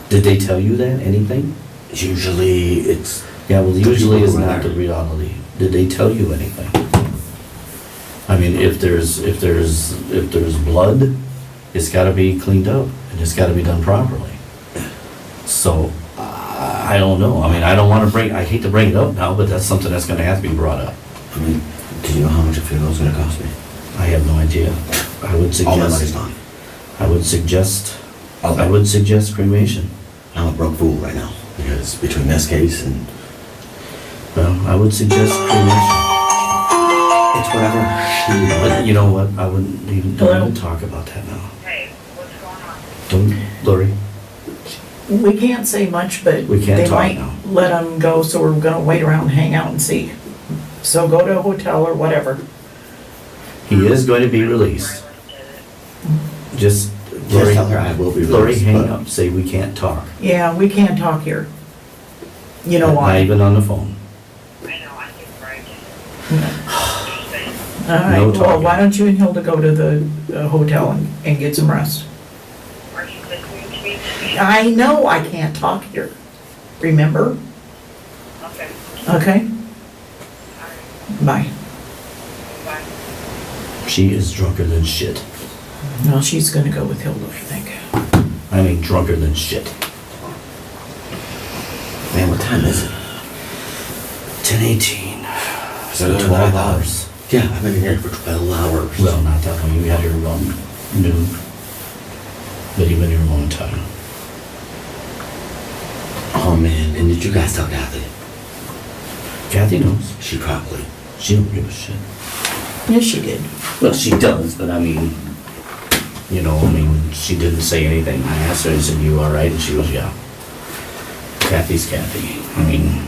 Did they tell you that, anything? Usually it's, Yeah, well, The usually people is who were not the there. reality. Did they tell you anything? I mean, if there's blood, it's gotta be cleaned up, and it's gotta be done properly. So, I don't know, I mean, I hate to bring it up now, but that's something that's gonna have to be brought up. I mean, do you know how much a funeral's gonna cost me? I have no idea. I would All my money's suggest, gone. I would suggest Okay. cremation. I'm a broke fool right now, because between this case and Well, I would suggest cremation. it's whatever. But you know what, I wouldn't even, don't even talk about that now. Hey, what's going on? Don't, Lori, We can't say much, but We can't they talk might now. let them go, so we're gonna wait around and hang out and see. So go to a hotel or whatever. he is going to be released. Just, Just Lori, tell her I will be Lori, released, hang but- up, say we can't talk. Yeah, we can't talk here. You know Not why? even on the phone. I know, I think right. All right, No well, talking. why don't you and Hilda go to the hotel and get some rest? Are you listening to me? I know I can't talk here, remember? Okay, Okay, all right, bye. bye. She is drunker than shit. No, she's gonna go with Hilda, I think. I mean, drunker than shit. Man, what time is it? 10:18. So Good 12 night. hours. Yeah, I've been here for 12 hours. Well, not that long, you got here around noon. But you've been here a long time. Oh man, and did you guys tell Kathy? Kathy knows. She probably. She don't give a shit. Yes, she did. Well, she does, but I mean, she didn't say anything. I asked her, I said, you all right? And she was, yeah. Kathy's Kathy. I mean,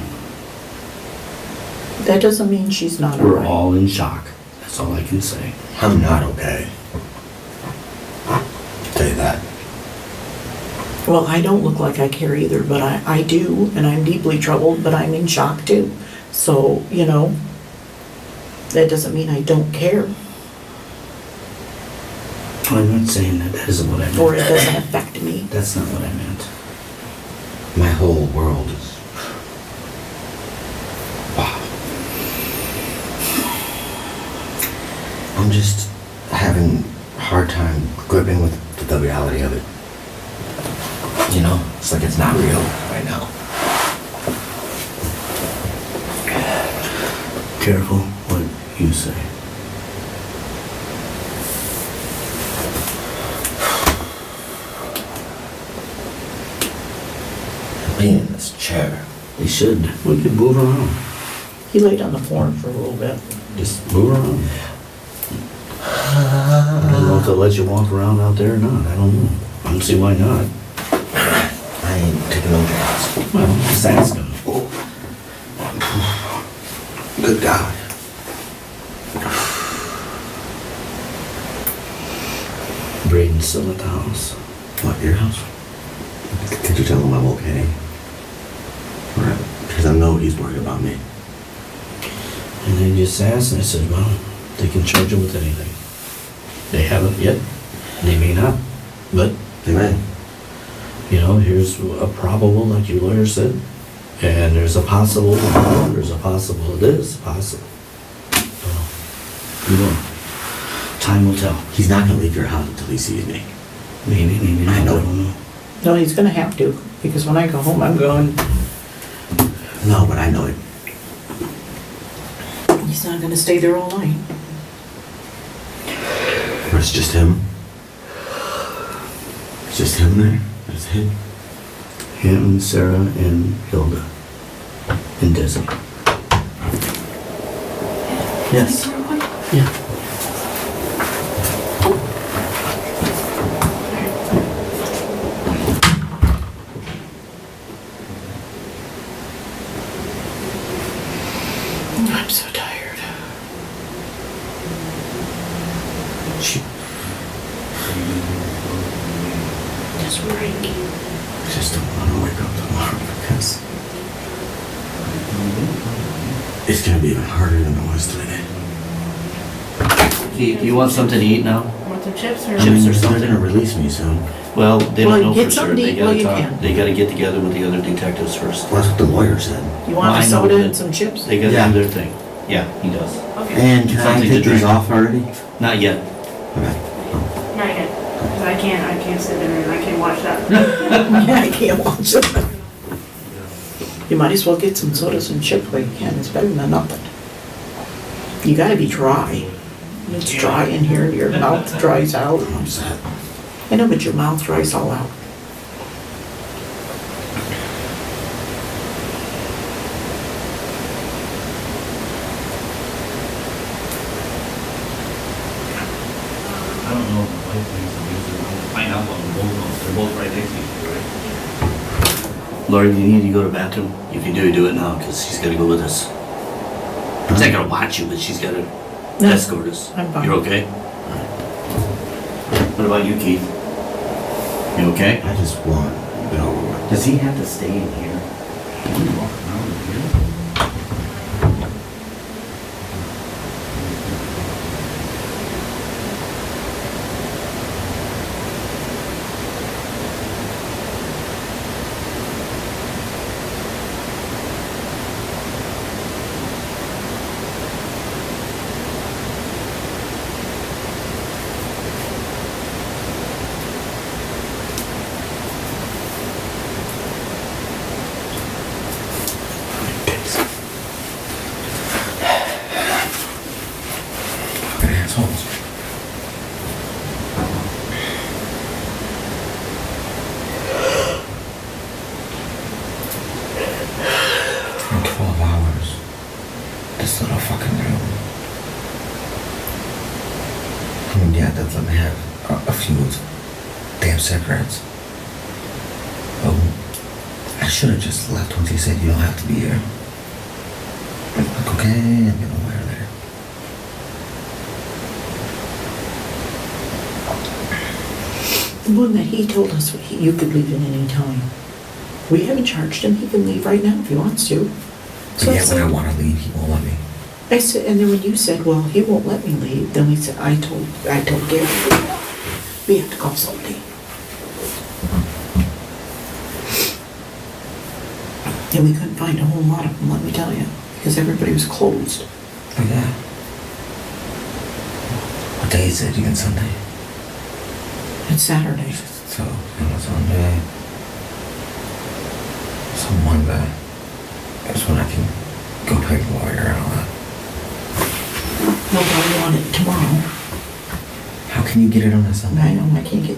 That doesn't mean she's not all we're right. all in shock. That's all I can say. I'm not okay. I'll tell you that. Well, I don't look like I care either, but I do, and I'm deeply troubled, but I'm in shock too. So, that doesn't mean I don't care, I'm not saying that. That isn't what I meant. or it doesn't affect me. That's not what I meant. My whole world is. Wow. I'm just having a hard time coping with the reality of it. You know, it's like it's not real right now. Careful what you say. Being in this chair. You should. We could move around. He laid on the floor for a little bit. Just move around. I don't know if they'll let you walk around out there or not. I don't know. I don't see why not. I ain't taking no jobs. Well, just ask them. Good God. Braden's still at the house. What, your house? Did you tell him I'm okay? Right. Because I know he's worried about me. And they just asked, and I said, well, they can charge him with anything. They haven't yet. They may not. But, They may. you know, here's a probable, like your lawyer said. And there's a possible, there's a possible, it is possible. So, you know, time will tell. He's not gonna leave your house until he sees me. Maybe, maybe not. I know. don't know. No, he's gonna have to, because when I go home, I'm going, No, but I know it. he's not gonna stay there all night. Or it's just him. It's just him there. That's it. Him, Sarah, and Hilda. And Desi. Yes. Yeah. I'm so tired. Just break. I just don't want to wake up tomorrow because it's gonna be even harder than it was today. Do you want something to eat now? Want some chips or? Chips or They're something? gonna release me soon. Well, they Well, don't know get for sure. something to They eat while gotta you talk. can. They gotta get together with the other detectives first. Well, that's what the lawyer said. You want Well, a I know, soda but and some chips? They gotta Yeah. do their thing. Yeah, he does. Okay. And can I Something to take these drink. off already? Not yet. Okay. Not yet, because I can't sit there and I can't watch that. Yeah, I can't watch it. You might as well get some sodas and chips while you can, it's better than nothing. You gotta be dry. It's dry in here, your mouth dries out. I'm set. I know, but your mouth dries all out. I don't know if my wife thinks I'm using it. I'll find out on both of them. They're both right next to each other, right? Lori, you need to go to the bathroom? If you do it now, because she's gotta go with us. She's not gonna watch you, but she's gotta No, escort us. I'm fine. You're okay? What about you, Keith? You okay? I just want to get over with. Does he have to stay in here? Can he walk around in here? Fucking assholes. In 12 hours. This little fucking room. I mean, yeah, they'll let me have a few damn cigarettes. Oh, I should have just left once he said you don't have to be here. I'm like, okay, I'm gonna wear there. The one that he told us, you could leave at any time. We haven't charged him, he can leave right now if he wants to. So But I yeah, when I said, want to leave, he won't let me. I said, and then when you said, well, he won't let me leave, then we said, I told Gary, we have to call somebody. And we couldn't find a whole lot of them, let me tell you, because everybody was closed. But yeah. What day is it? Again, Sunday? It's Saturday. So, it was Sunday. So Monday. That's when I can go pay the lawyer and all that. They'll probably want it tomorrow. How can you get it on a Sunday? I know, I can't get,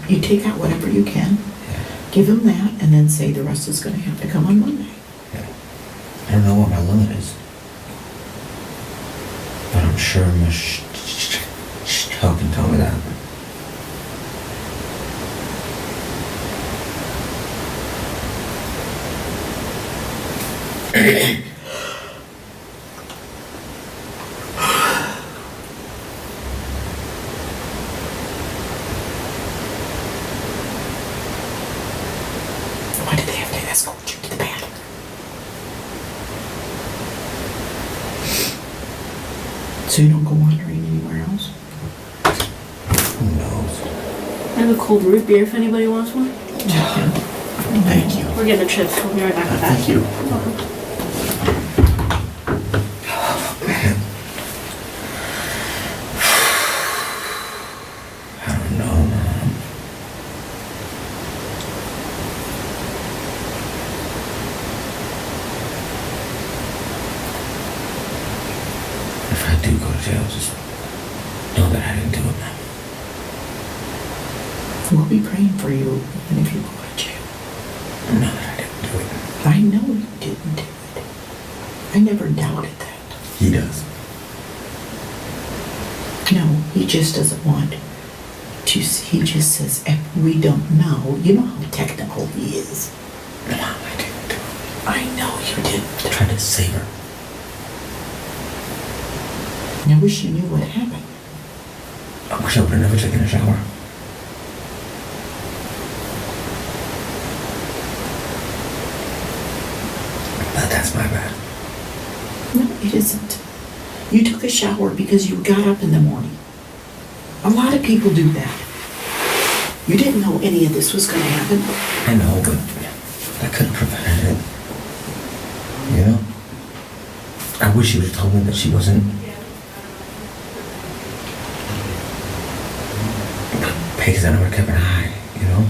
you take out whatever you can, Yeah. give them that, and then say the rest is gonna have to come on Monday. Yeah. I don't know what my limit is. But I'm sure Michelle can tell me that. Why did they have to escort you to the bathroom? So you don't go wandering anywhere else? Who knows? I have a cold root beer if anybody wants one. Thank you. We're getting a chip. We'll be right back with that. Thank you. I don't know, Mom. If I do go to jail, just know that I didn't do it, Mom. We'll be praying for you even if you go to jail. Know that I didn't do it. I know you didn't do it. I never doubted that. He does. No, he just doesn't want to, he just says, if we don't know, you know how technical he is. Mom, I didn't do it. I know you I didn't. tried to save her. I wish you knew what happened. I wish I would have never taken a shower. But that's my bad. No, it isn't. You took a shower because you got up in the morning. A lot of people do that. You didn't know any of this was going to happen. I know, but I could have prevented it. You know? I wish you would have told me that she wasn't. Because I never kept an eye, you know?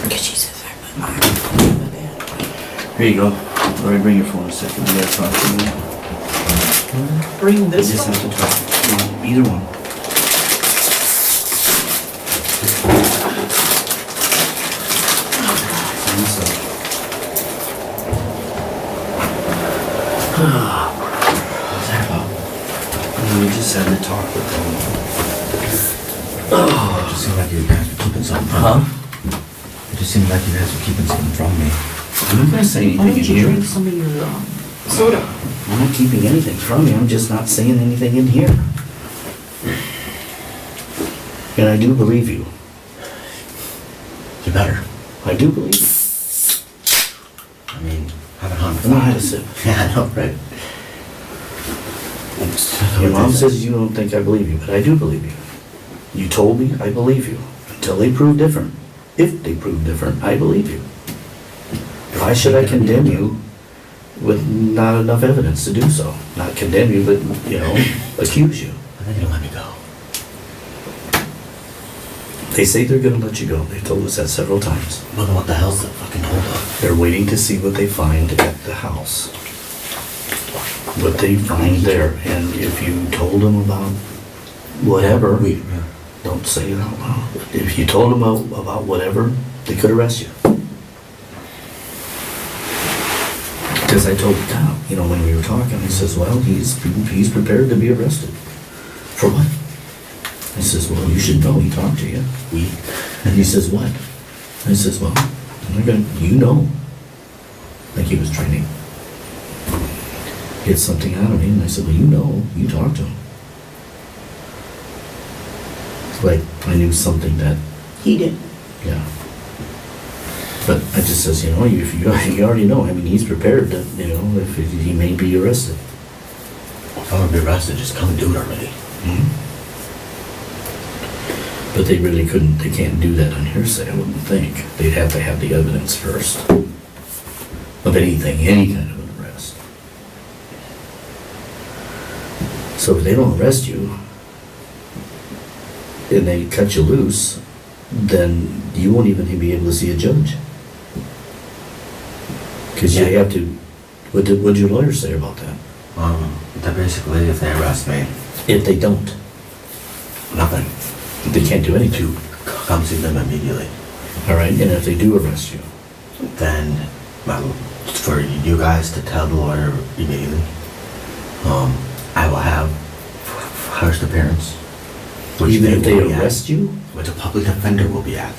Because she says, I'm a bad. Here you go. All right, bring your phone a second. I gotta talk to you. Bring I this just have phone. to talk. Either one. What's that about? We just had to talk with them. It just seemed like you guys were keeping something from me. It just seemed like you guys were keeping something from me. I'm not gonna say Why anything in don't you here. drink some of your soda? I'm not keeping anything from you. I'm just not saying anything in here. And I do believe you. You better. I do believe you. I mean, haven't hung I know how to sip. Yeah, I know, right? Your mom says you don't think I believe you, but I do believe you. You told me, I believe you. Until they prove different. If they prove different, I believe you. Why should I condemn you with not enough evidence to do so? Not condemn you, but, accuse you. I think you'll let me go. They say they're gonna let you go. They've told us that several times. Well, then what the hell's the fucking holdup? They're waiting to see what they find at the house. What they find there. And if you told them about whatever, don't say it out loud. If you told them about whatever, they could arrest you. Because I told the cop, when we were talking, he says, well, he's prepared to be arrested. For what? I says, well, you should know, he talked to you. And he says, what? I says, well, you know. Like he was trying to get something out of me. And I said, well, you talked to him. It's like I knew something that, He did. yeah. But I just says, if you already know, he's prepared to, if he may be arrested. If I'm gonna be arrested, just come and do it already. But they really couldn't, they can't do that on hearsay, I wouldn't think. They'd have to have the evidence first. Of anything, any kind of an arrest. So if they don't arrest you, and they cut you loose, then you won't even be able to see a judge. Because you Yeah. have to, what'd your lawyer say about that? That basically, if they arrest me, If they don't, nothing. they can't do anything. To come see them immediately. All right, and if they do arrest you, Then, for you guys to tell the lawyer immediately, I will have first appearance. even if they will be at, arrest you, which a public defender will be at.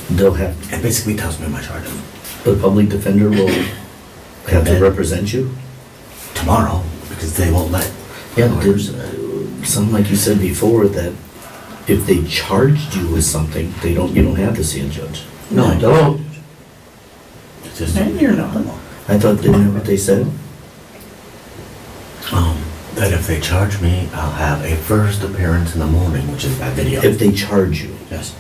they'll have, It basically tells me my charges. the public defender will have to then- represent you? Tomorrow, because they won't let. Yeah, but there's, something like you said before, that if they charged you with something, you don't have to see a judge. No, I don't. It's just. You're not. I thought, didn't know what they said? That if they charge me, I'll have a first appearance in the morning, which is by video. If they charge you. Yes.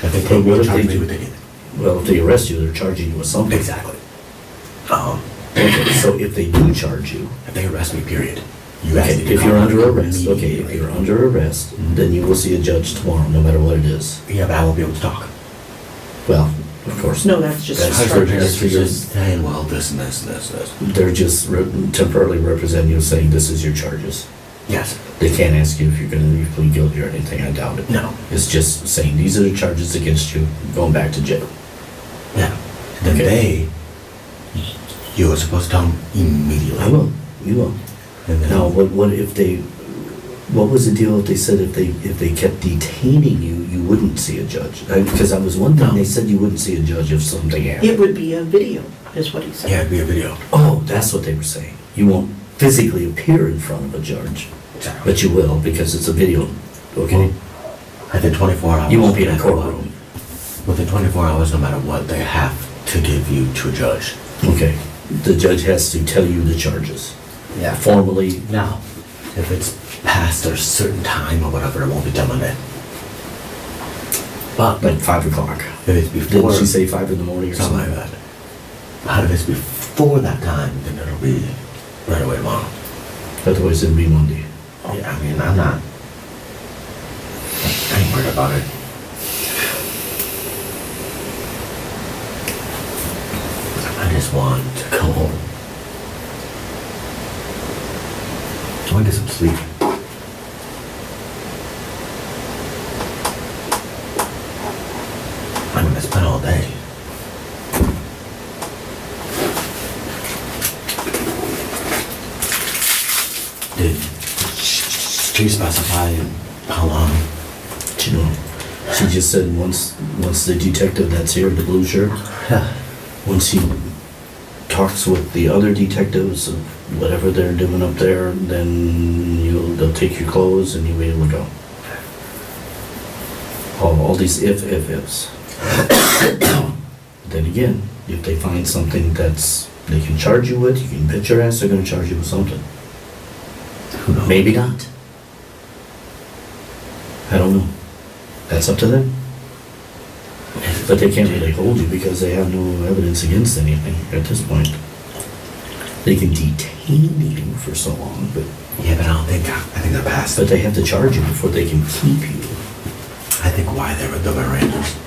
If they But take me, what if charge they me do- with anything. Well, if they arrest you, they're charging you with something. Exactly. Okay, so if they do charge you, If they arrest me, period. You guys need to if call you're me under arrest, okay, if immediately. you're under arrest, Mhm. then you will see a judge tomorrow, no matter what it is. Yeah, but I won't be able to talk. Well, of course. No, that's just That's charges. for- That's for your- just saying, well, this and this and this and this. They're just temporarily representing you, saying this is your charges. Yes. They can't ask you if you're gonna plead guilty or anything, I doubt it. No. It's just saying, these are the charges against you, going back to jail. Yeah. Then Okay. you were supposed to tell them immediately. I will, you will. And then, Now, what if they, what was the deal if they said if they kept detaining you, you wouldn't see a judge? Because I was wondering, No. they said you wouldn't see a judge if something happened. It would be a video, is what he said. yeah, it'd be a video. Oh, that's what they were saying. You won't physically appear in front of a judge, Exactly. but you will because it's a video, okay? Within 24 hours. You won't be in a no matter what. courtroom. Within 24 hours, no matter what, they have to give you to a judge. Okay. The judge has to tell you the charges. Yeah. Formally, Now, if it's past a certain time or whatever, it won't be done Monday. But like 5 o'clock. if it's before, Didn't she say 5 in the morning or something something? like that. But if it's before that time, then it'll be right away tomorrow. Otherwise it'd be Monday. Yeah, I mean, I'm not. I ain't worried about it. I just want to go home. I want to get some sleep. I'm gonna spend all day. Did she specify how long? You know, she just said once the detective that's here, the blue shirt, once he talks with the other detectives of whatever they're doing up there, then they'll take your clothes and you'll be able to go. All these ifs. Then again, if they find something they can charge you with, you can bet your ass they're gonna charge you with something. Who knows? Maybe not. I don't know. That's up to them. But they can't really hold you because they have no evidence against anything at this point. They can detain you for so long, but Yeah, but I think they're past it. they have to charge you before they can keep you. I think why they were the Mirandas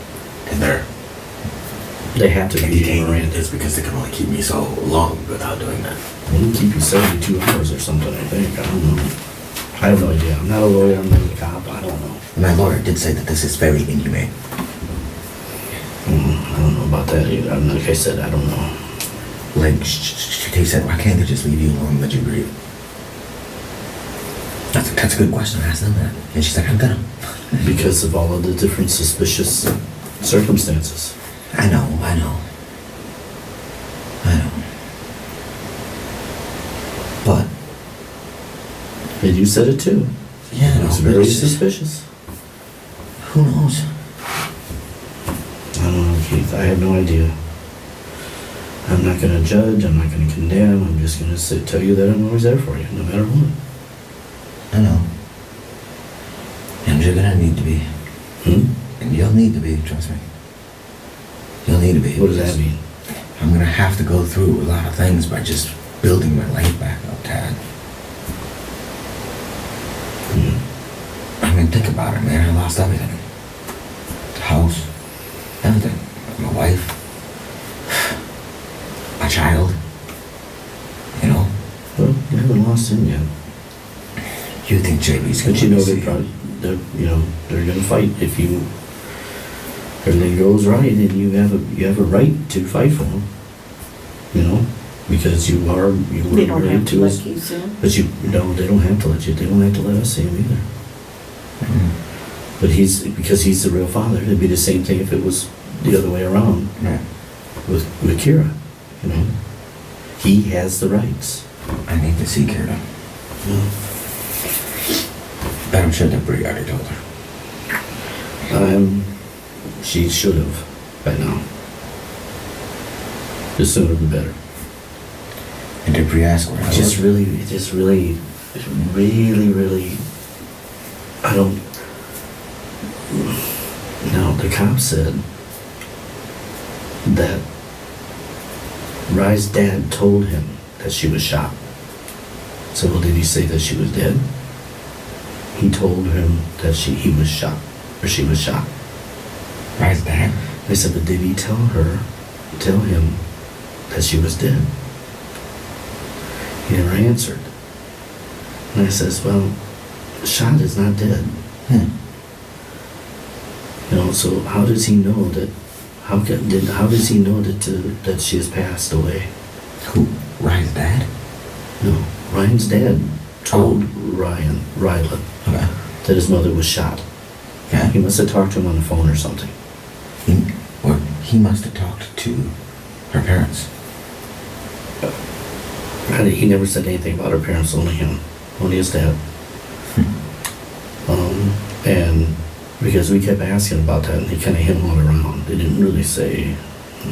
and they're They have to be detained Miranda. is because they can only keep me so long without doing that. They can keep you 72 hours or something, I think. I don't know. I have no idea. I'm not a lawyer, I'm not a cop, I don't know. My lawyer did say that this is very inhumane. I don't know about that either. Like I said, I don't know. Like, she said, why can't they just leave you alone and let you grieve? That's a good question. I asked them that. And she's like, I'm gonna. Because of all of the different suspicious circumstances. I know. But, And you said it too. yeah, It's no, very it's just- suspicious. who knows? I don't know, Keith. I have no idea. I'm not gonna judge, I'm not gonna condemn, I'm just gonna tell you that I'm always there for you, no matter what. I know. And you're gonna need to be. And you'll need to be, trust me. You'll need to be. What does that mean? I'm gonna have to go through a lot of things by just building my life back up, Tad. mean, think about it, man. I lost everything. The house, everything. My wife, my child. You know? Well, you haven't lost him yet. You think JB's gonna But you know see they're gonna fight if everything goes right, and you have a right to fight for him. You know, because you were They don't married have to to let his. you see him. But they don't have to let you. They don't have to let us see him either. Mhm. But because he's the real father. It'd be the same thing if it was the other way around Yeah. with Kira. You know, he has the rights. I need to see Kira. But I'm sure that Bree already told her. She should have by now. The sooner the better. And did Bree ask where I It just was? really, I don't. No, the cop said that Rye's dad told him that she was shot. So, well, did he say that she was dead? He told him that he was shot, or she was shot. Why's that? I said, but did he tell him that she was dead? He never answered. And I says, well, shot is not dead. You know, so how does he know that? How does he know that she has passed away? Who? Ryan's dad? No, Ryan's dad told Ryland Okay. that his mother was shot. Yeah. He must have talked to him on the phone or something. He must have talked to her parents. He never said anything about her parents, only him, only his dad. And because we kept asking about that, and he kind of him all around. They didn't really say.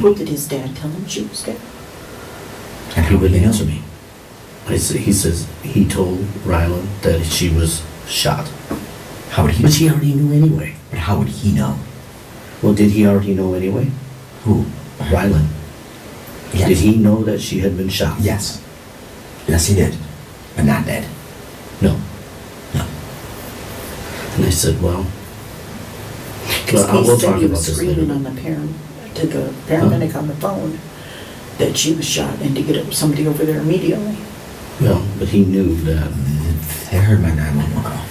What did his dad tell him she was dead? And He how would wouldn't he know? answer me. He says he told Ryland that she was shot, How would he? but she already knew anyway. But how would he know? Well, did he already know anyway? Who? Ryland. Yes. Did he know that she had been shot? Yes. Yes, he did. But not dead. No. No. And I said, well, Because we'll he talk said he about was this screaming later. on the to the paramedic on the phone that she was shot and to get somebody over there immediately. Well, but he knew that. They heard my 911 call.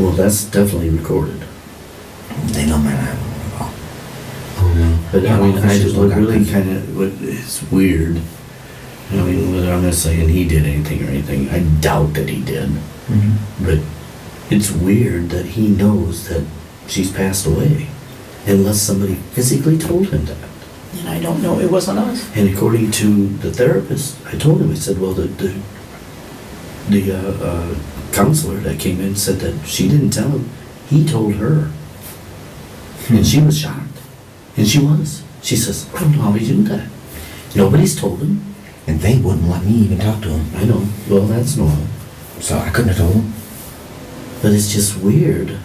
Well, that's definitely recorded. They know my 911 call. But I mean, I Officers just look really up. kind of, what is weird, I mean, whether I'm not saying he did anything or anything, I doubt that he did. Mm-hmm. But it's weird that he knows that she's passed away, unless somebody physically told him that. And I don't know, it wasn't us. And according to the therapist, I told him, I said, well, the counselor that came in said that she didn't tell him, he told her. And she was shocked. And she was. She says, I don't know how he do that. Nobody's told him. And they wouldn't let me even talk to him. I know. Well, that's normal. So I couldn't have told him. But it's just weird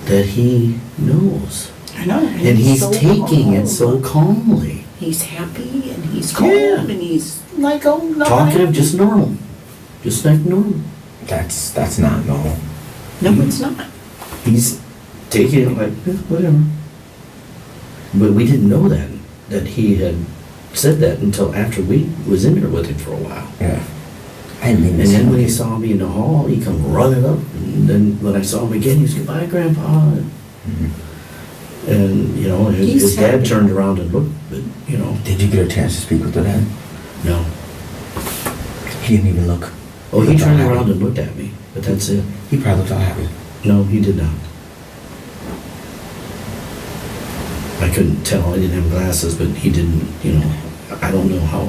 that he knows. I know. And he's so taking it calm. so calmly. He's happy and he's calm Yeah. and he's like, oh, no. Talkative, just normal. Just like normal. That's not normal. No, it's not. He's taking it like, whatever. But we didn't know that he had said that until after we was in there with him for a while. Yeah. I didn't even And see then when he him. saw me in the hall, he come running up. And then when I saw him again, he was, goodbye, Grandpa. Mhm. And, you know, his He's dad happy. turned around and looked, but, you know, Did you get a chance to speak with the dad? no. He didn't even look. Oh, he looked all turned happy. around and looked at me, but that's it. He probably looked all happy. No, he did not. I couldn't tell, I didn't have glasses, but he didn't, you know, I don't know how.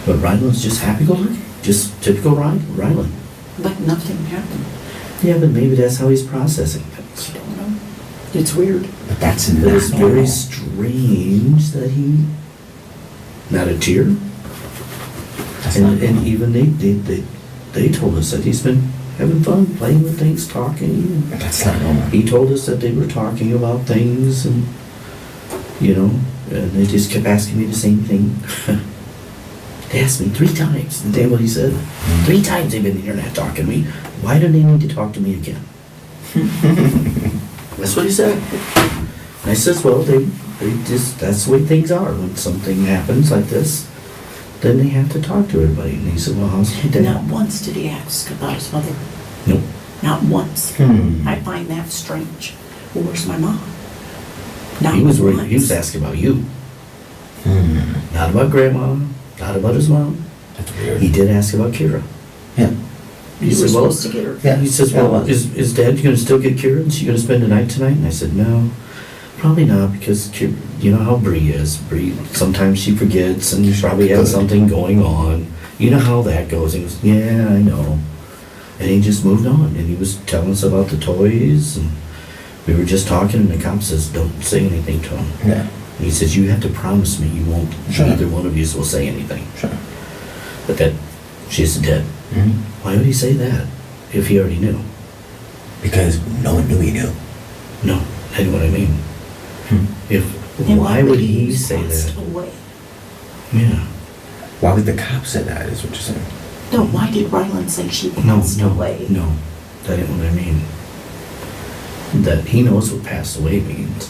But Ryland's just happy-go-lucky, just typical Ryland. Like nothing happened. Yeah, but maybe that's how he's processing things. I don't know. It's weird. But that's But not it's normal. very strange that he, not a tear. That's not And normal. even they told us that he's been having fun, playing with things, talking. That's not normal. He told us that they were talking about things and, you know, and they just kept asking me the same thing. They asked me 3 times. Isn't that what he said? 3 times they've been here not talking to me. Why do they need to talk to me again? That's what he said. And I says, well, they just, that's the way things are. When something happens like this, then they have to talk to everybody. And he said, well, how's your dad? Not once did he ask about his mother. Nope. Not once. Hmm. I find that strange. Well, where's my mom? Not He was worried, once. he was asking about you. Hmm. Not about grandma, not about his mom. That's weird. He did ask about Kira. Yeah. You were said, well, supposed to get her. Yeah. He says, Yeah, it well, was. is Dad gonna still get Kira? Is she gonna spend the night tonight? And I said, no, probably not, because Kira, you know how Bree is. Bree, sometimes she forgets and she probably has something going on. You know how that goes. He goes, yeah, I know. And he just moved on, and he was telling us about the toys, and we were just talking, and the cop says, don't say anything to him. Yeah. And he says, you have to promise me you won't, Sure. neither one of you will say anything. Sure. But that she's dead. Hmm. Why would he say that if he already knew? Because no one knew he knew. No, that's what I mean. Hmm. And Why would he was say passed that? away? Yeah. Why would the cop say that, is what you're saying? No, why did Ryland say she No, passed away? no, that ain't what I mean. That he knows what passed away means.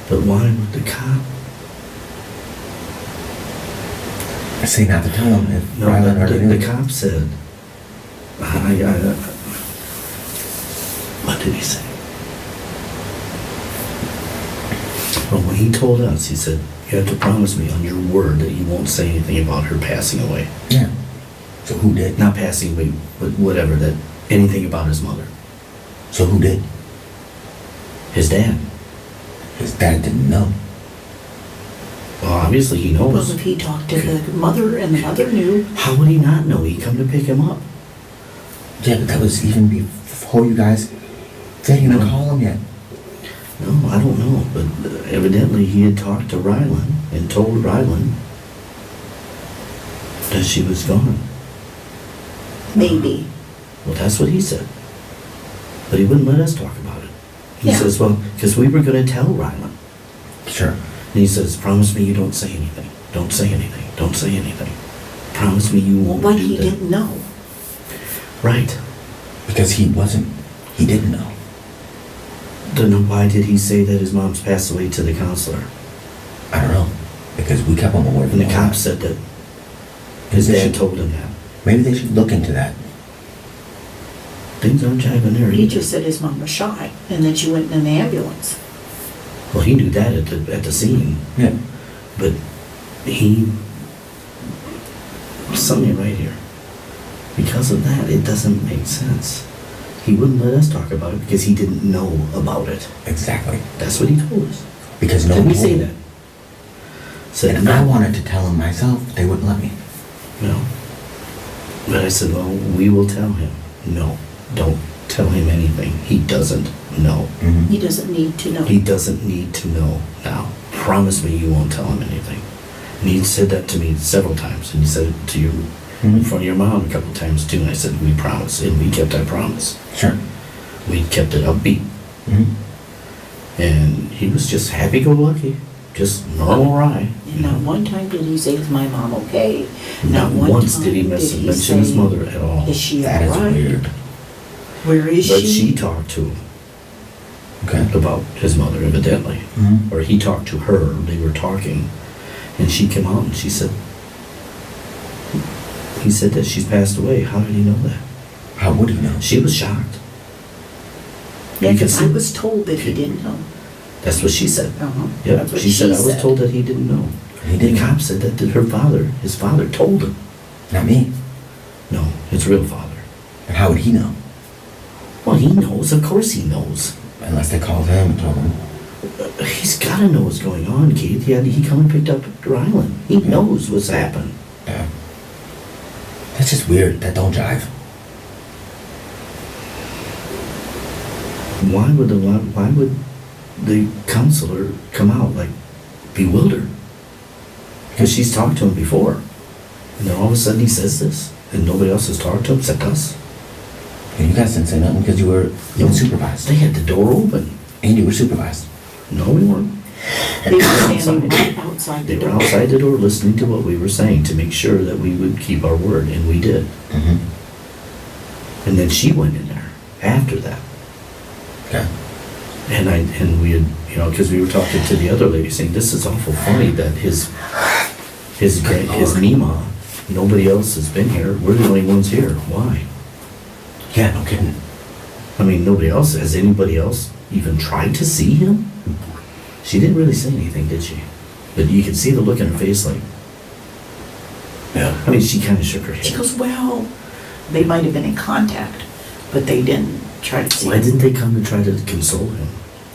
But why would the cop? I say not to tell him if No, Ryland already knew. the cop said, what did he say? Well, when he told us, he said, you have to promise me on your word that you won't say anything about her passing away. Yeah. So who did? Not passing away, but whatever, that anything about his mother. So who did? His dad. His dad didn't know. Well, obviously he Well, knows. if he talked to the mother and the mother knew, How would he not know? He come to pick him up. Yeah, but that was even before you guys. They didn't even No. call him yet. No, I don't know, but evidently he had talked to Ryland and told Ryland that she was gone. maybe. Well, that's what he said. But he wouldn't let us talk about it. He Yeah. says, well, because we were going to tell Ryland. Sure. And he says, promise me you don't say anything. Don't say anything. Don't say anything. Promise me you won't But do he that. didn't know. Right. Because he didn't know. Then why did he say that his mom's passed away to the counselor? I don't know. Because we kept him away from And the all cop that. said that his They dad should- told him that. Maybe they should look into that. Things aren't jiving there He either. just said his mom was shot, and then she went in an ambulance. Well, he knew that at the scene, Yeah. but he, something right here. Because of that, it doesn't make sense. He wouldn't let us talk about it because he didn't know about it. Exactly. That's what he told us. Because no Didn't one he told say him. that? Said And I wanted to tell him myself, they wouldn't let me. No. But I said, well, we will tell him. No, don't tell him anything. He doesn't know. He doesn't need to know. He doesn't need to know now. Promise me you won't tell him anything. And he said that to me several times, and he said it to you in front of your mom a couple times too. And I said, we promise, and we kept our promise. Sure. We kept it upbeat, Mhm. and he was just happy-go-lucky, just normal rye. And not one time did he say, is my mom okay? Not one once time did he mention his say, mother at all. Is she That is alright? weird. Where is But she? she talked to him Okay. about his mother, evidently. Mhm. Or he talked to her, they were talking, and she came out and she said, he said that she's passed away. How did he know that? How would he know? She was shocked. Yeah, You can because I see- was told that he didn't know. That's what she said. Uh-huh. Yeah, That's what she said, I was told that he didn't know. He The didn't. cop said that his father told him. Not me. No, his real father. And how would he know? Well, he knows, of course he knows. Unless they called him and told him. He's gotta know what's going on, Keith. He come and picked up Ryland. He knows what's happened. Yeah. That's just weird. That don't jive. Why would the counselor come out like bewildered? Because she's talked to him before. And then all of a sudden he says this, and nobody else has talked to him except us. And you guys didn't say nothing because you were supervised. They had the door open. And you were supervised. No, we weren't. They were standing right outside the They were door. outside the door listening to what we were saying to make sure that we would keep our word, and we did. Mhm. And then she went in there after that. Okay. And we had, you know, because we were talking to the other lady saying, this is awful funny that his Mima, nobody else has been here. We're the only ones here. Why? Yeah, no kidding. I mean, nobody else, has anybody else even tried to see him? She didn't really say anything, did she? But you could see the look in her face like, Yeah. I mean, she kind of shook her She head. goes, well, they might have been in contact, but they didn't try to see Why him. didn't they come to try to console him?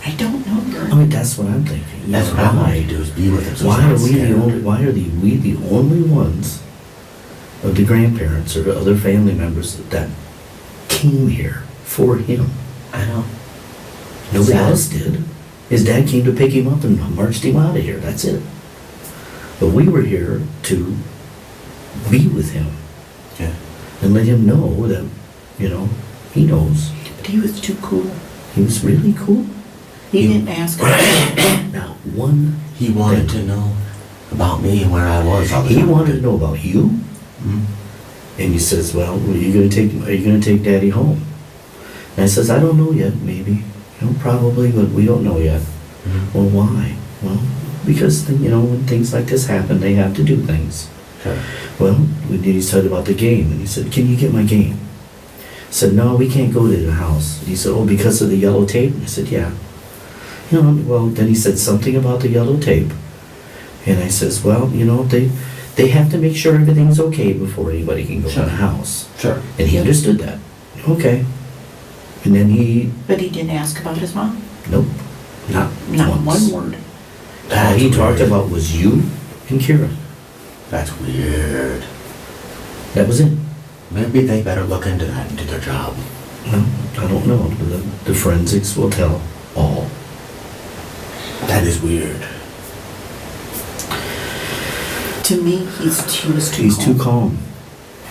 I don't know. I mean, that's what I'm thinking. You That's know, what I want why? to do, is be with him. So Why he's are not we scared. the only? Why are we the only ones of the grandparents or other family members that came here for him? I know. Nobody Sad. else did. His dad came to pick him up and marched him out of here. That's it. But we were here to be with him Yeah. and let him know that, you know, he knows. But he was too cool. He was really cool. He didn't ask her. Not one. He wanted to know about me and where I was all the He time. wanted to know about you. Mhm. And he says, well, are you gonna take Daddy home? And I says, I don't know yet, maybe. You know, probably, but we don't know yet. Mhm. Well, why? Well, because, you know, when things like this happen, they have to do things. Sure. Well, he said about the game, and he said, can you get my game? I said, no, we can't go to the house. He said, oh, because of the yellow tape? I said, yeah. You know, well, then he said something about the yellow tape. And I says, well, you know, they have to make sure everything's okay before anybody can go Sure. in the house. Sure. And he understood that. Okay. And then But he didn't ask about his mom. nope, not Not once. one word. All he talked weird. about was you and Kira. That's weird. That was it. Maybe they better look into that and do their job. No, I don't know. The forensics will tell all. That is weird. To me, he was too He's calm. too calm.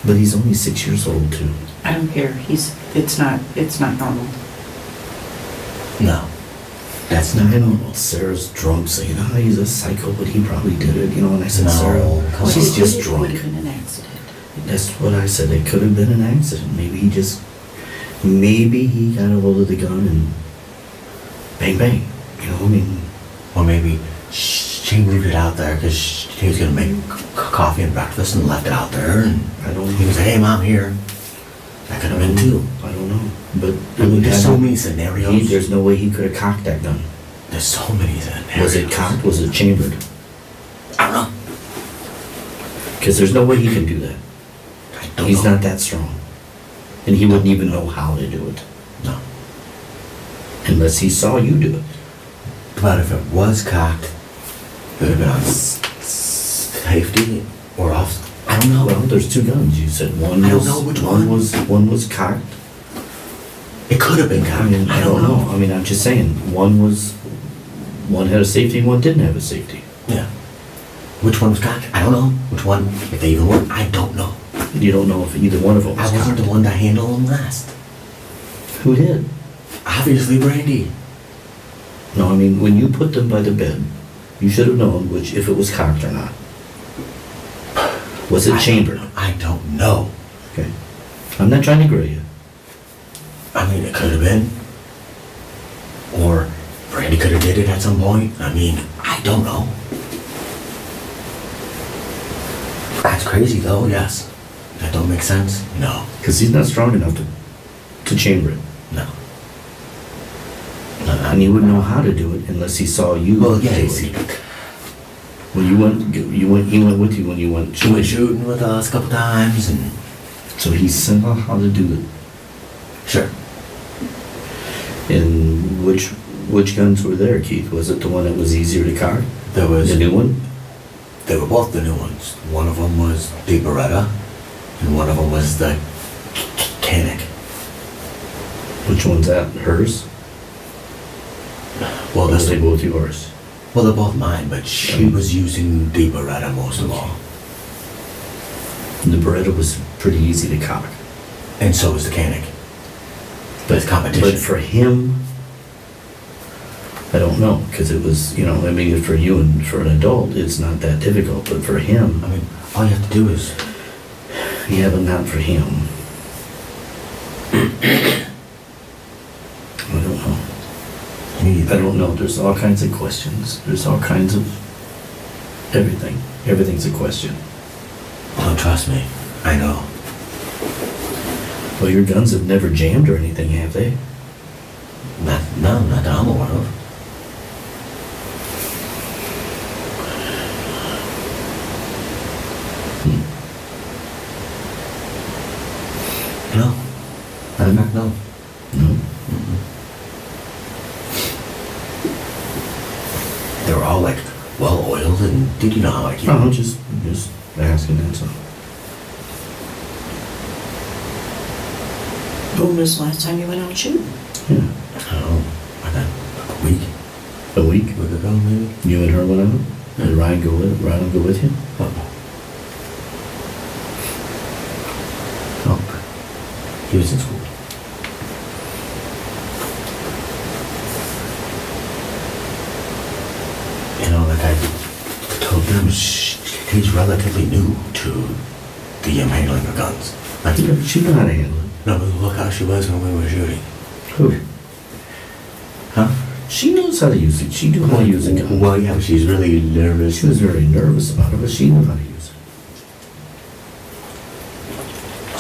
But he's only 6 years old, too. I don't care. It's not normal. No. That's Now, not I know normal. Sarah's drunk, saying, oh, he's a psycho, but he probably did it, you know, and I said, No, Sarah, come she's on. just It drunk. would have been an accident. That's what I said, it could have been an accident. Maybe he got a hold of the gun and bang, bang. You know, I mean, Or maybe she moved it out there because he was going to make coffee and breakfast and left it out there. And I don't he was, hey, Mom, here. That could have been too. I don't know. But I mean, there's so had- many scenarios. there's no way he could have cocked that gun. There's so many scenarios. Was it cocked? Was it chambered? I don't know. Because there's no way he can do that. I don't He's know. not that strong. And he wouldn't even know how to do it. No. Unless he saw you do it. But if it was cocked, it would have been on safety or off. I don't know. Well, there's two guns. You said one I don't was know which one one. was cocked. It could have been I cocked. mean, I don't know. I mean, I'm just saying, one had a safety, one didn't have a safety. Yeah. Which one was cocked? I don't know. Which one, if they even were, I don't know. You don't know if either one of them was I wasn't cocked. the one to handle them last. Who did? Obviously, Brandi. No, I mean, when you put them by the bed, you should have known if it was cocked or not. Was it chambered? I don't know. Okay. I'm not trying to grill you. I mean, it could have been. Or Brandi could have did it at some point. I mean, I don't know. That's crazy though, yes. That don't make sense? No. Because he's not strong enough to chamber it. No. And he wouldn't know how to do it unless he saw you. Well, yeah, do you it. see. Well, he went with you when you went She went shooting with us a couple times and... So he said how to do it. Sure. And which guns were there, Keith? Was it the one that was easier to cock? There was... The new one? They were both the new ones. One of them was the Beretta, and one of them was the Canic. Which one's that? Hers? Well, Or that's were they the, both yours? well, they're both mine, but she was using the Beretta most of all. And the Beretta was pretty easy to cock. And so was the Canic. But it's competition. But for him, I don't know, because it was, you know, I mean, for you and for an adult, it's not that difficult, but for him, I mean, all you have to do is, yeah, but not for him. I don't know. I don't know, there's all kinds of questions, there's all kinds of everything. Everything's a question. Oh, trust me, I know. Well, your guns have never jammed or anything, have they? No, not that I'm aware of. No. Matter of fact, no. No. They were all like well oiled, and did you know how I keep Oh, them? just asking that, so. When was the last time you went out shooting? Yeah. I don't know, like a week A week? ago maybe. You and her went out? Did Ryan go with you? Oh, he was in school. You know, like I told them, he's relatively new to the handling of guns. Like, She knew how to handle it. no, but look how she was when we were shooting. Who? Huh? She knows how to use it. She knew how to use a gun. Well, yeah, but she's really nervous. She was very nervous about it, but she knew how to use it.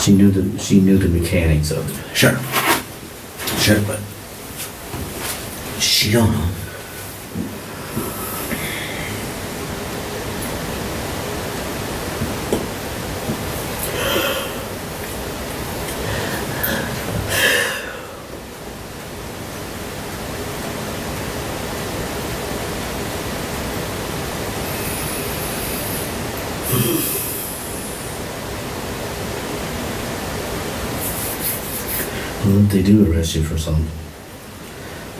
She knew the mechanics of it. Sure. Sure, but she don't know. Well, if they do arrest you for something,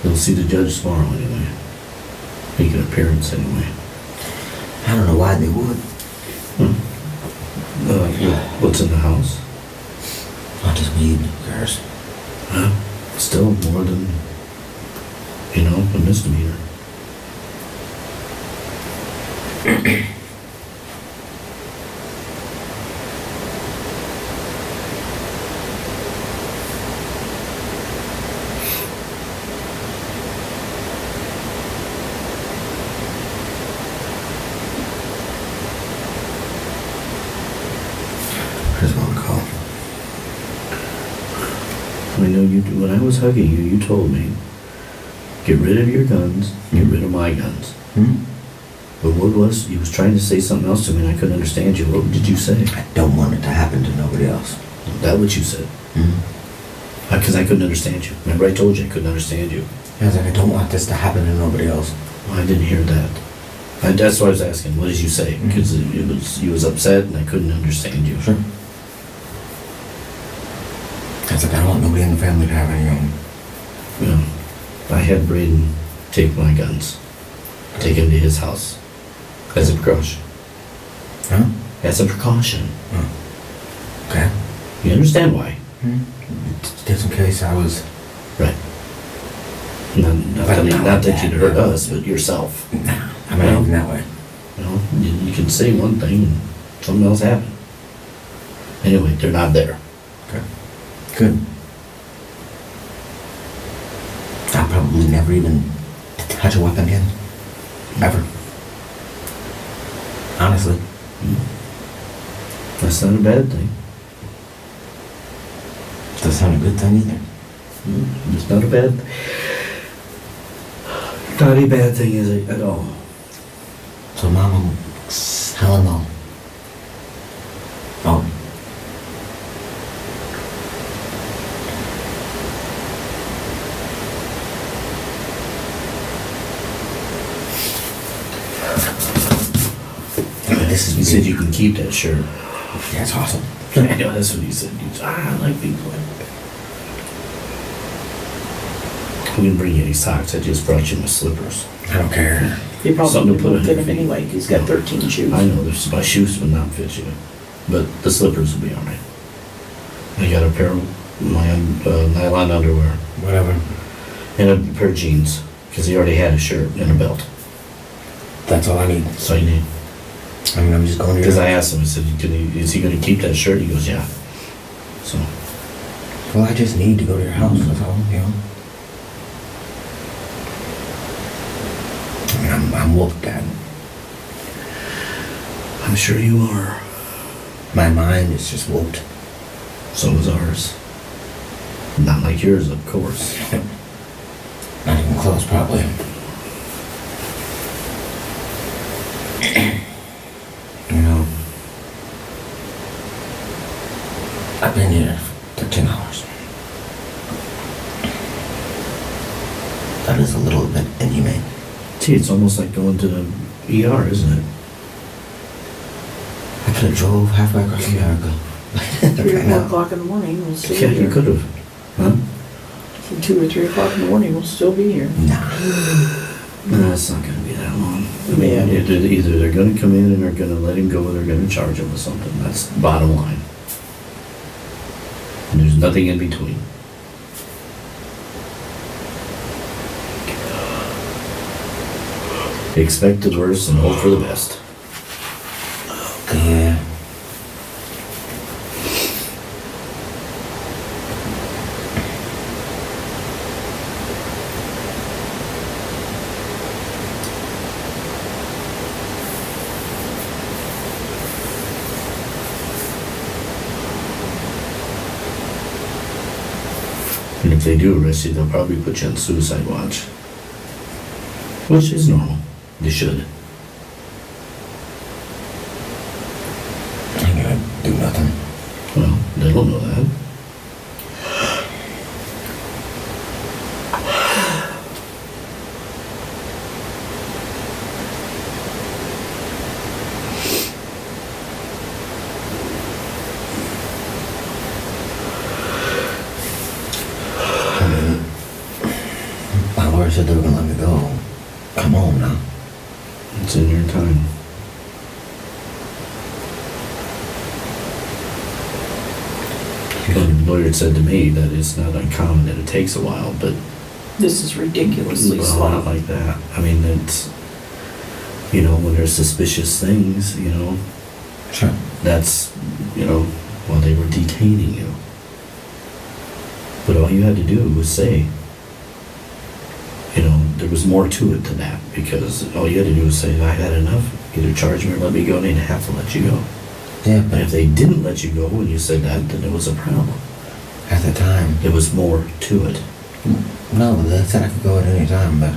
they'll see the judge tomorrow anyway. Make an appearance anyway. I don't know why they would. What's in the house? Not just weed, who cares? Still more than, a misdemeanor. Here's what we call. I know when I was hugging you, you told me, get rid of your guns, get rid of my guns. But what was, you was trying to say something else to me and I couldn't understand you. What did you say? I don't want it to happen to nobody else. That what you said? Because I couldn't understand you. Remember I told you I couldn't understand you. I was like, I don't want this to happen to nobody else. Well, I didn't hear that. That's why I was asking, what did you say? Because you was upset and I couldn't understand you. Sure. I was like, I don't want nobody in the family to have any of them. I had Braden take my guns, take them to his house as a precaution. Huh? As a precaution. Okay. You understand why? Just in case I was... Right. Not that you'd hurt us, but yourself. Nah, I'm not even that way. You can say one thing and something else happen. Anyway, they're not there. Okay. Good. I'll probably never even touch a weapon again. Ever. Honestly. That's not a bad thing. Doesn't sound a good thing either. It's not a bad thing, is it, at all? So Mama, hell no. Oh. This is... You said you can keep that shirt. Yeah, it's awesome. I know, that's what he said. I like these ones. I didn't bring you any socks, I just brought you my slippers. I don't care. He probably Something to put won't on fit your him feet. anyway, he's got 13 shoes. I know, my shoes would not fit you, but the slippers will be all right. I got a pair of my nylon underwear Whatever. and a pair of jeans, Because he already had a shirt and a belt. That's all I need. That's all you need. I mean, I'm just going to Because your I house. asked him, I said, is he gonna keep that shirt? He goes, yeah. So, Well, I just need to go to your house, that's all, you know? I mean, I'm whooped, Dad. I'm sure you are. My mind is just whooped. So is ours. Not like yours, of course. Not even close, probably. You know, I've been here for 10 hours. That is a little bit inhumane. See, it's almost like going to the ER, isn't it? I could have drove halfway across America. 3 or Right 4 now. o'clock in the morning, we'll still Yeah, be here. you could have. Huh? 2 or 3 o'clock in the morning, we'll still be here. Nah. No, it's not gonna be that long. I mean, Yeah. either they're gonna come in and they're gonna let him go or they're gonna charge him with something. That's the bottom line. And there's nothing in between. Expect the worst and hope for the best. Yeah. And if they do arrest you, they'll probably put you on suicide watch. Which is normal. They should. Ain't gonna do nothing. Well, they don't know that. I mean, my lawyer said they were gonna let me go. Come home now. It's in your time. And the lawyer said to me that it's not uncommon that it takes a while, but This is ridiculously well, slow. not like that. I mean, it's, you know, when there's suspicious things, you know, Sure. that's, you know, while they were detaining you. But all you had to do was say, you know, there was more to it than that, because all you had to do was say, I had enough, either charge me or let me go, and they'd have to let you go. Yeah, And but if they didn't let you go when you said that, then there was a problem. at the time, There was more to it. no, they said I could go at any time, but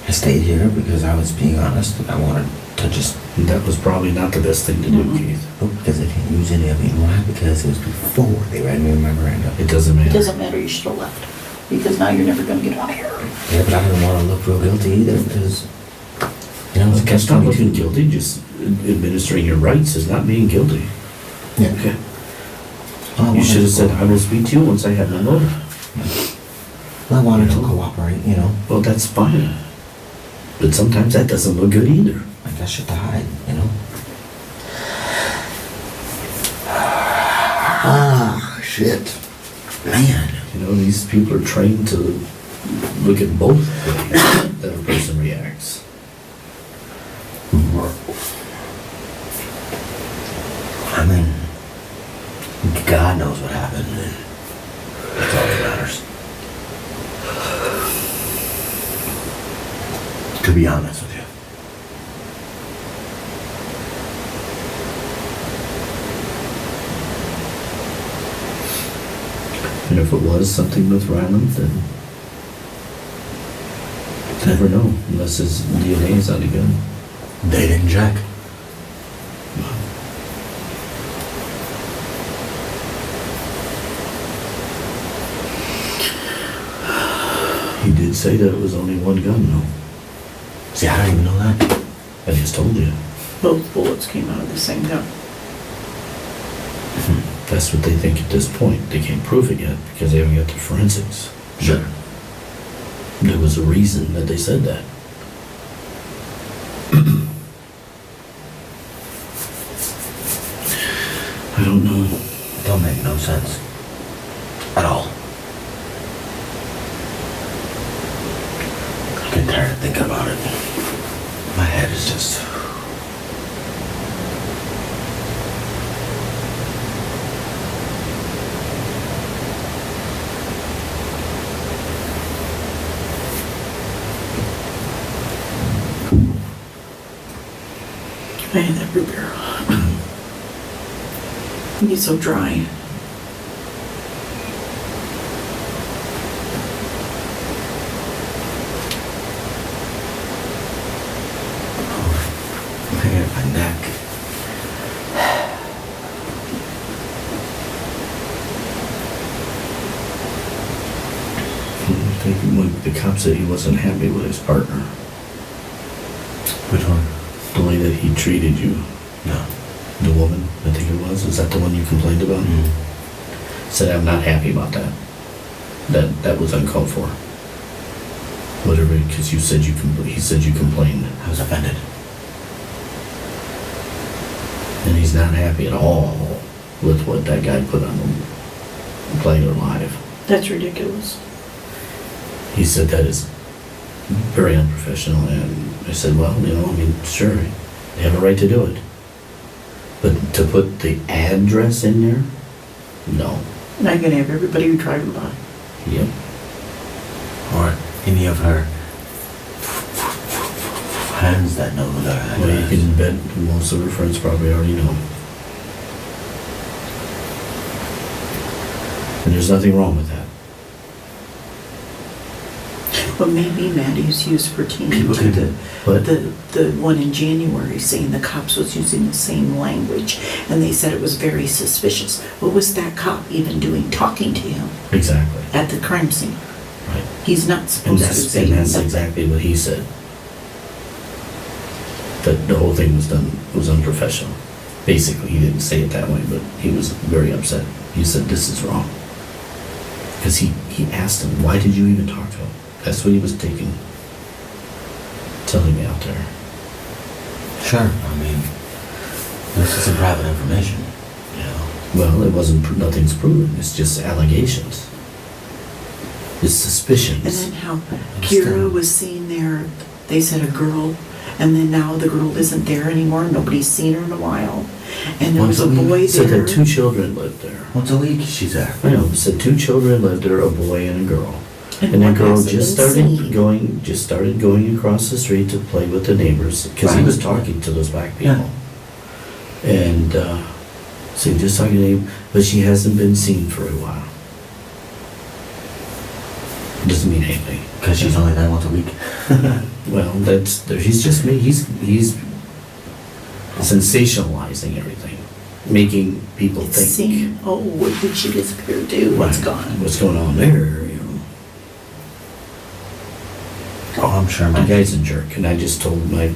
I stayed here because I was being honest and I wanted to just, And that was probably not the best thing to do, Mhm. Keith. oh, because they didn't use any of it. Why? Because it was before they read me my Miranda. It doesn't It matter. doesn't matter, you should have left, because now you're never gonna get out of here. Yeah, but I didn't want to look real guilty either because, you know, it's a That's not looking catch-22. guilty, just administering your rights is not being guilty. Yeah. Okay. Well, I You wanted should have to said, co- I will speak to you once I have my motive. Well, I wanted to you know. cooperate, you know, Well, that's fine. But sometimes that doesn't look good either. like that shit to hide, you know. Ah, shit. Man. You know, these people are trained to look at both ways that a person reacts. I mean, God knows what happened, and that's all that matters. To be honest with you. And if it was something with Ryland, then never know, unless his DNA is any good. They didn't check. He did say that it was only one gun, though. See, I don't even know that. I just told you. Both bullets came out of the same gun. That's what they think at this point. They can't prove it yet because they haven't got the forensics. Sure. There was a reason that they said that. I don't know. It don't make no sense. At all. I can tired of thinking about it. My head is just... Man, that root beer. He's so dry. Man, my neck. I think when the cop said he wasn't happy with his partner, Which one? the way that he treated you, No. the woman, I think it was. Is that the one you complained about? Said, I'm not happy about that. That was uncalled for. Whatever, because you said he said you complained. I was offended. And he's not happy at all with what that guy put on him, playing it live. That's ridiculous. He said that is very unprofessional, and I said, well, sure, they have a right to do it. But to put the address in there? No. Now you're gonna have everybody who driving by. Yep. Or any of her friends that know their Well, you address. can bet most of her friends probably already know. And there's nothing wrong with that. But maybe Maddie's used pertaining People to can- the one in January saying the cops was using the same language and they said it was very suspicious. What was that cop even doing talking to him Exactly. at the crime scene? Right. He's not And supposed to that's, say and that's nothing. exactly what he said. That the whole thing was unprofessional. Basically, he didn't say it that way, but he was very upset. He said, this is wrong. Because he asked him, why did you even talk to him? That's what he was telling me out there. Sure, I mean, this is some private information, you know. Well, it wasn't, nothing's proven, it's just allegations. It's suspicions. And then how Kira was seen there, they said a girl, and then now the girl isn't there anymore, nobody's seen her in a while. And there was a boy Said there. that 2 children lived there. Once a week, she's there. I know, it said 2 children lived there, a boy and a girl. And one that girl hasn't just been seen. started going across the street to play with the neighbors, because he was talking to those black people. And, so he just talking to him, but she hasn't been seen for a while. Doesn't mean anything. Because she's only there once a week. Well, he's just he's sensationalizing everything, making people It's think. seen, oh, where did she disappear to? What's Right. gone? What's going on there, Oh, I'm sure The my... guy's a jerk, and I just told my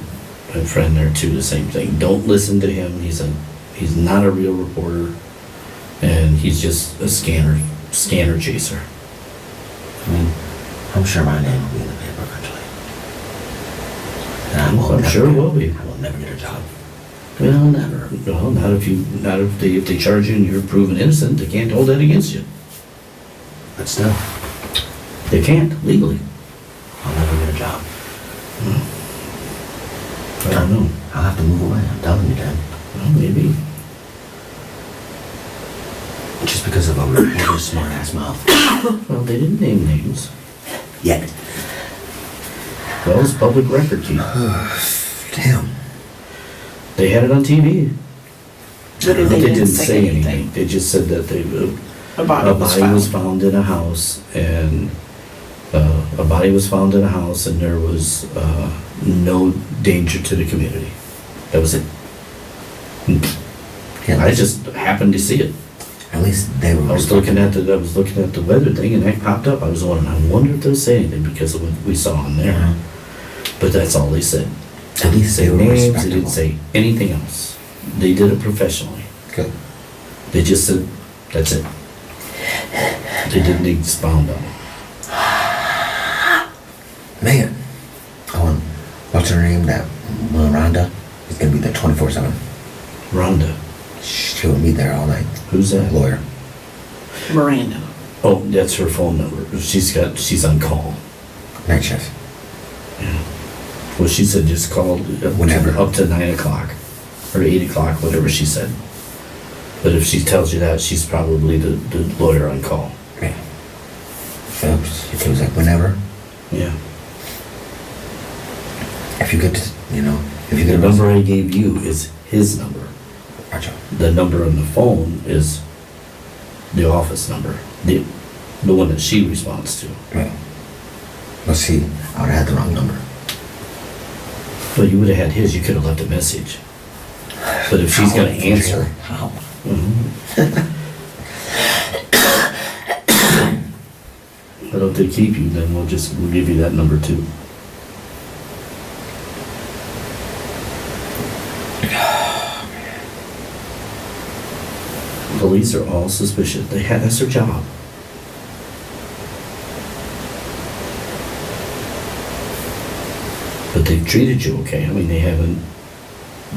friend there too the same thing. Don't listen to him. He's not a real reporter, and he's just a scanner chaser. I mean, I'm sure my name will be in the paper eventually. And I will I'm never sure it get- will be. I will never get a job. Well, never. Well, not if they charge you and you're proven innocent. They can't hold that against you. But still, They can't legally. I'll never get a job. I don't know. I'll have to move away, I'm telling you, Dan. Well, maybe. Just because of a reporter's smart-ass mouth. Well, they didn't name names. Yet. Well, it's public record, Keith. Damn. They had it on TV. But But they didn't say anything anything. They just said that about a it was body was found. found in a house, and there was no danger to the community. That was it. Yeah, I just happened to see it. At least they were... I was looking at the weather thing, and that popped up. I was wondering, I wonder if they'll say anything because of what we saw on there. Yeah. But that's all they said. At least they They were names, they respectable. didn't say anything else. They did it professionally. Good. They just said, that's it. They didn't expound on it. Man. What's her name? That Miranda is going to be there 24/7. Rhonda, She'll be there all night. who's that? Lawyer. Miranda. Oh, that's her phone number. She's on call. Night shift. Yeah. Well, she said just call Whenever. up to 9 o'clock or 8 o'clock, whatever she said. But if she tells you that, she's probably the lawyer on call. Yeah. If it was like whenever, Yeah. if you get to, you know, if you The get a number I gave you is his number. Gotcha. The number on the phone is the office number, the one that she responds to. Right. Let's see, I would've had the wrong number. Well, you would have had his, you could have left a message. But if she's gonna answer. How? But if they keep you, then we'll give you that number too. Police are all suspicious. That's their job. But they've treated you okay. I mean, they haven't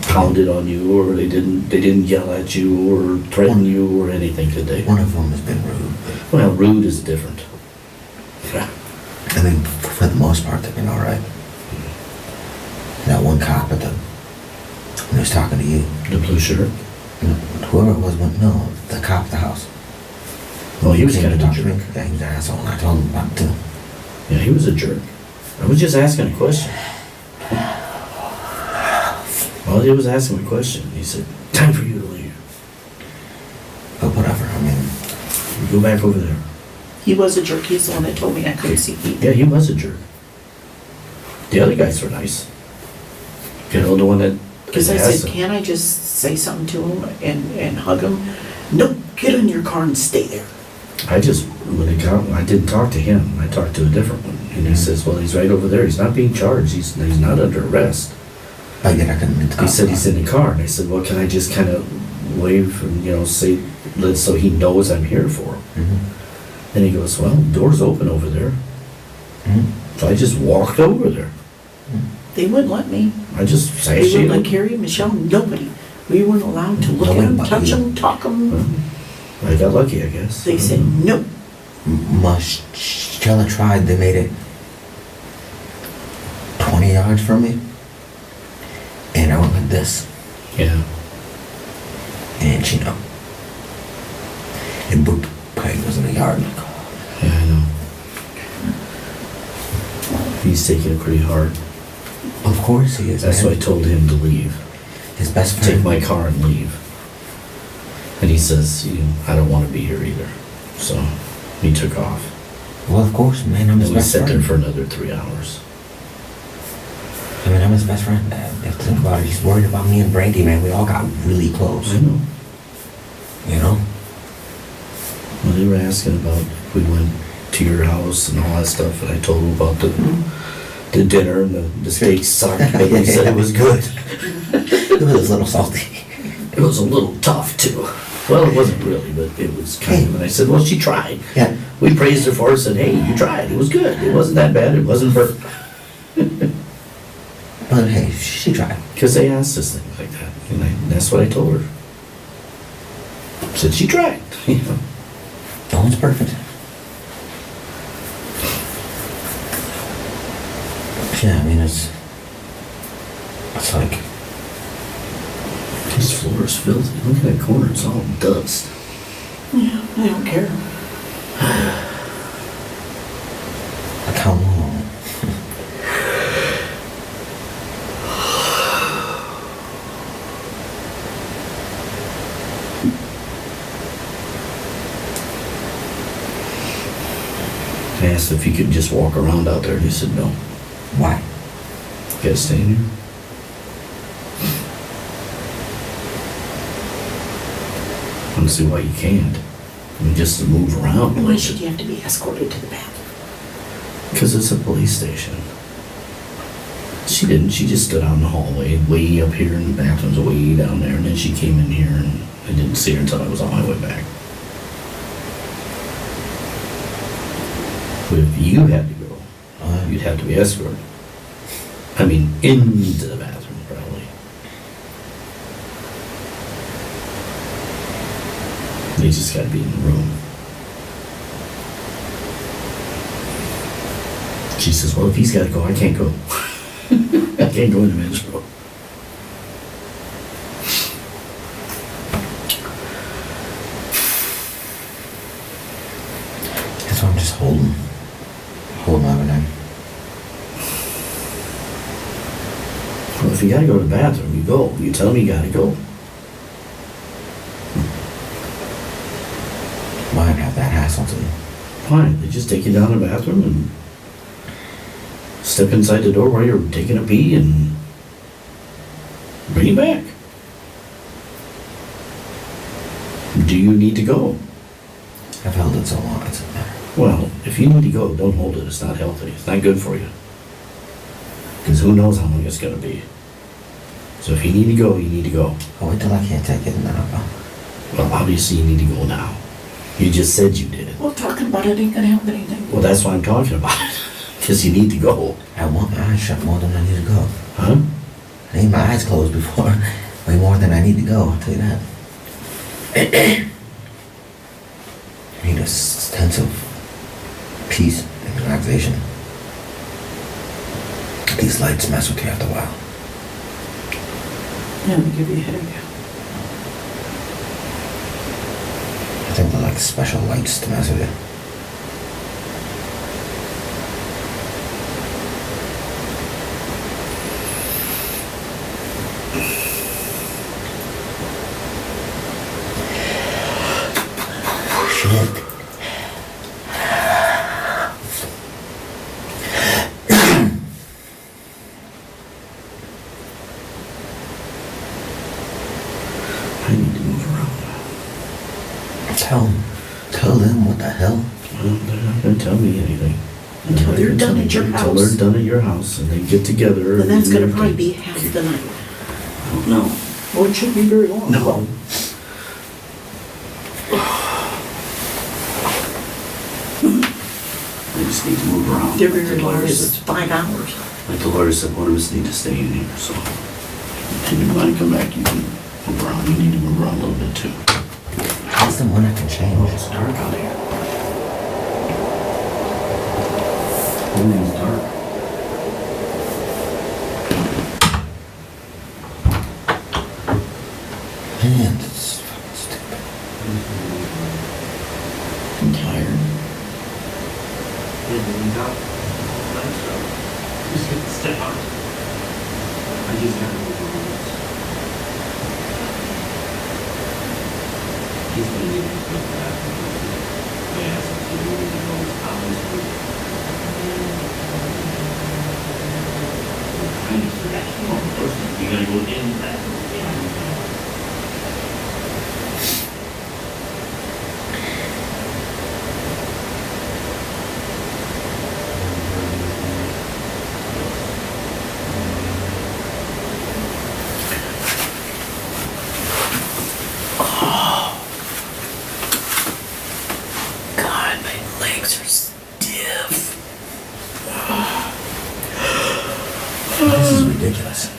pounded on you, or they didn't yell at you or threaten you or anything, did they? One of them has been rude, but, Well, rude is different. I mean, for the most part, they've been all right. That one cop at the, when he was talking to you, The blue shirt. whoever it was, went, no, the cop at the house. Well, he was Came kind to of a talk to me. jerk. Yeah, he was an asshole, and I told him about it too. Yeah, he was a jerk. I was just asking a question. Well, he was asking a question. He said, "Time for you to leave. But whatever, I mean, You go back over there." He was a jerk, he's the one that told me I couldn't see people. Yeah, he was a jerk. The other guys were nice. You know, the one that... Because I asked said, him. can't I just say something to him and hug him? No, get in your car and stay there. I didn't talk to him. I talked to a different one. And he says, well, he's right over there. He's not being charged. He's not under arrest. I get I couldn't meet the cop. He said he's in the car. And I said, well, can I just kind of wave and, say, so he knows I'm here for him? Mhm. And he goes, well, the door's open over there. Mhm. So I just walked over there. They wouldn't let me. I just They wouldn't let satiated. Carrie, Michelle, nobody. We weren't allowed to look at Nobody them, but touch you. them, talk them. I got lucky, I guess. They said, no. Michelle tried, they made it 20 yards from me. And I went like this, Yeah. and and boop, Peg was in the yard. Like, Yeah, I know. He's taking it pretty hard. of course he is. That's why I man. told him to leave. His best Take friend. my car and leave. And he says, I don't want to be here either. So he took off. Well, of course, man, I'm his And we best sat there friend. for another 3 hours. I mean, I'm his best friend. You have to think about it. He's worried about me and Brandi, man. We all got really close. I know. You know? Well, they were asking about if we went to your house and all that stuff, and I told them about the dinner and the steak sucked, but they said it was good. It was a little salty. It was a little tough too. Well, it wasn't really, but it was kind of. And I said, well, she tried. Yeah. We praised her for it, said, hey, you tried. It was good. It wasn't that bad. It wasn't perfect. But hey, she tried. Because they asked us things like that, and that's what I told her. Said she tried. No one's perfect. Yeah, I mean, it's like, This floor is filthy. Look at that corner. It's all dust. Yeah, I don't care. like how long? I asked if you could just walk around out there, and he said, no. Why? You gotta stay in here. I don't see why you can't. I mean, just to move around. Why should you have to be escorted to the bathroom? Because it's a police station. She didn't. She just stood out in the hallway, way up here, and the bathroom's way down there. And then she came in here, and I didn't see her until I was on my way back. But if you had to go, you'd have to be escorted. I mean, into the bathroom, probably. They just gotta be in the room. She says, well, if he's gotta go, I can't go. can't go in the men's room. That's why I'm just holding everything. Well, if you gotta go to the bathroom, you go. You tell me you gotta go. Mine have that hassle to me. Fine, they just take you down to the bathroom and step inside the door while you're taking a pee and bring you back. Do you need to go? I've held it so long, it's a matter. Well, if you need to go, don't hold it. It's not healthy. It's not good for you. Because who knows how long it's gonna be. So if you need to go, you need to go. I'll wait till I can't take it and then I'll go. Well, obviously you need to go now. You just said you did it. Well, talking about it ain't gonna help anything. Well, that's why I'm talking about it. Because you need to go. I want my eyes shut more than I need to go. Huh? I need my eyes closed before, way more than I need to go, I'll tell you that. I need a sense of peace and relaxation. These lights mess with you after a while. Yeah, they give you a headache. I think they're like special lights to mess with you. Shit. I need to move around. Tell them what the hell. Well, they're not gonna tell me anything. Until they're done at your Until house. they're done at your house and they get together. Then that's and gonna everything. probably be half the night. I don't know. Well, it shouldn't be very long. No. I just need to move around. They're Like very the large, lawyer it's said- 5 hours. Like the lawyer said, one of us need to stay in here, so. If you want to come back, you can move around. You need to move around a little bit too. That's the one I can change. It's dark out here. Everything's dark. Man, it's fucking stupid. I'm tired. Just get the step out. I just gotta move around. He's gonna need to put that. I asked him to move his nose out his foot. Kind of directional. First, you gotta go in that. God, my legs are stiff. This is ridiculous.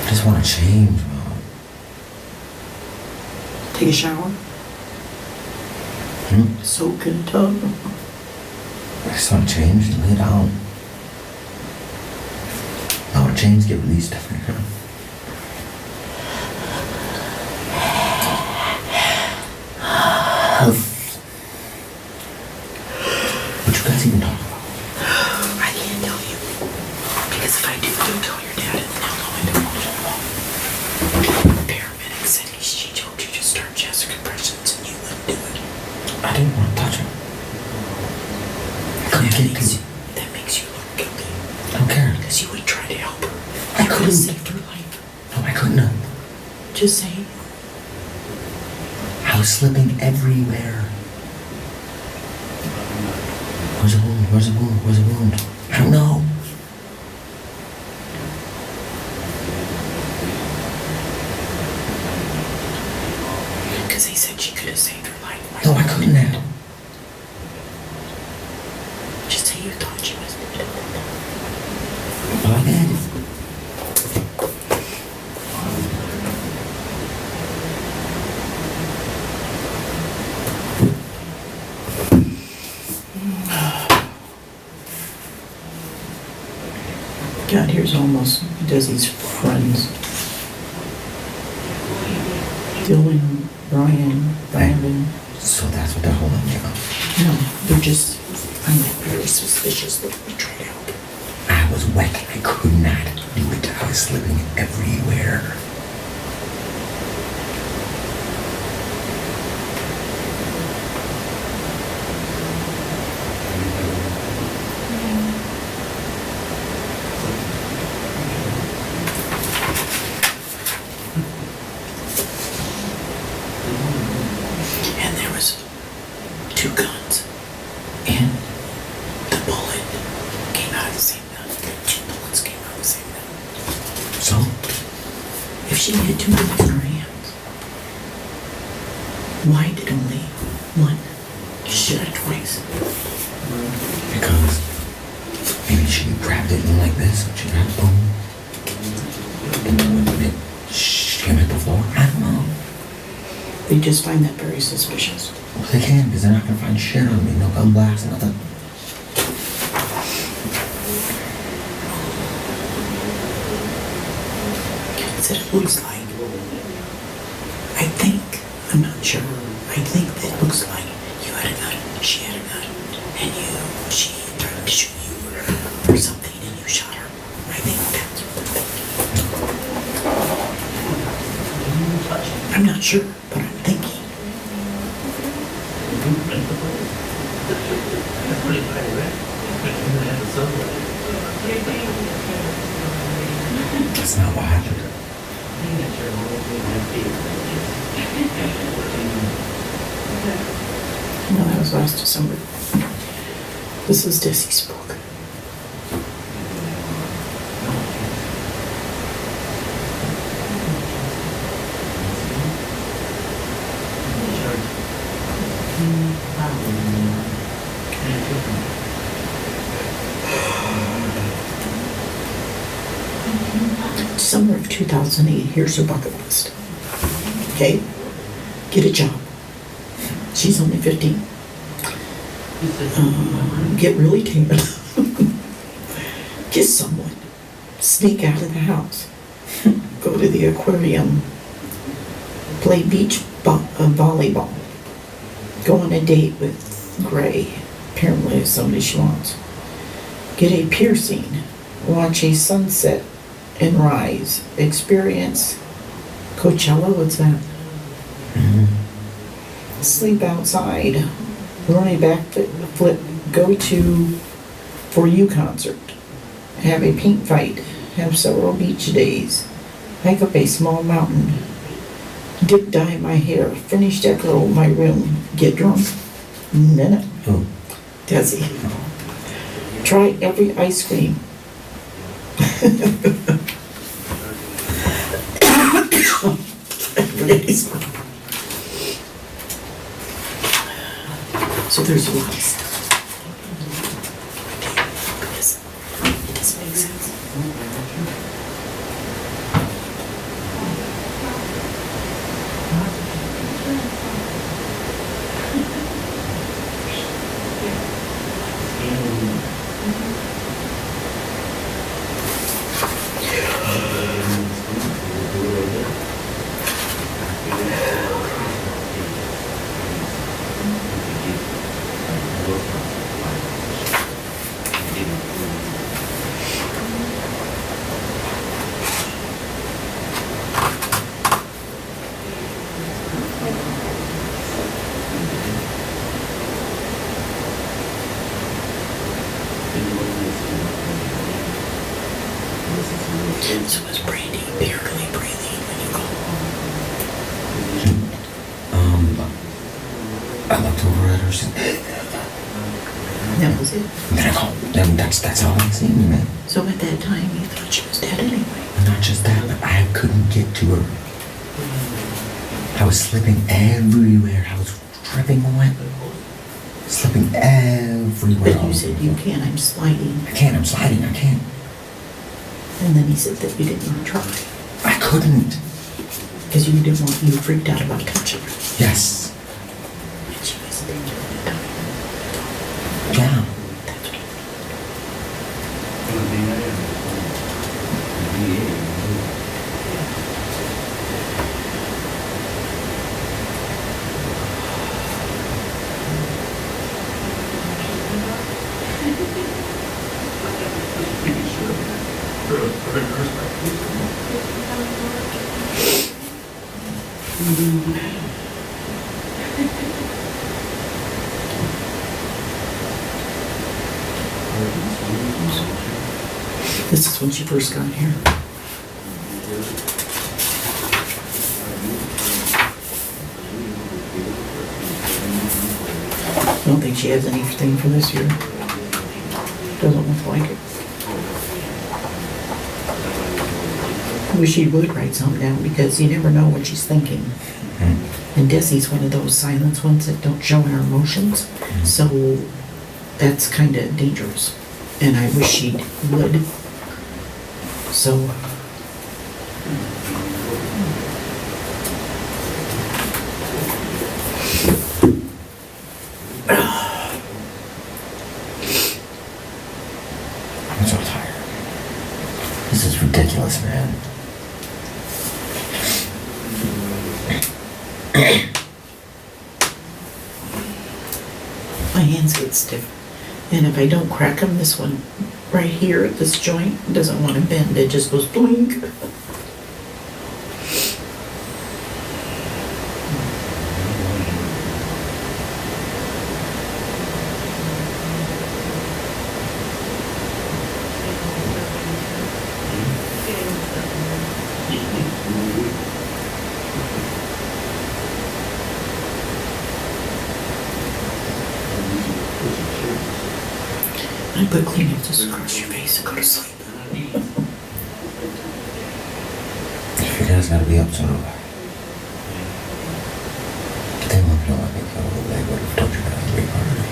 I just want to change, Mom. Take a shower, Hmm? soak in a tub. I just want to change and lay down. I want to change, get released. What you guys even talk about? I can't tell you. Because if I do, don't tell your dad and then he'll know I don't want to know. The paramedic said she told you to start chest compressions and you wouldn't do it. I didn't want to touch him. I couldn't get to it. That makes you look guilty. I don't care. Because you would try to help her. I You could have couldn't. saved her life. No, I couldn't have. Just saying. I was slipping everywhere. Where's the wound? Where's the wound? Where's the wound? I don't know. Because he said she could have saved her life. No, I couldn't have. Just say you thought she was dead. Well, I did. God, here's almost Desi's friends. Dylan, Brian, Brandon. So that's what they're holding me up. No, they're just, I'm very suspicious that we tried to help. I was wet. I could not do it. I was slipping everywhere. And there was 2 guns. And the bullet came out of the same gun. 2 bullets came out of the same gun. So, If she had 2 bullets in her hands, why did only one shoot her twice? because maybe she grabbed it in like this. She grabbed boom. And then when it hit the floor. I don't know. They just find that very suspicious. Well, they can, because they're not going to find shit on me. No gun blast, nothing. Said it looks like, I think, I'm not sure, I think that it looks like you had a gun, she had a gun, and she tried to shoot you or something and you shot her. I think that's what they're thinking. I'm not sure, but I'm thinking. That's not what happened. No, that was last December. This is Desi's book. December of 2008, here's her bucket list. Okay? Get a job. She's only 15. Get really tan. Kiss someone. Sneak out of the house. Go to the aquarium. Play beach volleyball. Go on a date with Gray. Apparently somebody she wants. Get a piercing. Watch a sunset and rise. Experience Coachella, what's that? Sleep outside. Run a backflip. Go to For You concert. Have a paint fight. Have several beach days. Hike up a small mountain. Dip dye my hair. Finish decorate my room. Get drunk. Minute. Oh. Desi. Try every ice cream. So there's a lot of stuff. Because it doesn't make sense. So was Brandi barely breathing when you called? I looked over at her. That was it. And then I called. Then that's all I seen, man. So at that time you thought she was dead anyway? And not just that, but I couldn't get to her. I was slipping everywhere. I was dripping wet. Slipping everywhere. But you said you can't, I'm sliding. I can't, I'm sliding, I can't. And then he said that you didn't even try. I couldn't. Because you didn't want, you freaked out about touching her. Yes. And she was thinking at the time. Yeah. That's what This is when she first got here. I don't think she has anything for this year. Doesn't look like it. Wish she would write something down because you never know what she's thinking. And Desi's one of those silence ones that don't show her emotions. So that's kind of dangerous. And I wish she would. So. I'm so tired. This is ridiculous, man. My hands get stiff. And if I don't crack them, this one right here, this joint, doesn't want to bend. It just goes blink. I put Kleenexes across your face and go to sleep. Your dad's gotta be up, so. They won't know I think they would have told you that to be part of it.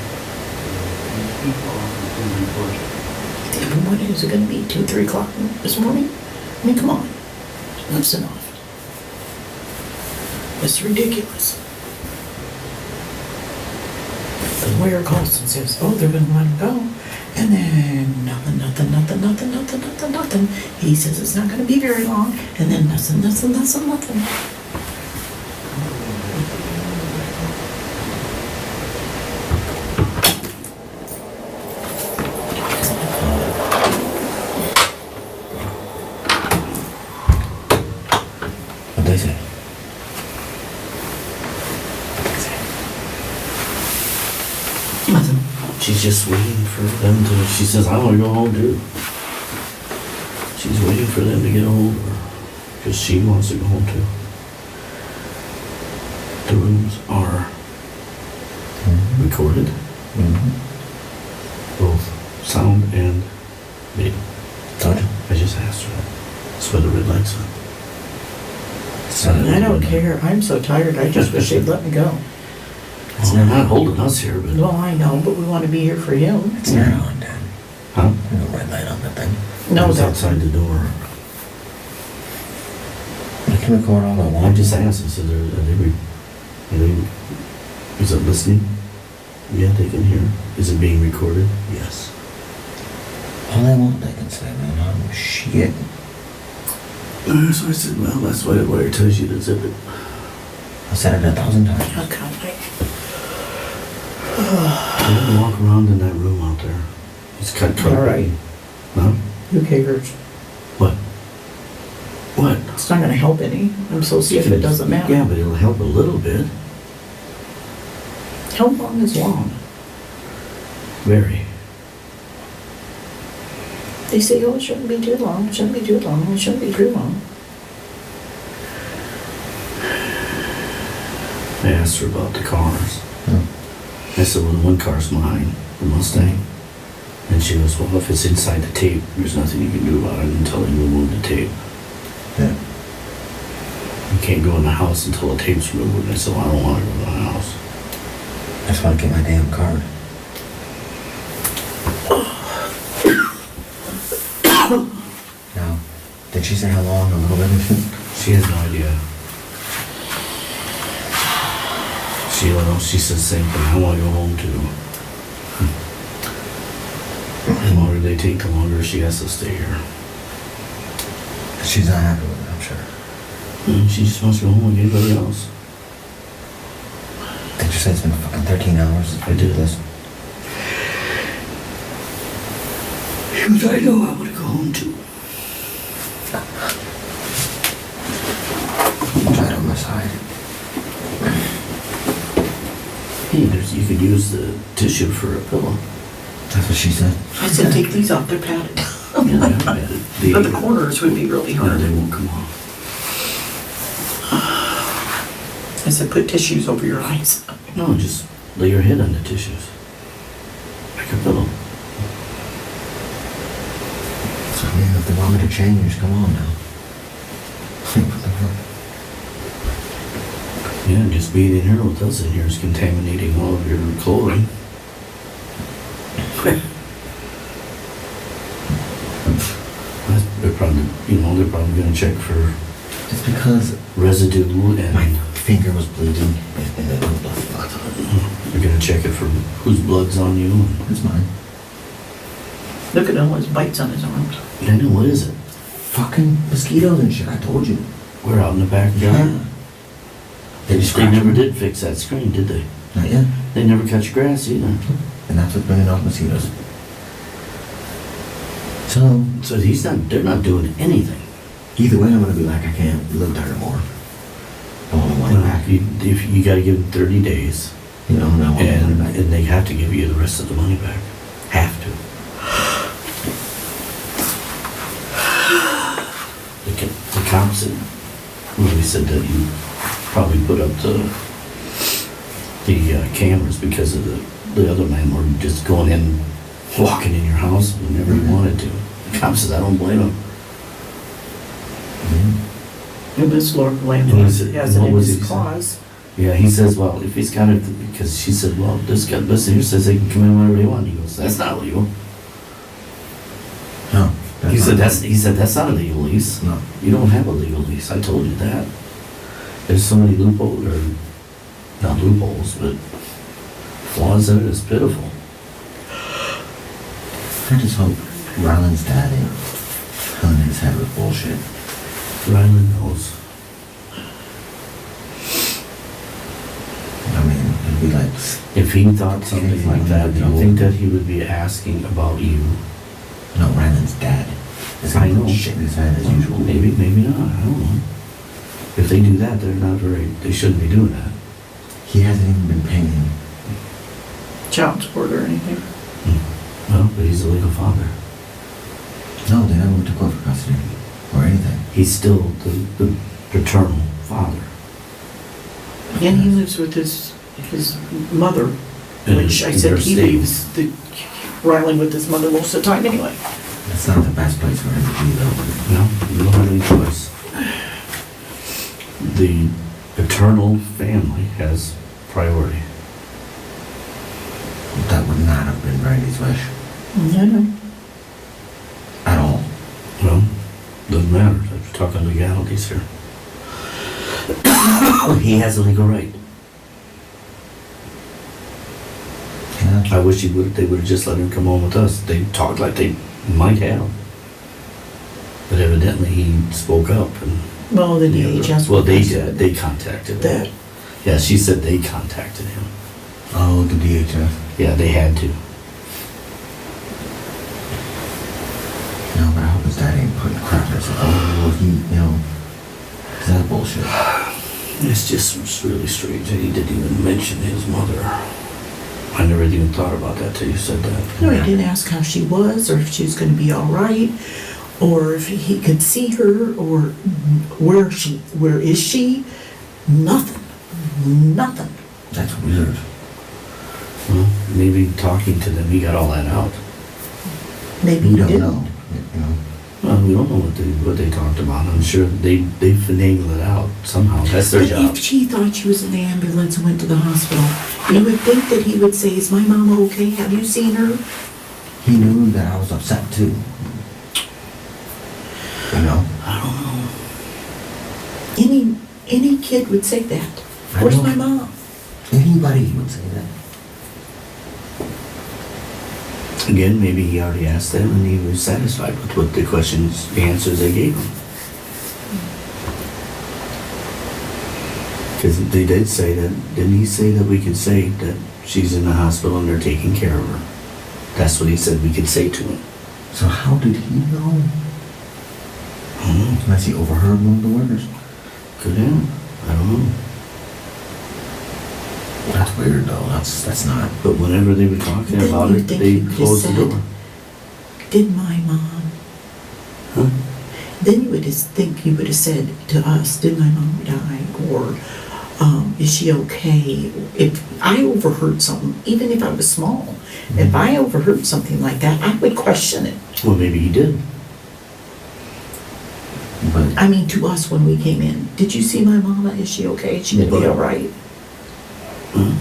Yeah, but what is it gonna be, 2, 3 o'clock this morning? I mean, come on. Enough's enough. It's ridiculous. The lawyer calls and says, oh, they're gonna let him go. And then nothing. He says it's not gonna be very long. And then nothing. What'd they say? Nothing. She's just waiting for them to, she says, I wanna go home too. She's waiting for them to get a hold of her, because she wants to go home too. The rooms are recorded, both sound and video. Told you. I just asked her. That's why the red light's on. I don't care. I'm so tired. I just wish they'd let me go. Well, they're not holding us here, but. Well, I know, but we want to be here for you. It's not on, Dad. Huh? There's no red light on that thing. No, It's that's outside the door. I can record all I I want. just asked, I said, is it listening? Yeah, they can hear. Is it being recorded? Yes. All I want, they can say, man. Oh, shit. So I said, well, that's why the lawyer tells you to zip it. I said it 1,000 times. I can't wait. You have to walk around in that room out there. It's cut carpet. All right. Huh? Who cares? What? What? It's not going to help any. I'm so stiff it doesn't matter. Yeah, but it'll help a little bit. How long is long? Very. They say, oh, it shouldn't be too long. It shouldn't be too long. It shouldn't be too long. I asked her about the cars. Hmm. I said, well, the one car's mine, the Mustang. And she goes, well, if it's inside the tape, there's nothing you can do about it until you remove the tape. Yeah. can't go in the house until the tape's removed. And I said, well, I don't want to go in the house. I just want to get my damn card. Now, did she say how long, a little bit? She has no idea. She says the same thing. I want to go home too. The longer they take, the longer she has to stay here. She's not happy with it, I'm sure. And she just wants to go home like anybody else. Did you say it's been 13 hours? I did this. Because I know I want to go home too. I'm right on my side. Hey, you could use the tissue for a pillow. That's what she said. I said, take these off, they're padded. Yeah, they are padded. But the corners would be really Yeah, hard. they won't come off. I said, put tissues over your eyes. No, just lay your head on the tissues. Like a pillow. So, I mean, if they want me to change, come on now. What the fuck? Yeah, just being in here with us in here is contaminating all of your clothing. They're probably, they're probably gonna check for It's because residue my and finger was bleeding and the blood clots on it. they're gonna check it for whose blood's on you. It's mine. Look at all his bites on his arms. I know, what is it? Fucking mosquitoes and shit, I told you. We're out in the backyard. They just They scratch never them. did fix that screen, did they? Not yet. They never cut your grass either. And that's what's bringing out mosquitoes. So, So they're not doing anything. either way, I'm gonna be like, I can't live there anymore. I want my money back. You gotta give them 30 days. You know, and I want my money back. And they have to give you the rest of the money back. Have to. The cops had really said that you probably put up the cameras because of the other landlord just going in, walking in your house whenever he wanted to. The cop says, I don't blame him. And this Lord And landlord he said- has it what in was his he saying? clause. Yeah, he says, well, if he's got it, because she said, well, this guy, listen here, says they can come in whenever they want. He goes, that's not legal. No. He said, that's not a legal lease. No. You don't have a legal lease. I told you that. There's so many loopholes, or not loopholes, but flaws in it is pitiful. I just hope Ryland's dad ain't filling his head with bullshit. Ryland knows. I mean, it'd be like, If he thought something like that, do you think that he would be asking about you? no, Ryland's dad. Is I gonna know. put shit in his head as usual. Maybe, maybe not. I don't know. If they do that, they shouldn't be doing that. He hasn't even been paying. Child support or anything. Well, but he's a legal father. No, they never went to court for custody or anything. He's still the paternal father. And he lives with his mother, which I In said her he state. leaves Ryland with his mother most of the time anyway. That's not the best place for him to be, though. No, you don't have any choice. The paternal family has priority. That would not have been Brandy's wish I know. at all. Well, doesn't matter. I'm talking legalities here. He has a legal right. Yeah. I wish they would have just let him come home with us. They talked like they might have. But evidently he spoke up and. Well, the DHS. Well, they did. They contacted That. him. Yeah, she said they contacted him. Oh, the DHS. Yeah, they had to. No, but I hope his dad ain't putting crap in his head. Oh, well, is that bullshit? It's just really strange that he didn't even mention his mother. I never even thought about that till you said that. No, he didn't ask how she was, or if she was gonna be all right, or if he could see her, or where is she? Nothing. Nothing. That's weird. Well, maybe talking to them, he got all that out. Maybe We he don't didn't. know. You know. Well, we don't know what they talked about. I'm sure they finagle it out somehow. That's their But job. if she thought she was in the ambulance and went to the hospital, you would think that he would say, is my mama okay? Have you seen her? He knew that I was upset too. You know? I don't know. Any kid would say that. I Where's know. my mom? Anybody would say that. Again, maybe he already asked them and he was satisfied with what the questions, the answers they gave him. Because they did say that, didn't he say that we could say that she's in the hospital and they're taking care of her? That's what he said we could say to him. So how did he know? I don't know. Unless he overheard one of the workers. Could have. I don't know. That's weird though. That's not. But whenever they were talking Then about you it, think they he would've closed the said- door. Did my mom? Huh? Then you would think you would have said to us, did my mom die? Or is she okay? If I overheard something, even if I was small, if I overheard something like that, I would question it. Well, maybe he did. But I mean, to us when we came in, did you see my mama? Is she okay? Is she gonna be all right? Huh?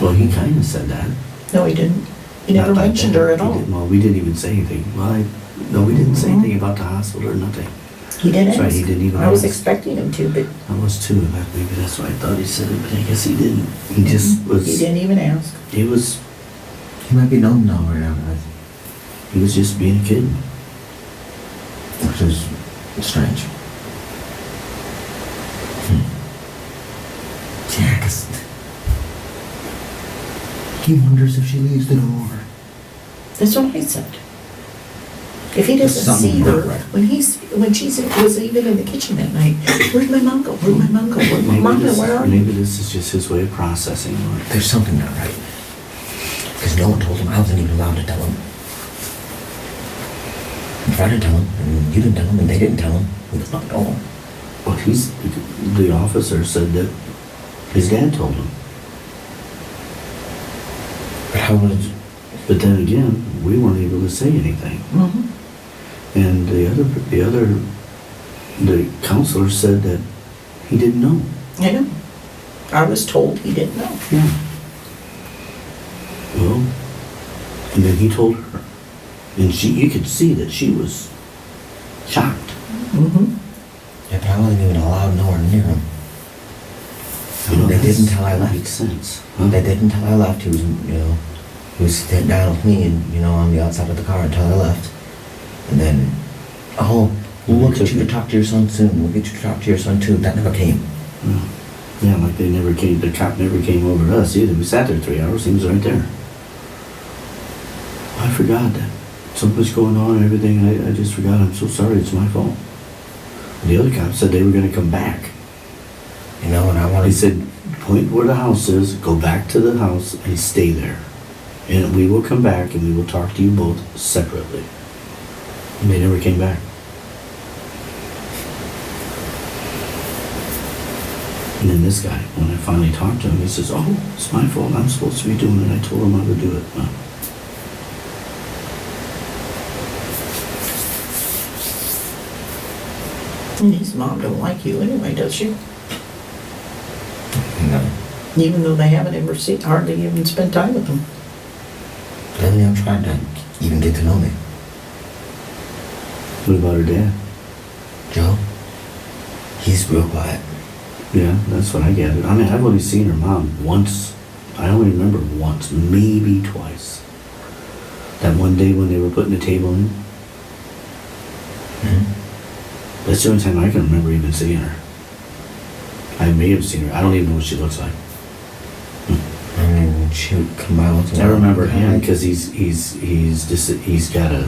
Well, he kind of said that. No, he didn't. He never Not like mentioned that. her at He all. didn't- Well, we didn't even say anything. Well, no, we didn't say anything about the hospital or nothing. He didn't That's right, ask. he didn't even I was ask. expecting him to, but I was too. Maybe that's why I thought he said it, but I guess he didn't. He just was. he didn't even ask. He was. he might be known now right now, guys. He was just being a kid. Which is strange. Yeah, 'cause he wonders if she leaves the door. That's what I said. If he doesn't Something see her, not right. when she was even in the kitchen that night, where'd my mom go? Where'd my mom go? Where'd my mom go? Where are you? Maybe this is just his way of processing. There's something not right. Because no one told him. I wasn't even allowed to tell him. If I didn't tell him, and you didn't tell him, and they didn't tell him, we was not told him. Well, the officer said that his dad told him. But how was... But then again, we weren't able to say anything. Mhm. And the counselor said that he didn't know. I know. I was told he didn't know. Yeah. Well, and then he told her. And you could see that she was shocked. Mm-hmm. Yeah, but I wasn't even allowed nowhere near him. They didn't tell I That left. makes sense. They didn't tell I left. He was, he was sitting down with me and, on the outside of the car until I left. And then, we'll get you to talk to your son soon. We'll get you to talk to your son too. That never came. Yeah, like they never came, the cop never came over to us either. We sat there 3 hours, he was right there. I forgot that. Something's going on and everything, I just forgot. I'm so sorry, it's my fault. The other cop said they were gonna come back. And I He wanted... said, point where the house is, go back to the house and stay there. And we will come back and we will talk to you both separately. And they never came back. And then this guy, when I finally talked to him, he says, oh, it's my fault, I'm supposed to be doing it, I told him I would do it. And his mom don't like you anyway, does she? No. Even though they haven't ever seen, hardly even spent time with him. Lately, I'm trying to even get to know me. What about her dad? Joe, he's real quiet. Yeah, that's what I gathered. I mean, I've only seen her mom once. I only remember once, maybe twice. That one day when they were putting the table in. Mm-hmm. That's the only time I can remember even seeing her. I may have seen her. I don't even know what she looks like. I mean, she would come by once in a I while. remember him because he's got a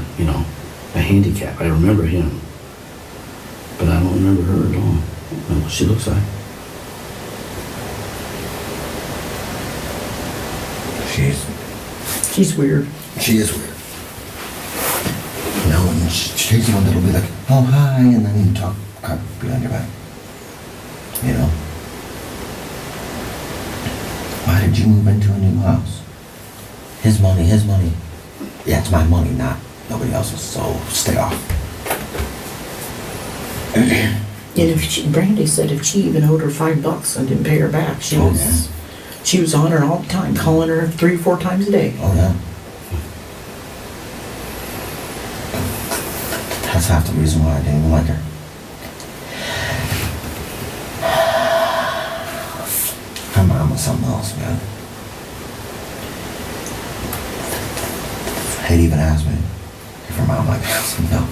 handicap. I remember him, but I don't remember her at all. I don't know what she looks like. She's weird. She is weird. And she's the one that'll be like, oh, hi, and then you talk crap behind your back. Why did you move into a new house? His money. Yeah, it's my money, not nobody else's, so stay off. And if Brandi said if she even owed her $5 and didn't pay her back, she Oh, was on her all the time, calling her 3 or 4 times a day. Oh, yeah. That's half the reason why I didn't even like her. Her mom was something else, man. They'd even ask me if her mom liked me. I said no.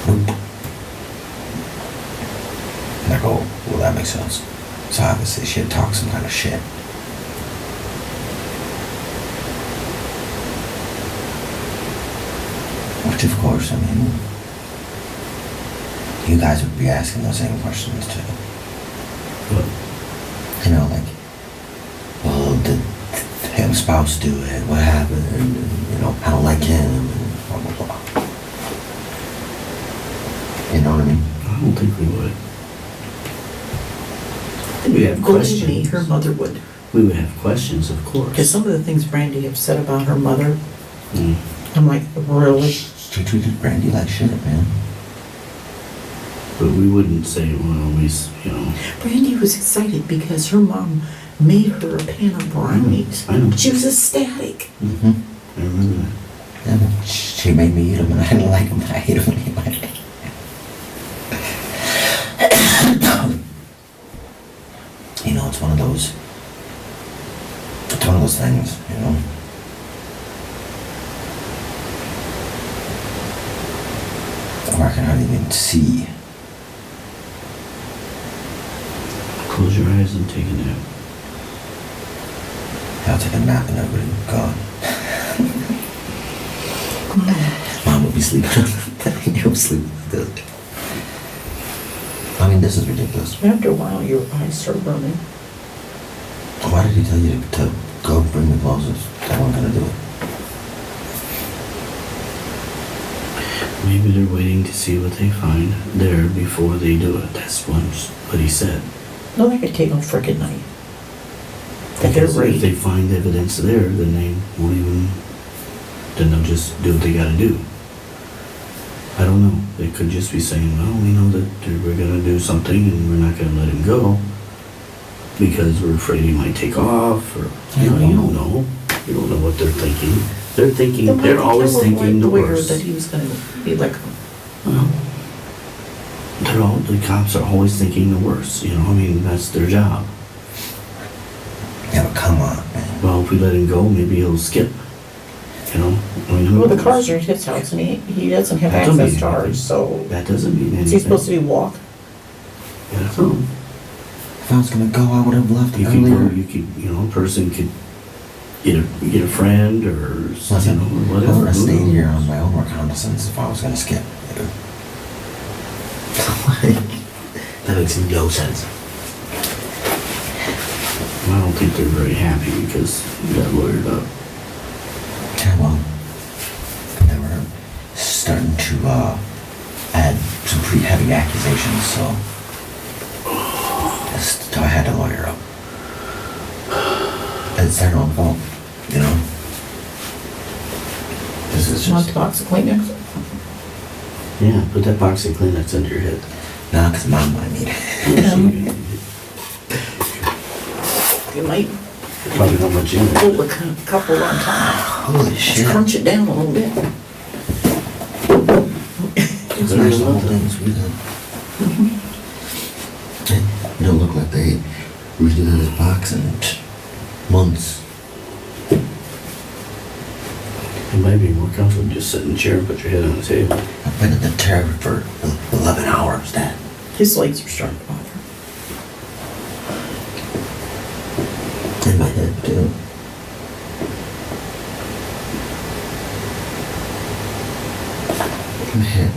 Nope. And I go, well, that makes sense. So obviously she'd talk some kind of shit. Which of course, I mean, you guys would be asking those same questions too. But You know, like, well, did his spouse do it? What happened? And, you know, I don't like him, and blah, blah, blah. You know what I mean? I don't think we would. We have Believe me, questions. her mother would. We would have questions, of course. Because some of the things Brandi have said about her mother, Mm. I'm like, really? She treated Brandi like shit, man. But we wouldn't say, well, you know. Brandi was excited because her mom made her a pan of brownies. I know. She was ecstatic. Mm-hmm. I remember that. And she made me eat them, and I didn't like them. I ate them anyway. You know, it's one of those things, you know. Or I can hardly even see. Close your eyes and take a nap. I'll take a nap and everybody would be gone. Mom would be sleeping. You would sleep like this. I mean, this is ridiculous. After a while, your eyes start burning. Why did he tell you to go bring the clothes if they weren't gonna do it? Maybe they're waiting to see what they find there before they do it. That's what he said. No, they could take all frickin' night. If they're Because if they ready. find evidence there, then they won't even, then they'll just do what they gotta do. I don't know. They could just be saying, well, we know that we're gonna do something and we're not gonna let him go because we're afraid he might take off, or, you know, you don't know. You don't know what they're thinking. They're thinking, Then why they're did always you tell thinking the lawyer worst. that he was gonna be like, Well, the cops are always thinking the worst, you know, I mean, that's their job. Yeah, but come on, man. Well, if we let him go, maybe he'll skip, you know? I mean, who well, the knows? cars are at his house and he doesn't have That don't access mean to anything. ours, so. That doesn't mean anything. Is he supposed to be walk? Yeah, so If I was gonna go, I would have left you could earlier. go, you know, a person could get a friend or, you Listen, know, or I whatever. would have who stayed here knows? on my own reconnaissance if I was gonna skip. That makes no sense. I don't think they're very happy because he got lawyered up. Yeah, well, they were starting to add some pretty heavy accusations, so I had to lawyer up. It's their own fault, you know? This is Want just, toxic Kleenex? Yeah, put that box of Kleenex under your head. nah, because mom might need it. You might Probably not much in it. pull a couple on top. Holy Just shit. crunch it down a little bit. Smash the whole thing, sweet It don't look like they redid this box in months. It might be more comfortable just sit in a chair and put your head on the table. I've been in the chair for 11 hours, Dad. His legs are starting to bother. In my head, too. In my head.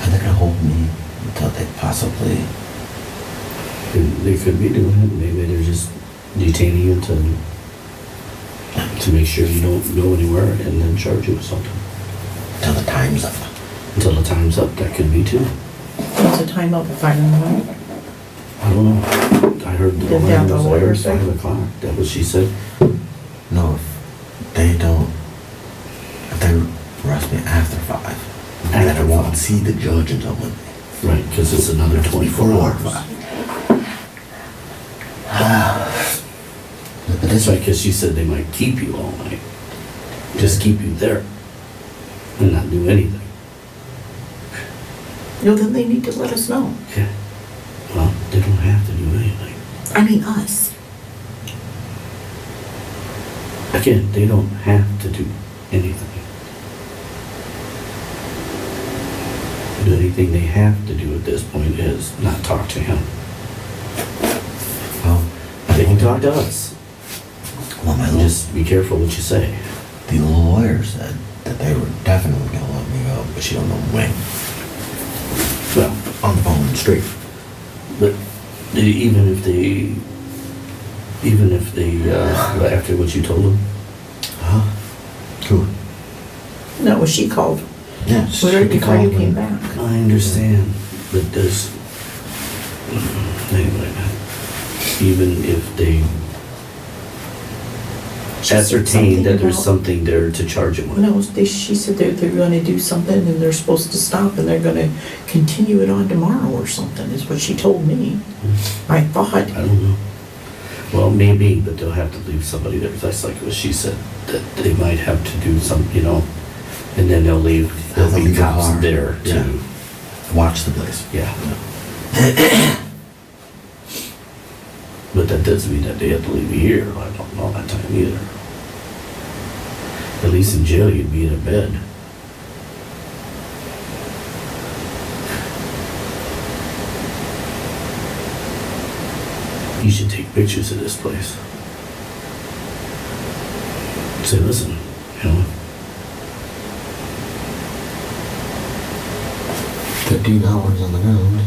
Are they gonna hold me until they possibly... They could be doing it, maybe they're just detaining you to make sure you don't go anywhere and then charge you with something. Till the time's up. Until the time's up, that could be too. What's the time up at 5 in the morning? I don't know. I heard the Did lawyer the was lawyer there at say? 5 o'clock. That was she said. No, if they don't... If they arrest me after 5, then I After won't 5. see see the judge until Monday. Right, because it's another 24 hours. But That's right, because she said they might keep you all night. Just keep you there and not do anything. No, then they need to let us know. Yeah. Well, they don't have to do anything. I mean, us. Again, they don't have to do anything. The only thing they have to do at this point is not talk to him. Well, They can talk to us. well, Just be careful what you say. the lawyer said that they were definitely gonna let me go, but she don't know when. Well, On the phone, straight. but even if they, after what you told them, Huh? Who? No, she called. Yeah. Right she before you called came me. back. I understand, but does, anyway, even if they She said ascertain something that there's about- something there to charge him with. No, she said they're gonna do something and they're supposed to stop and they're gonna continue it on tomorrow or something, is what she told me. I thought. I don't know. Well, maybe, but they'll have to leave somebody there. That's like what she said, that they might have to do some, and then they'll leave, there'll They'll be leave a cops car. there Yeah. to, Watch the place. yeah. But that doesn't mean that they have to leave here, I don't know that time either. At least in jail, you'd be in a bed. You should take pictures of this place. Say, listen, $15 on the ground.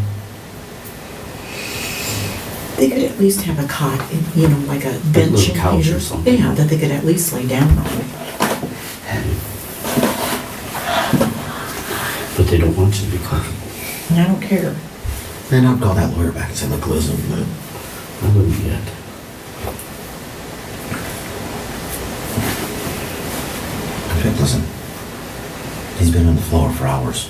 They could at least have a cot, like a bench little in couch here. or something. Yeah, that they could at least lay down on. But they don't want you to be comfortable. And I don't care. Then I'd call that lawyer back and say, look, listen, man. I wouldn't yet. Okay, listen. He's been on the floor for hours.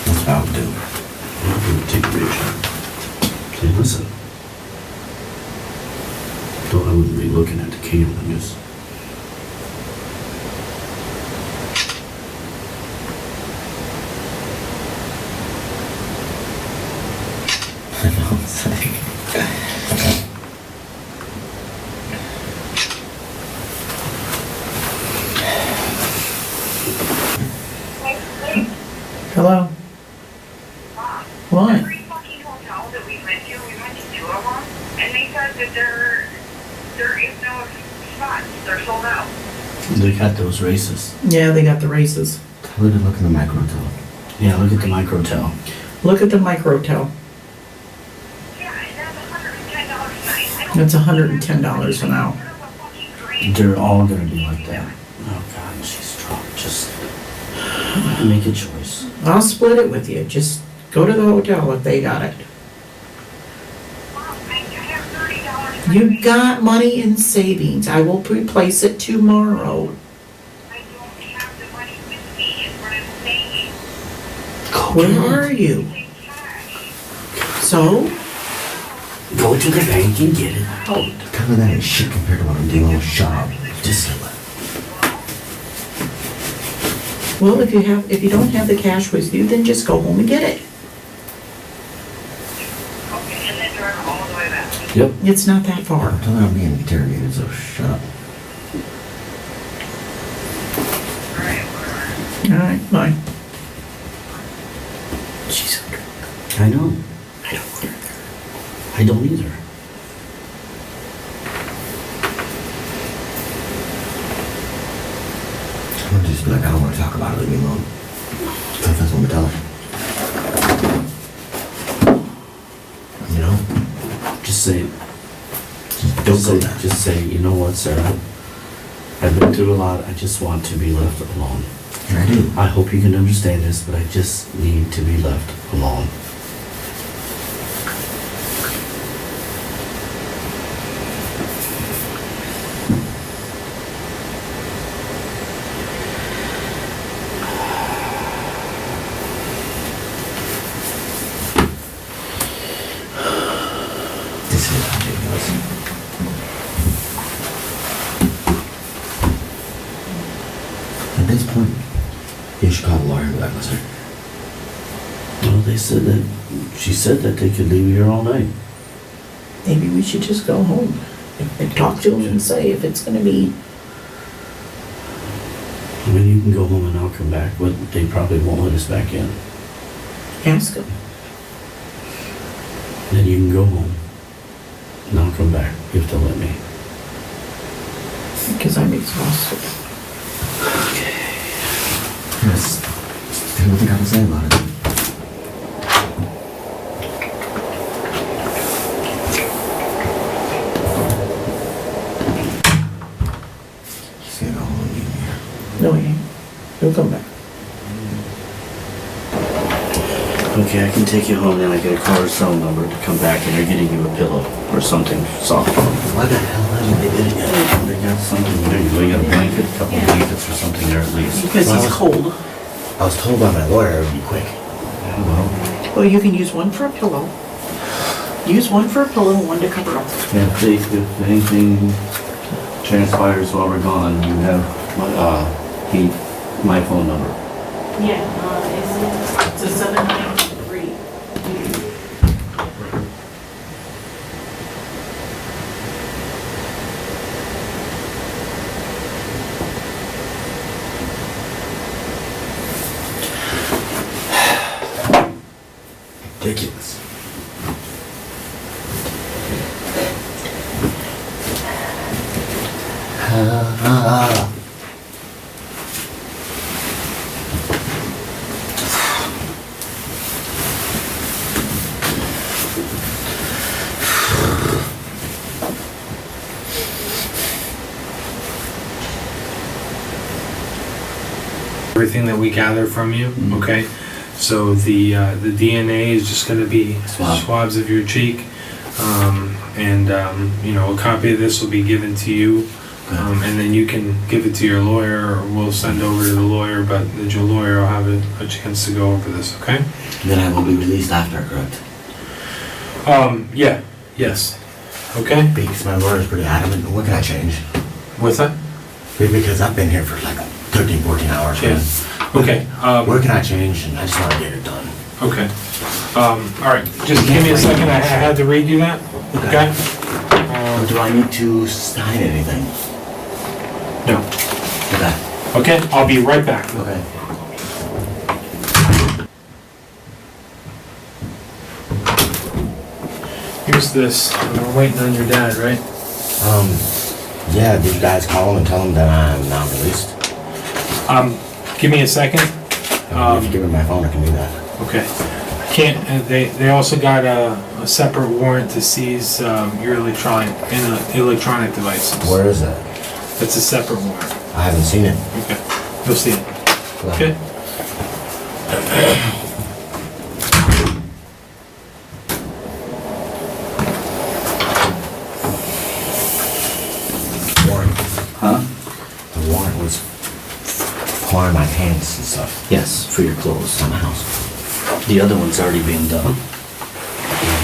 That's what I would do. I wouldn't take a picture. Say, listen. I wouldn't be looking at the camera, just. I know, it's like... Hello? What? Every fucking hotel that we went to 2 of them, and they said that there is no spots, they're sold out. They got those races. Yeah, they got the races. Tell her to look in the micro-tel. Yeah, look at the microtel. Look at the microtel. Yeah, and that's $110 a night. I don't That's $110 an hour. They're all gonna be like that. Oh God, she's drunk. Just make a choice. I'll split it with you. Just go to the hotel if they got it. Mom, I have $30 for You've got money in savings. I will replace it tomorrow. I don't have the money with me, is what I'm saying. Where are you? Take cash. So? Go to the bank and get it out. Tell her that ain't shit compared to what I'm dealing with. Shut up. Just say that. Well, if you don't have the cash with you, then just go home and get it. Okay, and then drive all the way back. Yep. It's not that far. Tell her I'm being interrogated, so shut up. Alright, whatever. All right, bye. She's under. I know. I don't want her there. I don't either. I'm gonna just be like, I don't want to talk about it, leave me alone. So that's what I'm telling her. You know? Just say. Don't go there. Just say, you know what, Sarah? I've been through a lot. I just want to be left alone. And I do. I hope you can understand this, but I just need to be left alone. At this point, you should call a lawyer for that, mister. Well, they said that, she said that they could leave here all night. Maybe we should just go home and talk to him and say if it's gonna be, I mean, you can go home and I'll come back, but they probably won't let us back in. ask him. Then you can go home and I'll come back if they'll let me. Because I'm exhausted. Yes. There's nothing I can say about it. He's gonna go home and leave me here. No, he ain't. He'll come back. Okay, I can take you home, then I gotta call her cell number to come back and they're getting you a pillow or something soft. Why the hell haven't they did it yet? They got something there, you got a blanket, a couple blankets or something there at least. Because he's cold. I was told by my lawyer it would be quick. Well, you can use one for a pillow. Use one for a pillow and one to cover up. Yeah, please, if anything transpires while we're gone, you have my phone number. Yeah, it's a 793. Ridiculous. Everything that we gather from you, okay? So the DNA is just gonna be swabs of your cheek. You know, a copy of this will be given to you. And then you can give it to your lawyer, or we'll send over to the lawyer, but your lawyer will have a chance to go over this, okay? Then I will be released after, correct? Yeah, yes. Okay? Because my lawyer's pretty adamant. What can I change? What's that? Because I've been here for like 13, 14 hours. Yeah. Man. Okay, Where can I change? And I just want to get it done. okay. All right, just give me a second, I had to read you that, okay? Or do I need to sign anything? No. Okay. Okay, I'll be right back. Okay. Here's this, we're waiting on your dad, right? Yeah, did you guys call him and tell him that I'm not released? Give me a second. If you give me my phone, I can do that. Okay. I can't, they also got a separate warrant to seize your electronic devices. Where is that? That's a separate warrant. I haven't seen it. Okay. You'll see it. Okay? Warrant. Huh? The warrant was for my pants and stuff. Yes, for your clothes. On my house. The other one's already being done.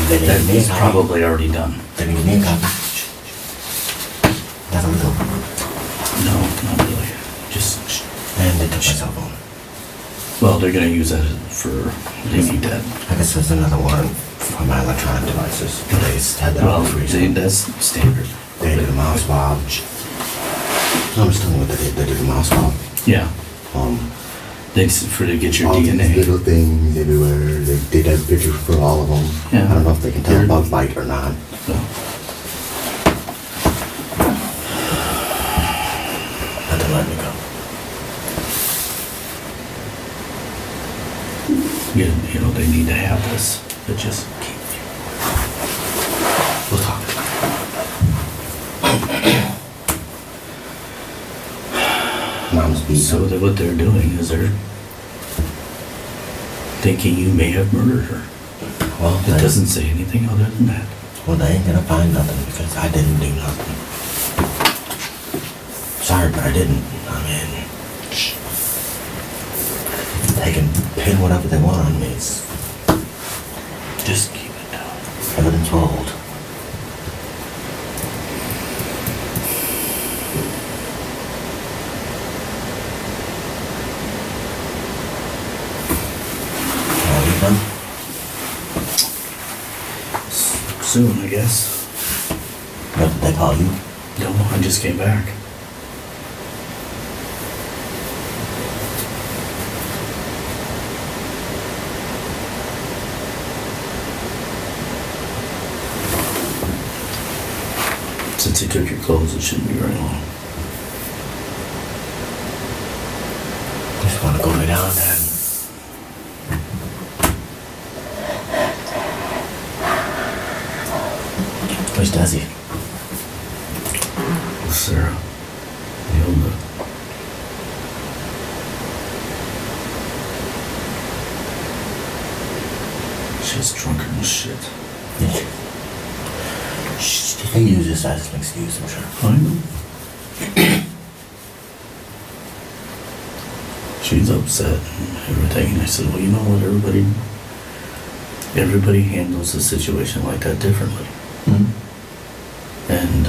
They That didn't need is a copy. probably already done. They didn't need a copy. That's a little. No, not really. Just, And they took my cell phone. well, they're gonna use that they need that. I guess there's another warrant for my electronic devices. They just had that Well, all freezing. that's standard. They did a mouse swab. No, I'm just telling you what they did. They did a mouse swab. Yeah, Um, to get your all these DNA. little things everywhere. They did pictures for all of them. Yeah. I don't know if they can tell bug bite or not. So, But they let me go. you know, they need to have this, but just keep. We'll talk. Mom's beat. So that what they're doing is they're thinking you may have murdered her. Well, It doesn't say anything other than that. Well, they ain't gonna find nothing because I didn't do nothing. Sorry, but I didn't. I mean, they can pin whatever they want on me. Just keep it down. Evidence will hold. soon, I guess. What, did they call you? No, I just came back. Since he took your clothes, it shouldn't be very long. Just wanna go lay down, Dad. Where's Desi? Sarah, Hilda. She's drunken as shit. They use this as an excuse, I'm sure. I know. She's upset and everything, and I said, well, you know what, everybody handles a situation like that differently. Hmm? And,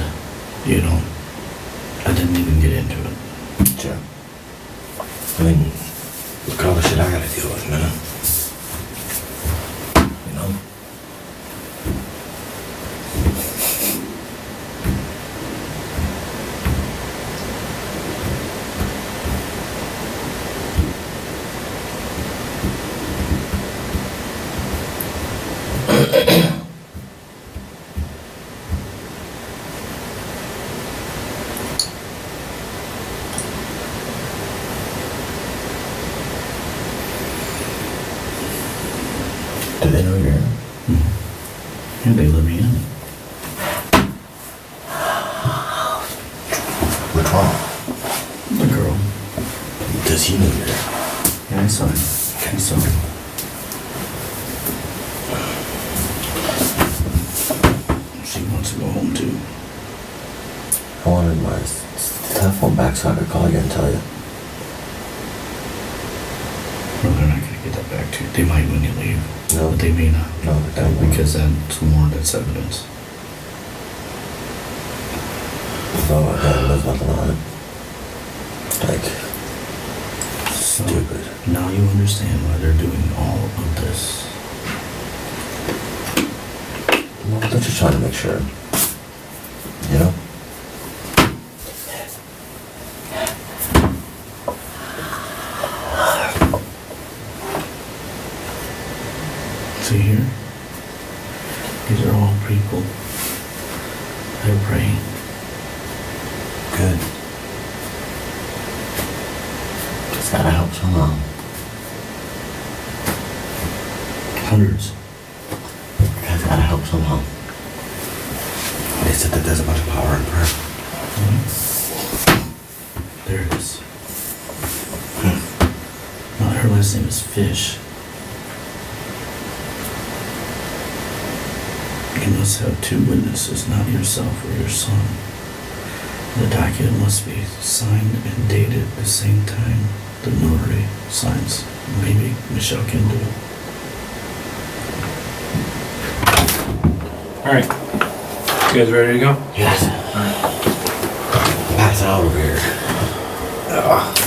you know, I didn't even get into it. Sure. I mean, look at all the shit I gotta deal with, man. You know? Do they know you're here? Yeah, they let me in. Which one? The girl. Does he know you're here? Yeah, I saw him. I saw him. She wants to go home too. I wanted my telephone back so I could call you and tell you. Well, they're not gonna get that back to you. They might when you leave. No. But they may not. No, they won't. Because that's warrants evidence. So there's nothing on it. Like, So, stupid. now you understand why they're doing all of this. Well, they're just trying to make sure. You know? See here? These are all people. They're praying. Good. Just gotta help somehow. Hundreds. Guys gotta help somehow. They said that there's a bunch of power in prayer. There it is. Now, her last name is Fish. You must have two witnesses, not yourself or your son. The document must be signed and dated at the same time the notary signs. Maybe Michelle can do it. Alright. You guys ready to go? Yes. Pass out over here. Ugh.